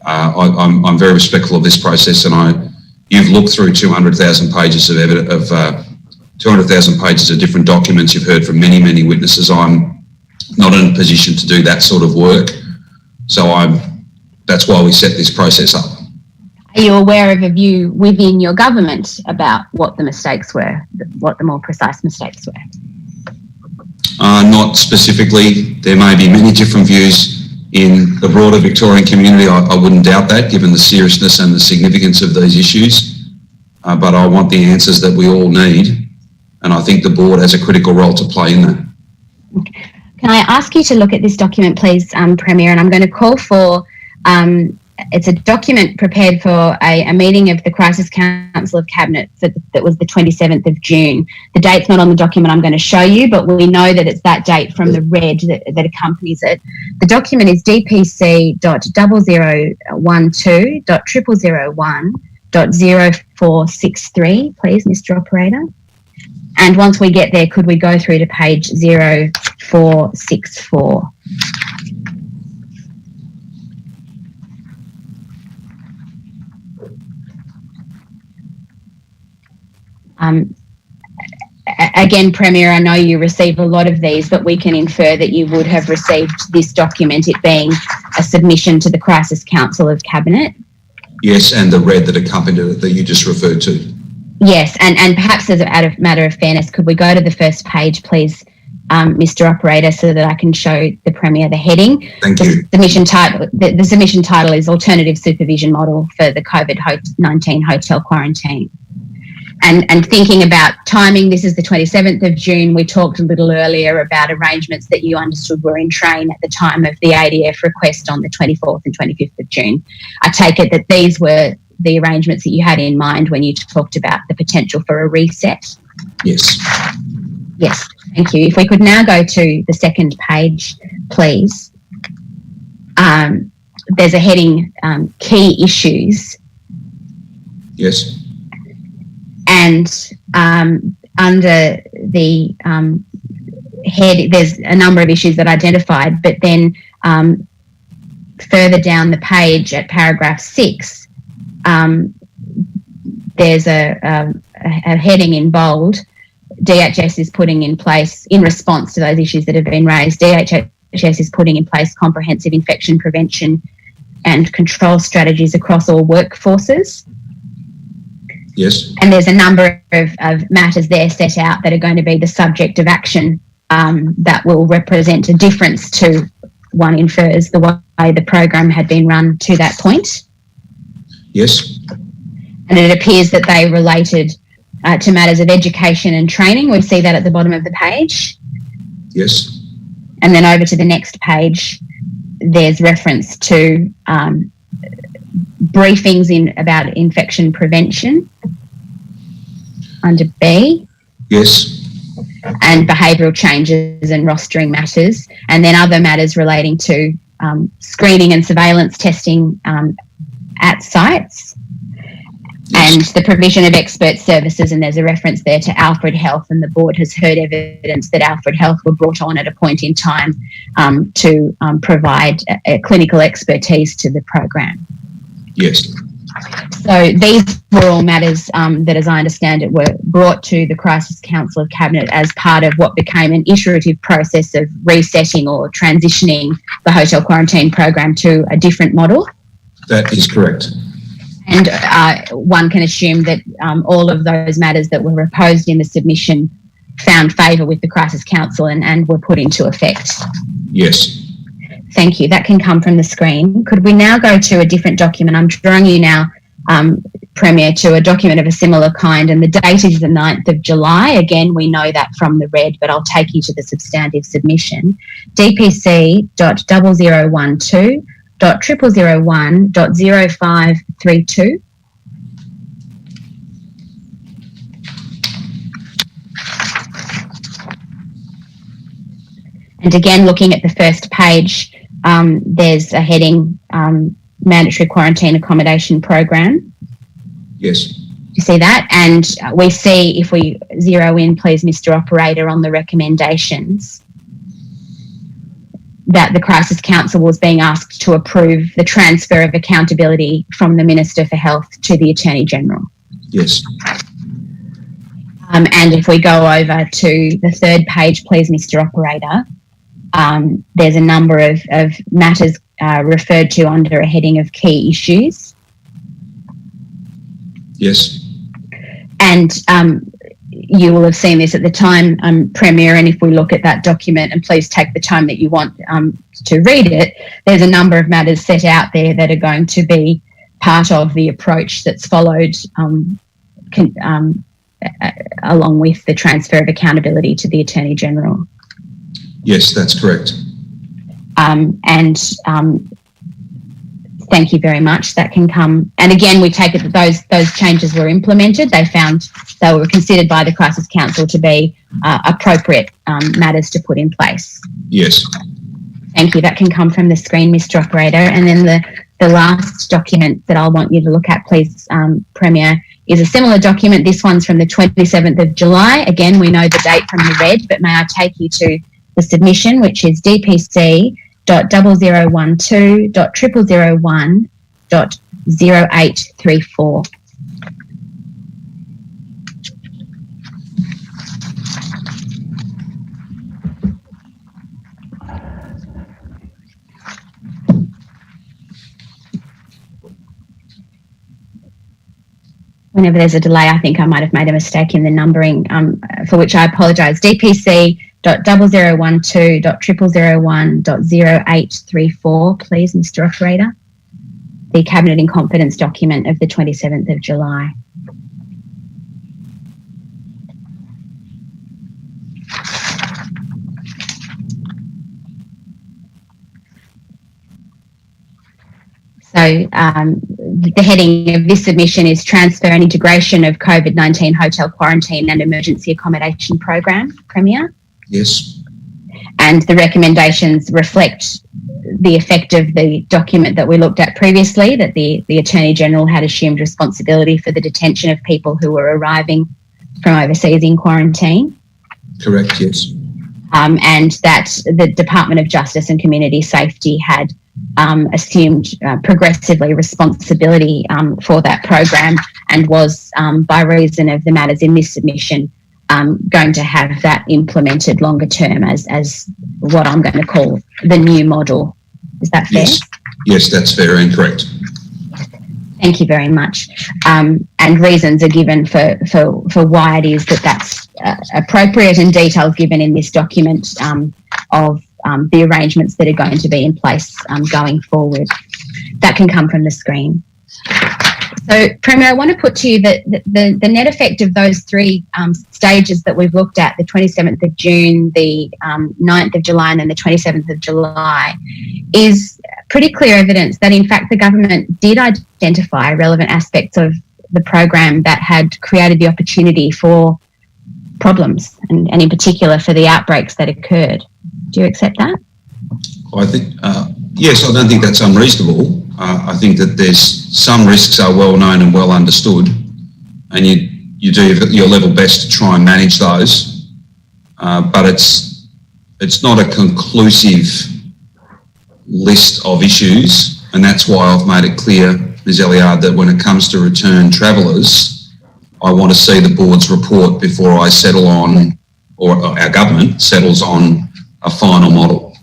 B: I'm very respectful of this process, and you've looked through 200,000 pages of 200,000 pages of different documents. You've heard from many, many witnesses. I'm not in a position to do that sort of work, so that's why we set this process up.
C: Are you aware of a view within your government about what the mistakes were, what the more precise mistakes were?
B: Not specifically. There may be many different views in the broader Victorian community. I wouldn't doubt that, given the seriousness and the significance of these issues. But I want the answers that we all need, and I think the board has a critical role to play in that.
C: Okay. Can I ask you to look at this document, please, Premier? And I'm going to call for, it's a document prepared for a meeting of the Crisis Council of Cabinet that was the 27th of June. The date's not on the document I'm going to show you, but we know that it's that date from the red that accompanies it. The document is dpc.001.0001.0463, please, Mr. Operator. And once we get there, could we go through to page 0464? Again, Premier, I know you receive a lot of these, but we can infer that you would have received this document, it being a submission to the Crisis Council of Cabinet.
B: Yes, and the red that accompanied it that you just referred to.
C: Yes, and perhaps as a matter of fairness, could we go to the first page, please, Mr. Operator, so that I can show the Premier the heading.
B: Thank you.
C: The submission title is Alternative Supervision Model for the COVID-19 Hotel Quarantine. And thinking about timing, this is the 27th of June. We talked a little earlier about arrangements that you understood were in train at the time of the ADF request on the 24th and 25th of June. I take it that these were the arrangements that you had in mind when you talked about the potential for a reset?
B: Yes.
C: Yes, thank you. If we could now go to the second page, please. There's a heading, Key Issues.
B: Yes.
C: And under the head, there's a number of issues that are identified, but then further down the page at paragraph 6, there's a heading in bold. DHS is putting in place, in response to those issues that have been raised, DHS is putting in place comprehensive infection prevention and control strategies across all workforces.
B: Yes.
C: And there's a number of matters there set out that are going to be the subject of action that will represent a difference to, one infers, the way the program had been run to that point.
B: Yes.
C: And it appears that they related to matters of education and training. We see that at the bottom of the page.
B: Yes.
C: And then over to the next page, there's reference to briefings about infection prevention under B.
B: Yes.
C: And behavioural changes and rostering matters, and then other matters relating to screening and surveillance testing at sites. and the provision of expert services, and there's a reference there to Alfred Health, and the board has heard evidence that Alfred Health were brought on at a point in time to provide clinical expertise to the program.
B: Yes.
C: So these were all matters that, as I understand it, were brought to the Crisis Council of Cabinet as part of what became an iterative process of resetting or transitioning the hotel quarantine program to a different model.
B: That is correct.
C: And one can assume that all of those matters that were proposed in the submission found favour with the Crisis Council and were put into effect.
B: Yes.
C: Thank you. That can come from the screen. Could we now go to a different document? I'm drawing you now, Premier, to a document of a similar kind, and the date is the 9th of July. Again, we know that from the red, but I'll take you to the substantive submission. DPC.0012.0001.0532. And again, looking at the first page, there's a heading, Mandatory Quarantine Accommodation Program.
B: Yes.
C: You see that? And we see, if we zero in, please, Mr. Operator, on the recommendations, that the Crisis Council was being asked to approve the transfer of accountability from the Minister for Health to the Attorney General.
B: Yes.
C: And if we go over to the third page, please, Mr. Operator, there's a number of matters referred to under a heading of key issues.
B: Yes.
C: And you will have seen this at the time, Premier, and if we look at that document, and please take the time that you want to read it, there's a number of matters set out there that are going to be part of the approach that's followed along with the transfer of accountability to the Attorney General.
B: Yes, that's correct.
C: Thank you very much. That can come. And again, we take it that those changes were implemented. They were considered by the Crisis Council to be appropriate matters to put in place.
B: Yes.
C: Thank you. That can come from the screen, Mr. Operator. And then the last document that I'll want you to look at, please, Premier, is a similar document. This one's from the 27th of July. Again, we know the date from the red, but may I take you to the submission, which is DPC.0012.0001.0834. Whenever there's a delay, I think I might have made a mistake in the numbering, for which I apologise. DPC.0012.0001.0834, please, Mr. Operator. The Cabinet in Confidence document of the 27th of July. So the heading of this submission is Transfer and Integration of COVID-19 Hotel Quarantine and Emergency Accommodation Program, Premier.
B: Yes.
C: And the recommendations reflect the effect of the document that we looked at previously, that the Attorney General had assumed responsibility for the detention of people who were arriving from overseas in quarantine.
B: Correct, yes.
C: And that the Department of Justice and Community Safety had assumed progressively responsibility for that program, and was, by reason of the matters in this submission, going to have that implemented longer term as what I'm going to call the new model. Is that fair?
B: Yes, that's fair and correct.
C: Thank you very much. And reasons are given for why it is that that's appropriate, and details given in this document of the arrangements that are going to be in place going forward. That can come from the screen. So, Premier, I want to put to you that the net effect of those three stages that we've looked at, the 27th of June, the 9th of July, and then the 27th of July, is pretty clear evidence that, in fact, the government did identify relevant aspects of the program that had created the opportunity for problems, and in particular for the outbreaks that occurred. Do you accept that?
B: I think, yes, I don't think that's unreasonable. I think that there's some risks are well known and well understood, and you do your level best to try and manage those, but it's not a conclusive list of issues, and that's why I've made it clear, Ms. Elliard, that when it comes to return travellers, I want to see the board's report before I settle on, or our government settles on, a final model.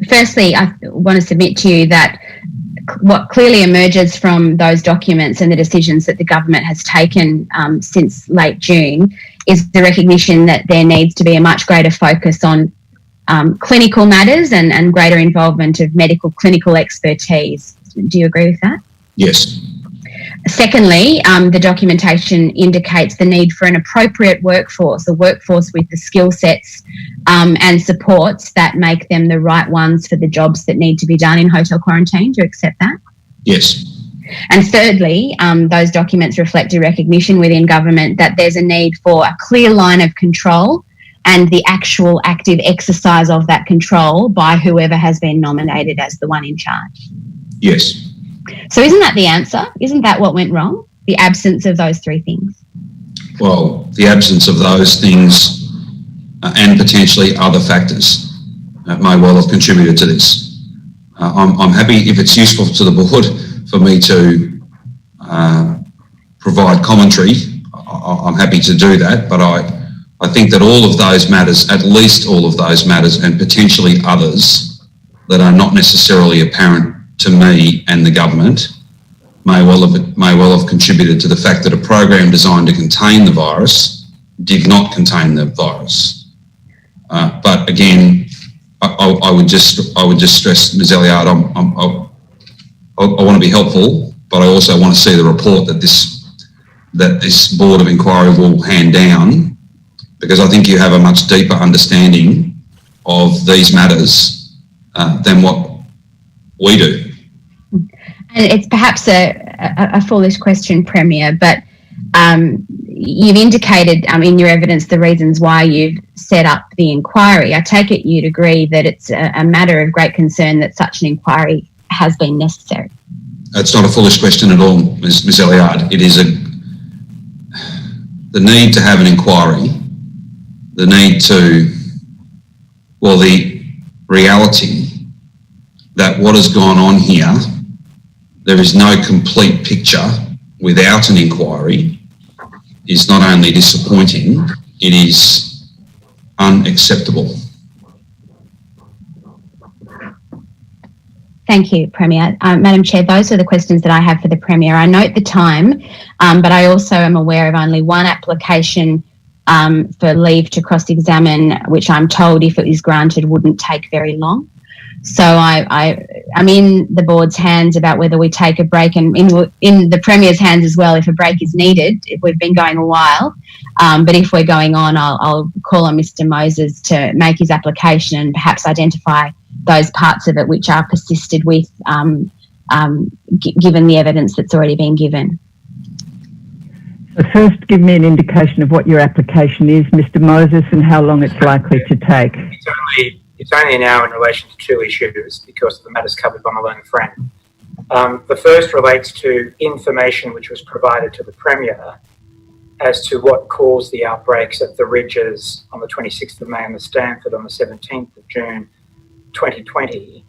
C: Firstly, I want to submit to you that what clearly emerges from those documents and the decisions that the government has taken since late June is the recognition that there needs to be a much greater focus on clinical matters and greater involvement of medical clinical expertise. Do you agree with that?
B: Yes.
C: Secondly, the documentation indicates the need for an appropriate workforce, a workforce with the skill sets and supports that make them the right ones for the jobs that need to be done in hotel quarantine. Do you accept that?
B: Yes.
C: And thirdly, those documents reflect a recognition within government that there's a need for a clear line of control and the actual active exercise of that control by whoever has been nominated as the one in charge.
B: Yes.
C: So isn't that the answer? Isn't that what went wrong? The absence of those three things?
B: Well, the absence of those things and potentially other factors may well have contributed to this. I'm happy, if it's useful to the board, for me to provide commentary. I'm happy to do that, but I think that all of those matters, at least all of those matters, and potentially others that are not necessarily apparent to me and the government, may well have contributed to the fact that a program designed to contain the virus did not contain the virus. But again, I would just stress, Ms. Elliard, I want to be helpful, but I also want to see the report that this board of inquiry will hand down, because I think you have a much deeper understanding of these matters than what we do.
C: And it's perhaps a foolish question, Premier, but you've indicated in your evidence the reasons why you've set up the inquiry. I take it you'd agree that it's a matter of great concern that such an inquiry has been necessary.
B: It's not a foolish question at all, Ms. Elliard. It is the need to have an inquiry, the reality that what has gone on here, there is no complete picture without an inquiry, is not only disappointing, it is unacceptable.
C: Thank you, Premier. Madam Chair, those are the questions that I have for the Premier. I note the time, but I also am aware of only one application for leave to cross-examine, which I'm told, if it is granted, wouldn't take very long. So I'm in the board's hands about whether we take a break, and in the Premier's hands as well if a break is needed. We've been going a while, but if we're going on, I'll call on Mr. Moses to make his application and perhaps identify those parts of it which are persisted with, given the evidence that's already been given.
A: So first, give me an indication of what your application is, Mr. Moses, and how long it's likely to take.
F: It's only now in relation to two issues because the matters covered by my learned friend. The first relates to information which was provided to the Premier as to what caused the outbreaks at the Ridges on the 26th of May and the Stanford on the 17th of June 2020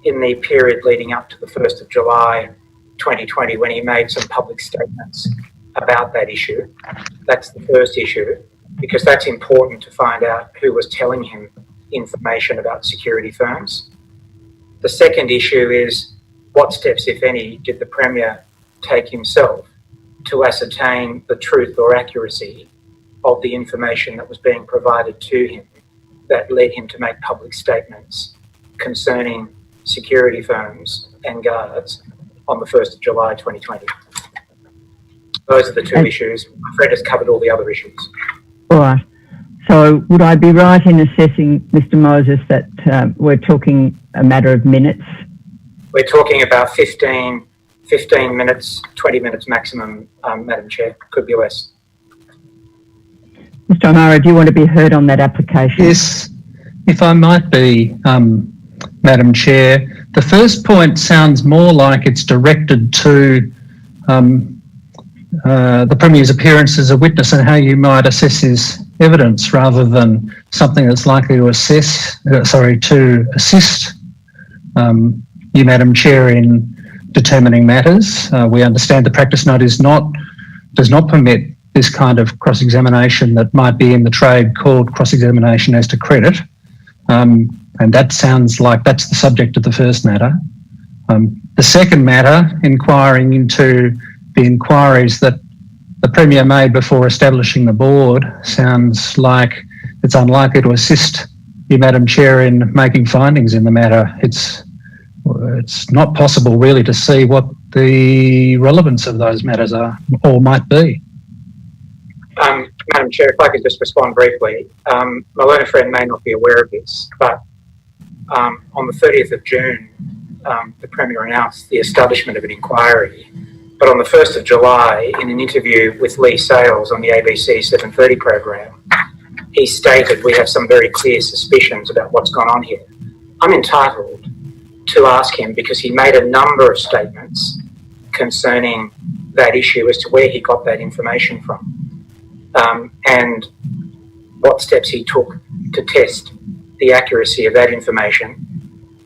F: in the period leading up to the 1st of July 2020 when he made some public statements about that issue. That's the first issue, because that's important to find out who was telling him information about security firms. The second issue is what steps, if any, did the Premier take himself to ascertain the truth or accuracy of the information that was being provided to him that led him to make public statements concerning security firms and guards on the 1st of July 2020. Those are the two issues. My friend has covered all the other issues.
A: All right. So would I be right in assessing, Mr. Moses, that we're talking a matter of minutes?
F: We're talking about 15 minutes, 20 minutes maximum, Madam Chair. Could be less.
A: Mr. O'Mara, do you want to be heard on that application?
G: Yes, if I might be, Madam Chair. The first point sounds more like it's directed to the Premier's appearance as a witness and how you might assess his evidence, rather than something that's likely to assist you, Madam Chair, in determining matters. We understand the practice note does not permit this kind of cross-examination that might be in the trade called cross-examination as to credit. And that sounds like that's the subject of the first matter. The second matter, inquiring into the inquiries that the Premier made before establishing the board, sounds like it's unlikely to assist you, Madam Chair, in making findings in the matter. It's not possible really to see what the relevance of those matters are or might be.
F: Madam Chair, if I could just respond briefly. My learned friend may not be aware of this, but on the 30th of June, the Premier announced the establishment of an inquiry. But on the 1st of July, in an interview with Lee Sales on the ABC 7:30 program, he stated, "We have some very clear suspicions about what's gone on here." I'm entitled to ask him, because he made a number of statements concerning that issue, as to where he got that information from, and what steps he took to test the accuracy of that information,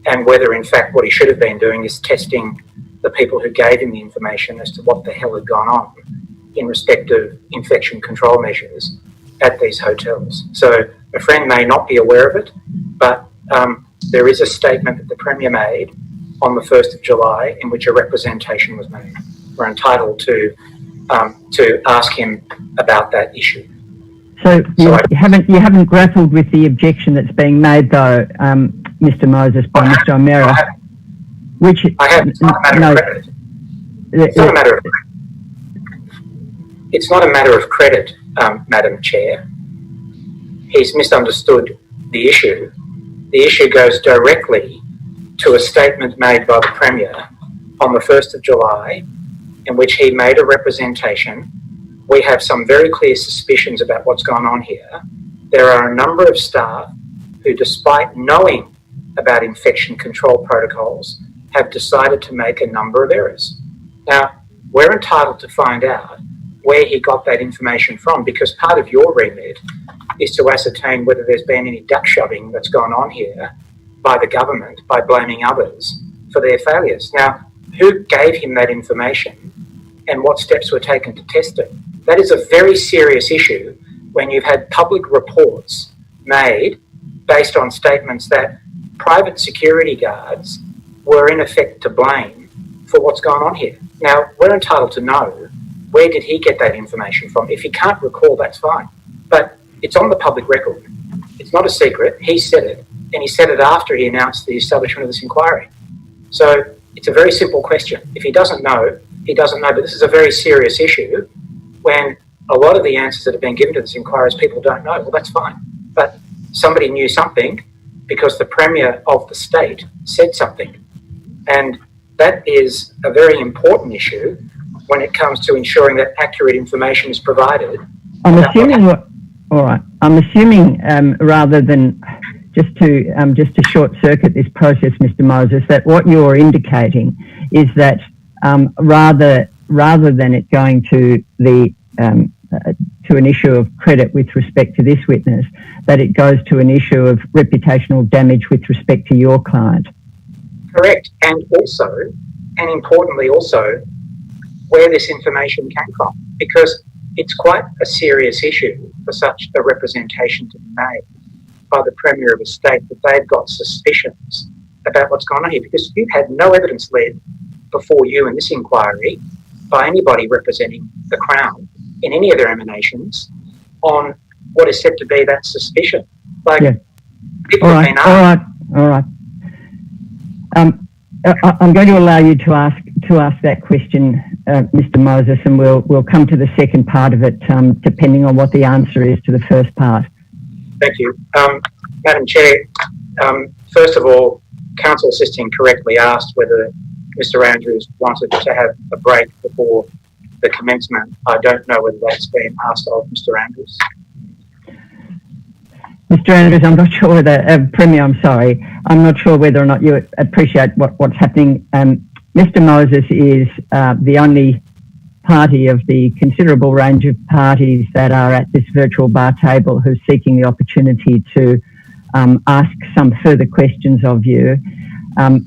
F: and whether in fact what he should have been doing is testing the people who gave him the information as to what the hell had gone on in respect of infection control measures at these hotels. So a friend may not be aware of it, but there is a statement that the Premier made on the 1st of July in which a representation was made. We're entitled to ask him about that issue.
A: So you haven't grappled with the objection that's being made, though, Mr. Moses, by Mr. O'Meara, which
F: it's not a matter of credit. It's not a matter of credit, Madam Chair. He's misunderstood the issue. The issue goes directly to a statement made by the Premier on the 1st of July, in which he made a representation. We have some very clear suspicions about what's gone on here. There are a number of staff who, despite knowing about infection control protocols, have decided to make a number of errors. Now, we're entitled to find out where he got that information from, because part of your remit is to ascertain whether there's been any duck shoving that's gone on here by the government, by blaming others for their failures. Now, who gave him that information and what steps were taken to test it? That is a very serious issue when you've had public reports made based on statements that private security guards were in effect to blame for what's gone on here. Now, we're entitled to know, where did he get that information from? If he can't recall, that's fine. But it's on the public record. It's not a secret. He said it, and he said it after he announced the establishment of this inquiry. So it's a very simple question. If he doesn't know, he doesn't know. But this is a very serious issue when a lot of the answers that have been given to this inquiry is people don't know. Well, that's fine. But somebody knew something because the Premier of the state said something. And that is a very important issue when it comes to ensuring that accurate information is provided.
A: I'm assuming rather than just to short circuit this process, Mr. Moses, that what you're indicating is that rather than it going to the to an issue of credit with respect to this witness, that it goes to an issue of reputational damage with respect to your client.
F: Correct. And also, and importantly also, where this information came from, because it's quite a serious issue for such a representation to be made by the Premier of a state that they've got suspicions about what's gone on here, because you've had no evidence led before you in this inquiry by anybody representing the Crown in any of their emanations on what is said to be that suspicion. People have been asked.
A: All right. I'm going to allow you to ask that question, Mr. Moses, and we'll come to the second part of it, depending on what the answer is to the first part.
F: Thank you. Madam Chair, first of all, Counsel Assisting correctly asked whether Mr. Andrews wanted to have a break before the commencement. I don't know whether that's been asked of Mr. Andrews.
A: Mr. Andrews, I'm not sure whether, Premier, I'm sorry, I'm not sure whether or not you appreciate what's happening. Mr. Moses is the only party of the considerable range of parties that are at this virtual bar table who's seeking the opportunity to ask some further questions of you.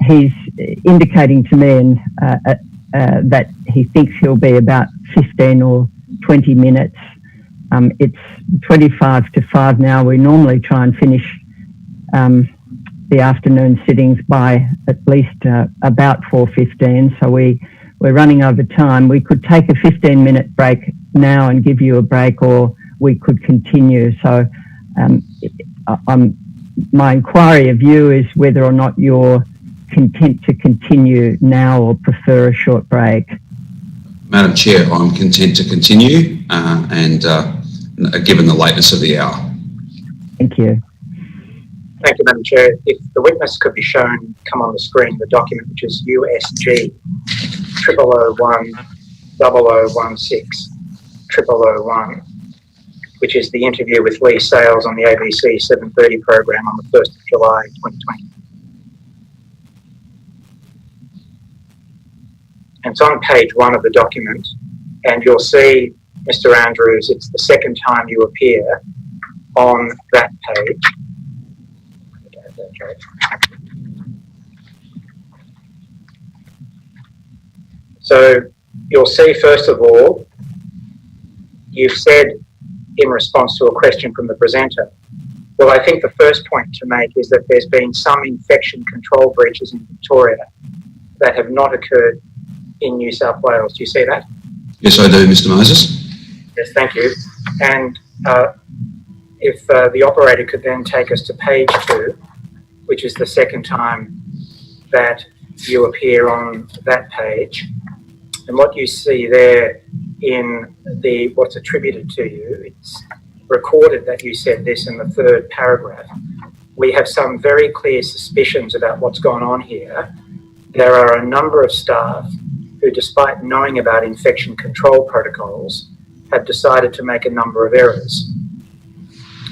A: He's indicating to me that he thinks he'll be about 15 or 20 minutes. It's 25 to 5 now. We normally try and finish the afternoon sittings by at least about 4:15. So we're running over time. We could take a 15-minute break now and give you a break, or we could continue. So my inquiry of you is whether or not you're content to continue now or prefer a short break.
B: Madam Chair, I'm content to continue and given the lateness of the hour.
A: Thank you.
F: Thank you, Madam Chair. If the witness could be shown, come on the screen, the document which is USG 0001 0016 0001, which is the interview with Lee Sales on the ABC 7:30 program on the 1st of July 2020. And it's on page 1 of the document, and you'll see, Mr. Andrews, it's the second time you appear on that page. So you'll see, first of all, you've said in response to a question from the presenter, well, I think the first point to make is that there's been some infection control breaches in Victoria that have not occurred in New South Wales. Do you see that?
B: Yes, I do, Mr. Moses.
F: Yes, thank you. And if the operator could then take us to page 2, which is the second time that you appear on that page. And what you see there in what's attributed to you, it's recorded that you said this in the 3rd paragraph. We have some very clear suspicions about what's gone on here. There are a number of staff who, despite knowing about infection control protocols, have decided to make a number of errors.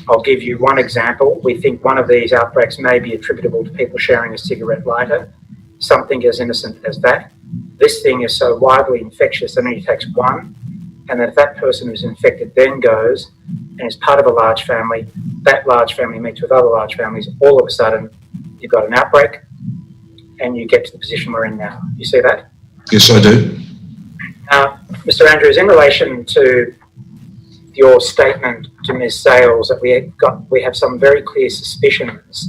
F: I'll give you one example. We think one of these outbreaks may be attributable to people sharing a cigarette lighter, something as innocent as that. This thing is so widely infectious that it only takes one, and that if that person who's infected then goes and is part of a large family, that large family meets with other large families, all of a sudden you've got an outbreak and you get to the position we're in now. You see that?
B: Yes, I do.
F: Mr. Andrews, in relation to your statement to Ms. Sales that we have some very clear suspicions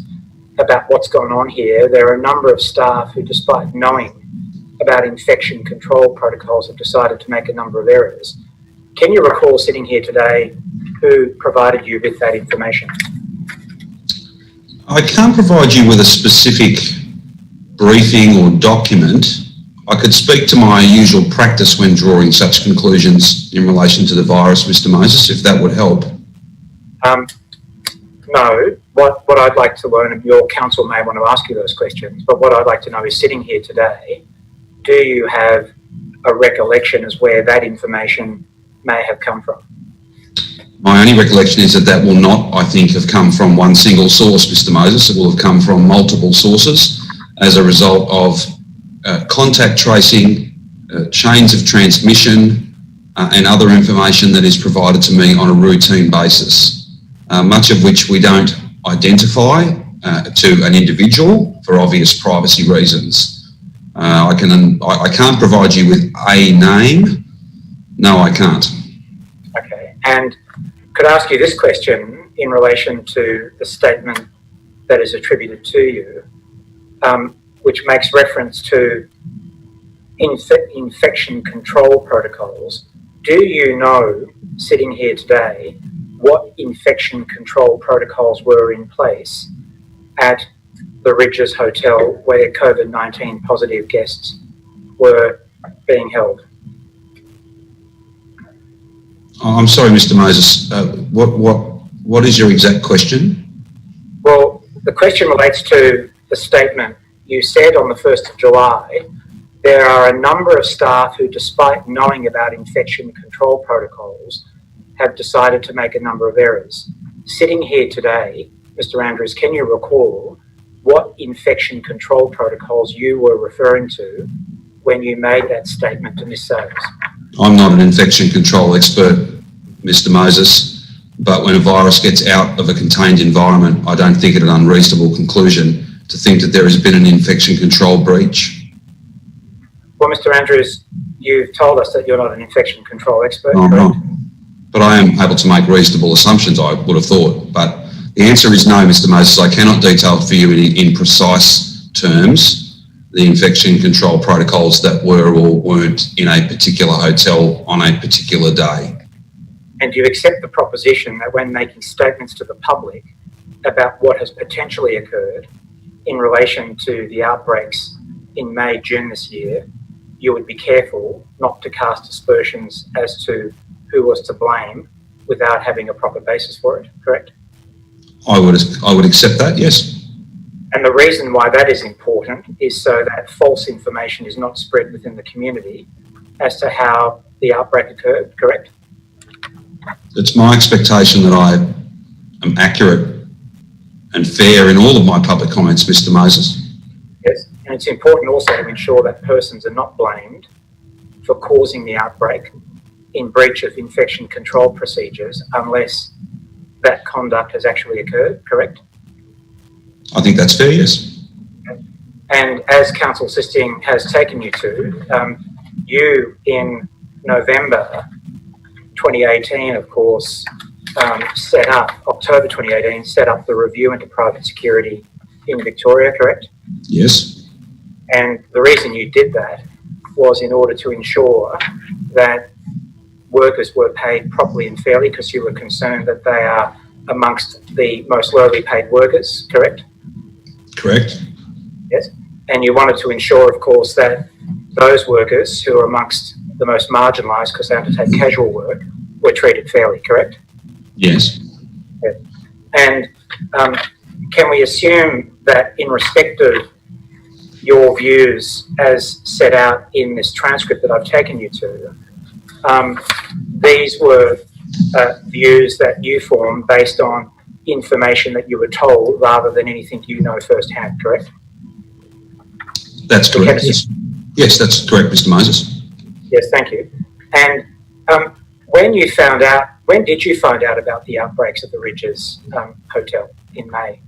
F: about what's gone on here. There are a number of staff who, despite knowing about infection control protocols, have decided to make a number of errors. Can you recall sitting here today who provided you with that information?
B: I can't provide you with a specific briefing or document. I could speak to my usual practice when drawing such conclusions in relation to the virus, Mr. Moses, if that would help.
F: No. What I'd like to learn, and your counsel may want to ask you those questions, but what I'd like to know is, sitting here today, do you have a recollection as where that information may have come from?
B: My only recollection is that will not, I think, have come from one single source, Mr. Moses. It will have come from multiple sources as a result of contact tracing, chains of transmission, and other information that is provided to me on a routine basis, much of which we don't identify to an individual for obvious privacy reasons. I can't provide you with a name. No, I can't.
F: Okay. And could I ask you this question in relation to the statement that is attributed to you, which makes reference to infection control protocols. Do you know, sitting here today, what infection control protocols were in place at the Ridges Hotel where COVID-19 positive guests were being held?
B: I'm sorry, Mr. Moses. What is your exact question?
F: Well, the question relates to the statement you said on the 1st of July. There are a number of staff who, despite knowing about infection control protocols, have decided to make a number of errors. sitting here today, Mr. Andrews, can you recall what infection control protocols you were referring to when you made that statement to Ms. Sales?
B: I'm not an infection control expert, Mr. Moses, but when a virus gets out of a contained environment, I don't think it an unreasonable conclusion to think that there has been an infection control breach.
F: Well, Mr. Andrews, you've told us that you're not an infection control expert,
B: No, I'm
F: correct?
B: not. But I am able to make reasonable assumptions, I would have thought. But the answer is no, Mr. Moses. I cannot detail for you in precise terms the infection control protocols that were or weren't in a particular hotel on a particular day.
F: And do you accept the proposition that when making statements to the public about what has potentially occurred in relation to the outbreaks in May, June this year, you would be careful not to cast aspersions as to who was to blame without having a proper basis for it, correct?
B: I would accept that, yes.
F: And the reason why that is important is so that false information is not spread within the community as to how the outbreak occurred, correct?
B: It's my expectation that I am accurate and fair in all of my public comments, Mr. Moses.
F: Yes. And it's important also to ensure that persons are not blamed for causing the outbreak in breach of infection control procedures unless that conduct has actually occurred, correct?
B: I think that's fair, yes.
F: And as Council Sisting has taken you to, you in November 2018, of course, October 2018, set up the review into private security in Victoria, correct?
B: Yes.
F: And the reason you did that was in order to ensure that workers were paid properly and fairly, because you were concerned that they are amongst the most lowly paid workers, correct?
B: Correct.
F: Yes. And you wanted to ensure, of course, that those workers who are amongst the most marginalised because they undertake casual work were treated fairly, correct?
B: Yes.
F: Yes. And can we assume that in respect of your views as set out in this transcript that I've taken you to, these were views that you formed based on information that you were told rather than anything you know firsthand, correct?
B: That's correct, yes. Yes, that's correct, Mr. Moses.
F: Yes, thank you. And when did you find out about the outbreaks at the Ridges Hotel in May?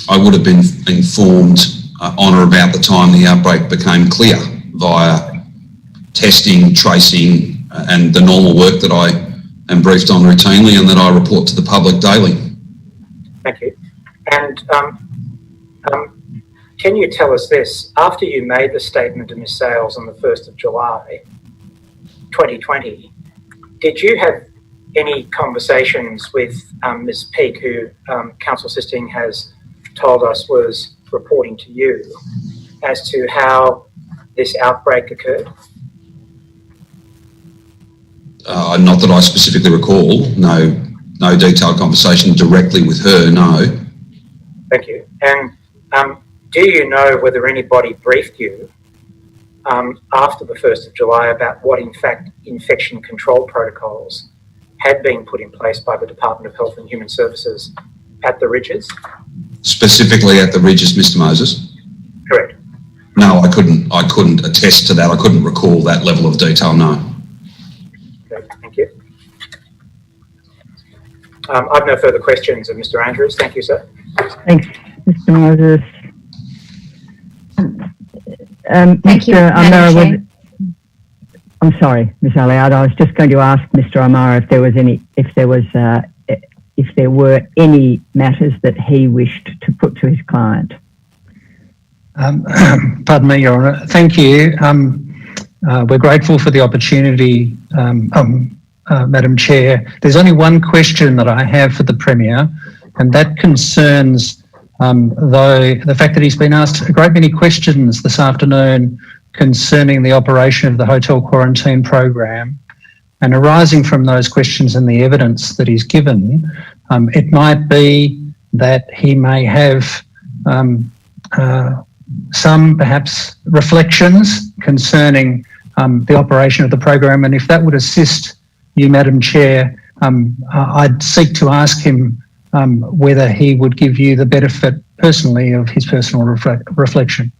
B: I would have been informed on or about the time the outbreak became clear via testing, tracing, and the normal work that I am briefed on routinely and that I report to the public daily.
F: Thank you. And can you tell us this? After you made the statement to Ms. Sales on the 1st of July 2020, did you have any conversations with Ms. Peake, who Council Sisting has told us was reporting to you, as to how this outbreak occurred?
B: Not that I specifically recall. No detailed conversation directly with her, no.
F: Thank you. And do you know whether anybody briefed you after the 1st of July about what, in fact, infection control protocols had been put in place by the Department of Health and Human Services at the Ridges?
B: Specifically at the Ridges, Mr. Moses?
F: Correct.
B: No, I couldn't attest to that. I couldn't recall that level of detail, no.
F: Okay, thank you. I've no further questions of Mr. Andrews. Thank you, sir.
A: Thanks, Mr. Moses.
C: Thank you,
A: Mr.
C: Madam
A: O'Mara,
C: Chair.
A: I'm sorry, Ms. Aliad. I was just going to ask Mr. O'Mara if there were any matters that he wished to put to his client.
G: Pardon me, Your Honour. Thank you. We're grateful for the opportunity, Madam Chair. There's only one question that I have for the Premier, and that concerns the fact that he's been asked a great many questions this afternoon concerning the operation of the hotel quarantine program. And arising from those questions and the evidence that he's given, it might be that he may have some perhaps reflections concerning the operation of the program. And if that would assist you, Madam Chair, I'd seek to ask him whether he would give you the benefit personally of his personal reflection.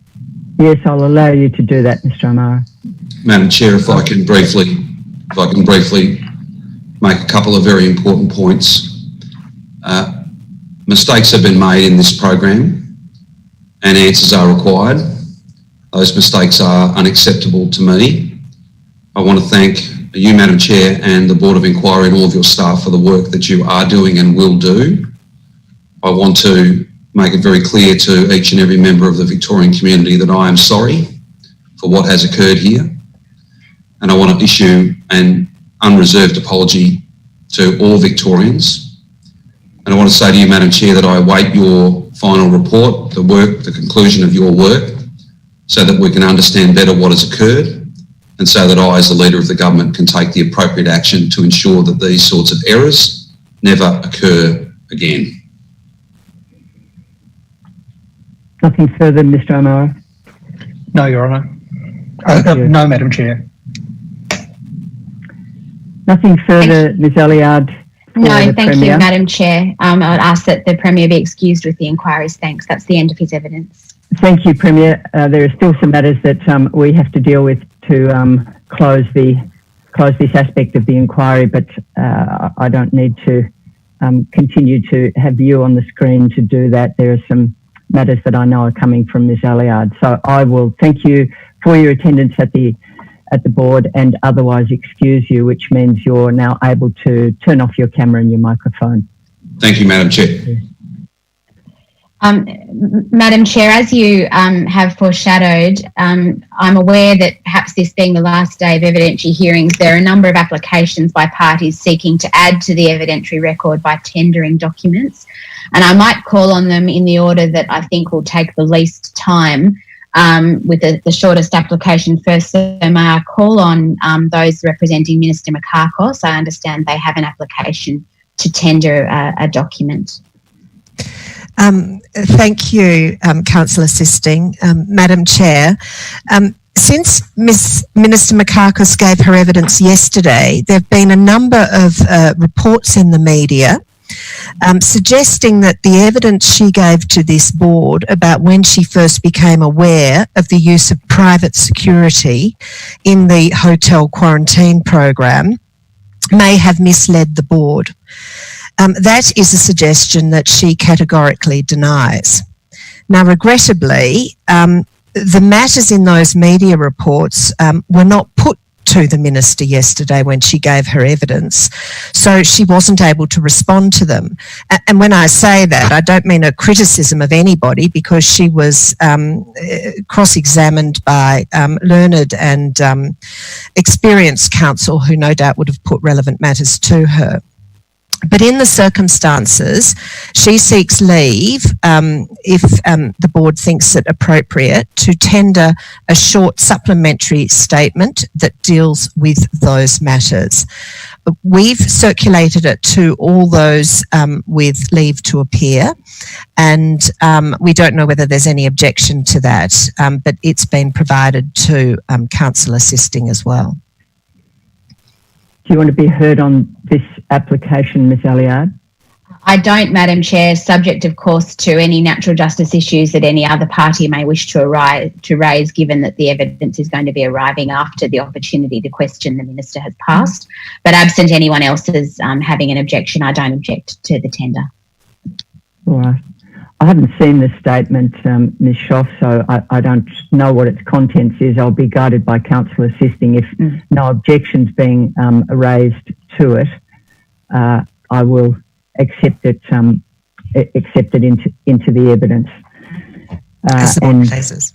A: Yes, I'll allow you to do that, Mr. O'Mara.
B: Madam Chair, if I can briefly make a couple of very important points. Mistakes have been made in this program and answers are required. Those mistakes are unacceptable to me. I want to thank you, Madam Chair, and the Board of Inquiry and all of your staff for the work that you are doing and will do. I want to make it very clear to each and every member of the Victorian community that I am sorry for what has occurred here. And I want to issue an unreserved apology to all Victorians. And I want to say to you, Madam Chair, that I await your final report, the conclusion of your work, so that we can understand better what has occurred and so that I, as the Leader of the Government, can take the appropriate action to ensure that these sorts of errors never occur again.
A: Nothing further, Mr. O'Mara?
G: No, Your Honour.
A: You.
G: No, Madam Chair.
A: Nothing further, Ms. Elliard?
C: No, thank
A: Premier.
C: you, Madam Chair. I would ask that the Premier be excused with the inquiries. Thanks. That's the end of his evidence.
A: Thank you, Premier. There are still some matters that we have to deal with to close this aspect of the inquiry, but I don't need to continue to have you on the screen to do that. There are some matters that I know are coming from Ms. Elliard. So I will thank you for your attendance at the board and otherwise excuse you, which means you're now able to turn off your camera and your microphone.
B: Thank you, Madam Chair.
C: Madam Chair, as you have foreshadowed, I'm aware that perhaps this being the last day of evidentiary hearings, there are a number of applications by parties seeking to add to the evidentiary record by tendering documents. And I might call on them in the order that I think will take the least time, with the shortest application first. So may I call on those representing Minister Makakos? I understand they have an application to tender a document.
H: Thank you, Councillor Sisting. Madam Chair, since Minister Makakos gave her evidence yesterday, there have been a number of reports in the media suggesting that the evidence she gave to this board about when she first became aware of the use of private security in the hotel quarantine program may have misled the board. That is a suggestion that she categorically denies. Now, regrettably, the matters in those media reports were not put to the Minister yesterday when she gave her evidence, so she wasn't able to respond to them. And when I say that, I don't mean a criticism of anybody, because she was cross-examined by learned and experienced counsel who no doubt would have put relevant matters to her. But in the circumstances, she seeks leave, if the board thinks it appropriate, to tender a short supplementary statement that deals with those matters. We've circulated it to all those with leave to appear, and we don't know whether there's any objection to that, but it's been provided to Councillor Sisting as well.
A: Do you want to be heard on this application, Ms. Elliard?
C: I don't, Madam Chair, subject, of course, to any natural justice issues that any other party may wish to raise, given that the evidence is going to be arriving after the opportunity to question the Minister has passed. But absent anyone else's having an objection, I don't object to the tender.
A: All right. I haven't seen the statement, Ms. Schoff, so I don't know what its contents is. I'll be guided by Councillor Sisting. If no objections being raised to it, I will accept it into the evidence.
H: As the board pleases.